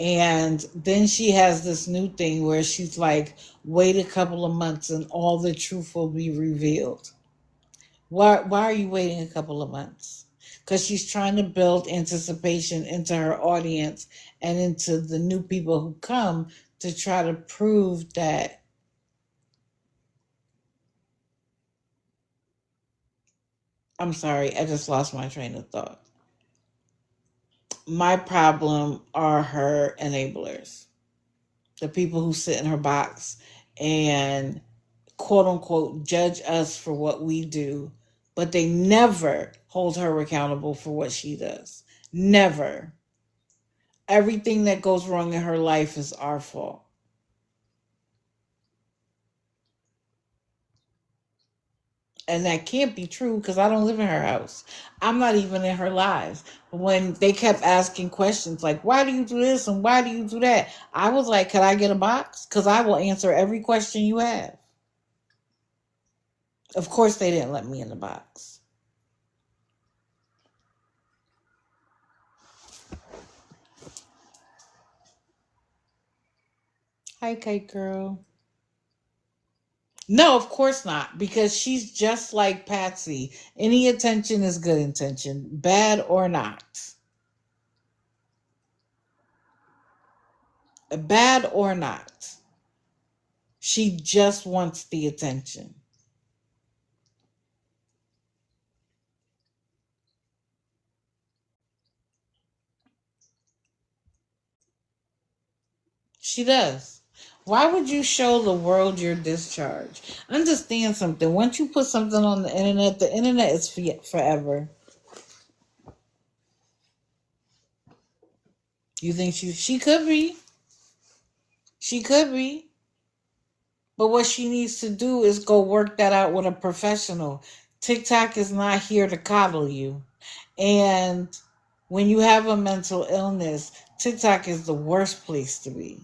Speaker 1: And then she has this new thing where she's like, wait a couple of months and all the truth will be revealed. Why are you waiting a couple of months? Because she's trying to build anticipation into her audience and into the new people who come to try to prove that. I'm sorry, I just lost my train of thought. My problem are her enablers, the people who sit in her box and quote unquote judge us for what we do, but they never hold her accountable for what she does. Never. Everything that goes wrong in her life is our fault. And that can't be true because I don't live in her house. I'm not even in her lives. When they kept asking questions like, why do you do this and why do you do that? I was like, could I get a box? Because I will answer every question you have. Of course, they didn't let me in the box. Hi, Kate Girl. No, of course not, because she's just like Patsy. Any attention is good intention, bad or not. bad or not. She just wants the attention. She does. Why would you show the world your discharge? Understand something. Once you put something on the internet is forever. You think she could be? She could be. But what she needs to do is go work that out with a professional. TikTok is not here to coddle you. And when you have a mental illness, TikTok is the worst place to be.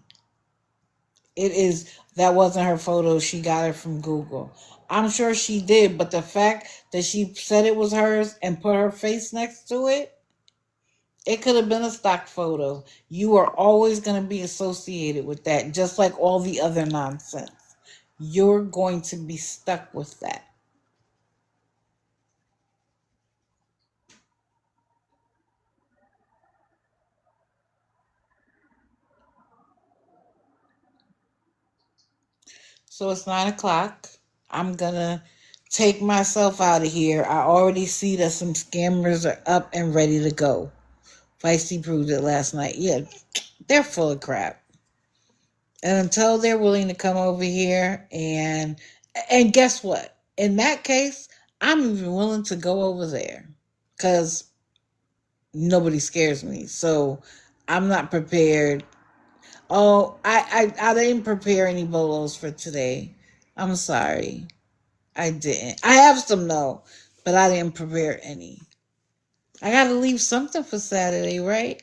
Speaker 1: It is. That wasn't her photo. She got it from Google. I'm sure she did, but the fact that she said it was hers and put her face next to it, it could have been a stock photo. You are always going to be associated with that, just like all the other nonsense. You're going to be stuck with that. So it's 9 o'clock. I'm going to take myself out of here. I already see that some scammers are up and ready to go. Feisty proved it last night. Yeah, they're full of crap. And until they're willing to come over here and guess what? In that case, I'm even willing to go over there because nobody scares me. So I'm not prepared. Oh, I didn't prepare any bolos for today. I'm sorry. I didn't. I have some though, but I didn't prepare any. I got to leave something for Saturday, right?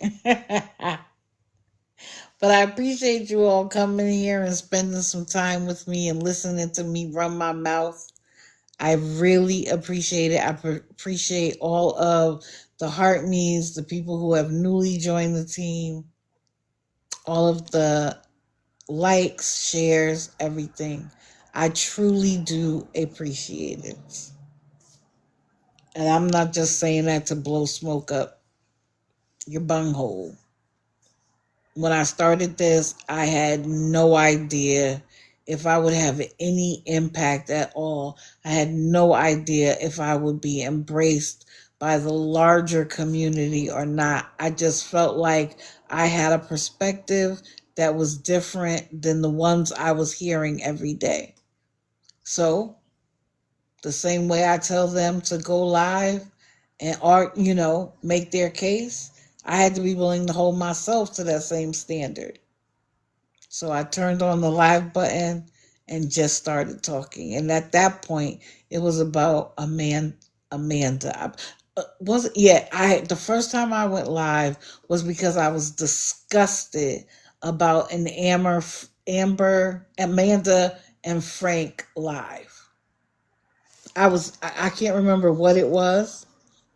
Speaker 1: But I appreciate you all coming here and spending some time with me and listening to me run my mouth. I really appreciate it. Appreciate all of the heart me's, the people who have newly joined the team, all of the likes, shares, everything. I truly do appreciate it. And I'm not just saying that to blow smoke up your bunghole. When I started this, I had no idea if I would have any impact at all. I had no idea if I would be embraced by the larger community or not. I just felt like I had a perspective that was different than the ones I was hearing every day. So, the same way I tell them to go live and make their case, I had to be willing to hold myself to that same standard. So I turned on the live button and just started talking. And at that point, it was about Amanda. Was yeah, I the first time I went live was because I was disgusted about an Amber, Amanda and Frank live. I can't remember what it was,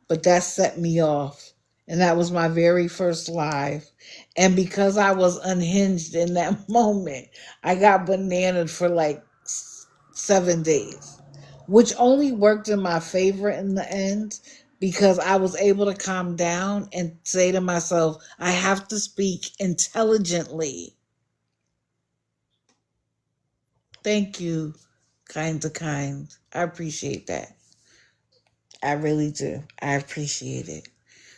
Speaker 1: but that set me off. And that was my very first live. And because I was unhinged in that moment, I got bananaed for like 7 days, which only worked in my favor in the end because I was able to calm down and say to myself, I have to speak intelligently. Thank you, kind to kind. I appreciate that. I really do. I appreciate it.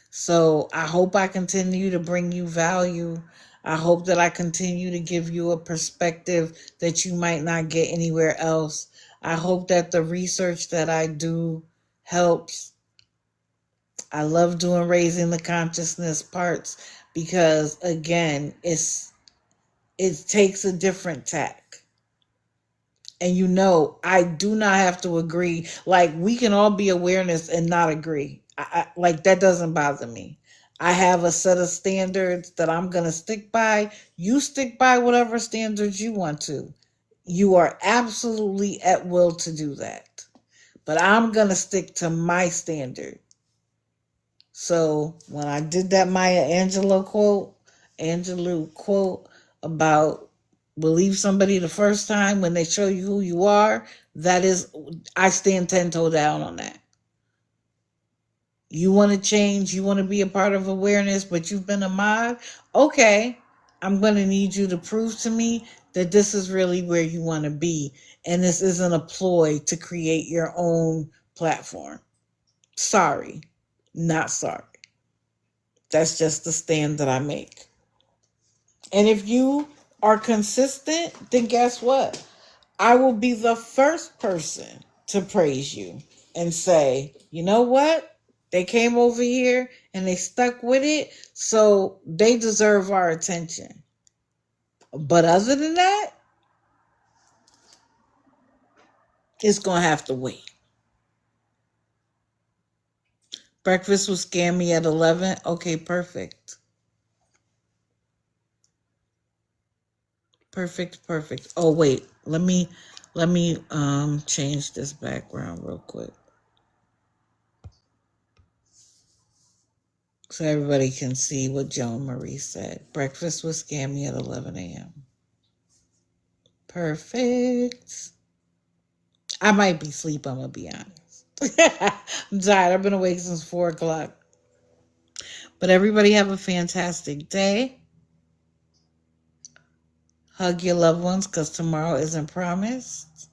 Speaker 1: So I hope I continue to bring you value. I hope that I continue to give you a perspective that you might not get anywhere else. I hope that the research that I do helps. I love doing raising the consciousness parts because again, it takes a different tack. And I do not have to agree. Like, we can all be awareness and not agree. Like, that doesn't bother me. I have a set of standards that I'm going to stick by. You stick by whatever standards you want to. You are absolutely at will to do that. But I'm going to stick to my standard. So when I did that Maya Angelou quote about believe somebody the first time when they show you who you are, that is, I stand 10 toes down on that. You want to change, you want to be a part of awareness, but you've been a mod? Okay. I'm going to need you to prove to me that this is really where you want to be. And this isn't a ploy to create your own platform. Sorry, not sorry. That's just the stand that I make. And if you are consistent, then guess what? I will be the first person to praise you and say, you know what? They came over here and they stuck with it, so they deserve our attention. But other than that, it's going to have to wait. Breakfast was scammy at 11. Okay, perfect. Perfect. Oh, wait. Let me change this background real quick, so everybody can see what Joan Marie said. Breakfast was scammy at 11 a.m. Perfect. I might be asleep, I'm going to be honest. I'm tired. I've been awake since 4 o'clock. But everybody have a fantastic day. Hug your loved ones because tomorrow isn't promised.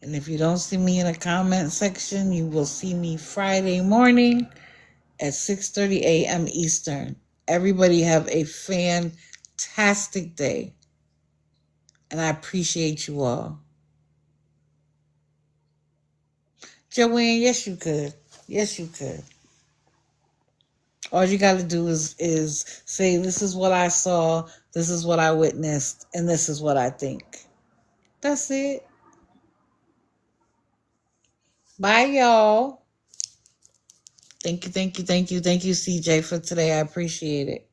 Speaker 1: And if you don't see me in the comment section, you will see me Friday morning at 6:30 a.m. Eastern. Everybody have a fantastic day. And I appreciate you all. Joanne, yes you could. Yes you could. All you got to do is say, this is what I saw, this is what I witnessed, and this is what I think. That's it. Bye, y'all. Thank you, CJ, for today. I appreciate it.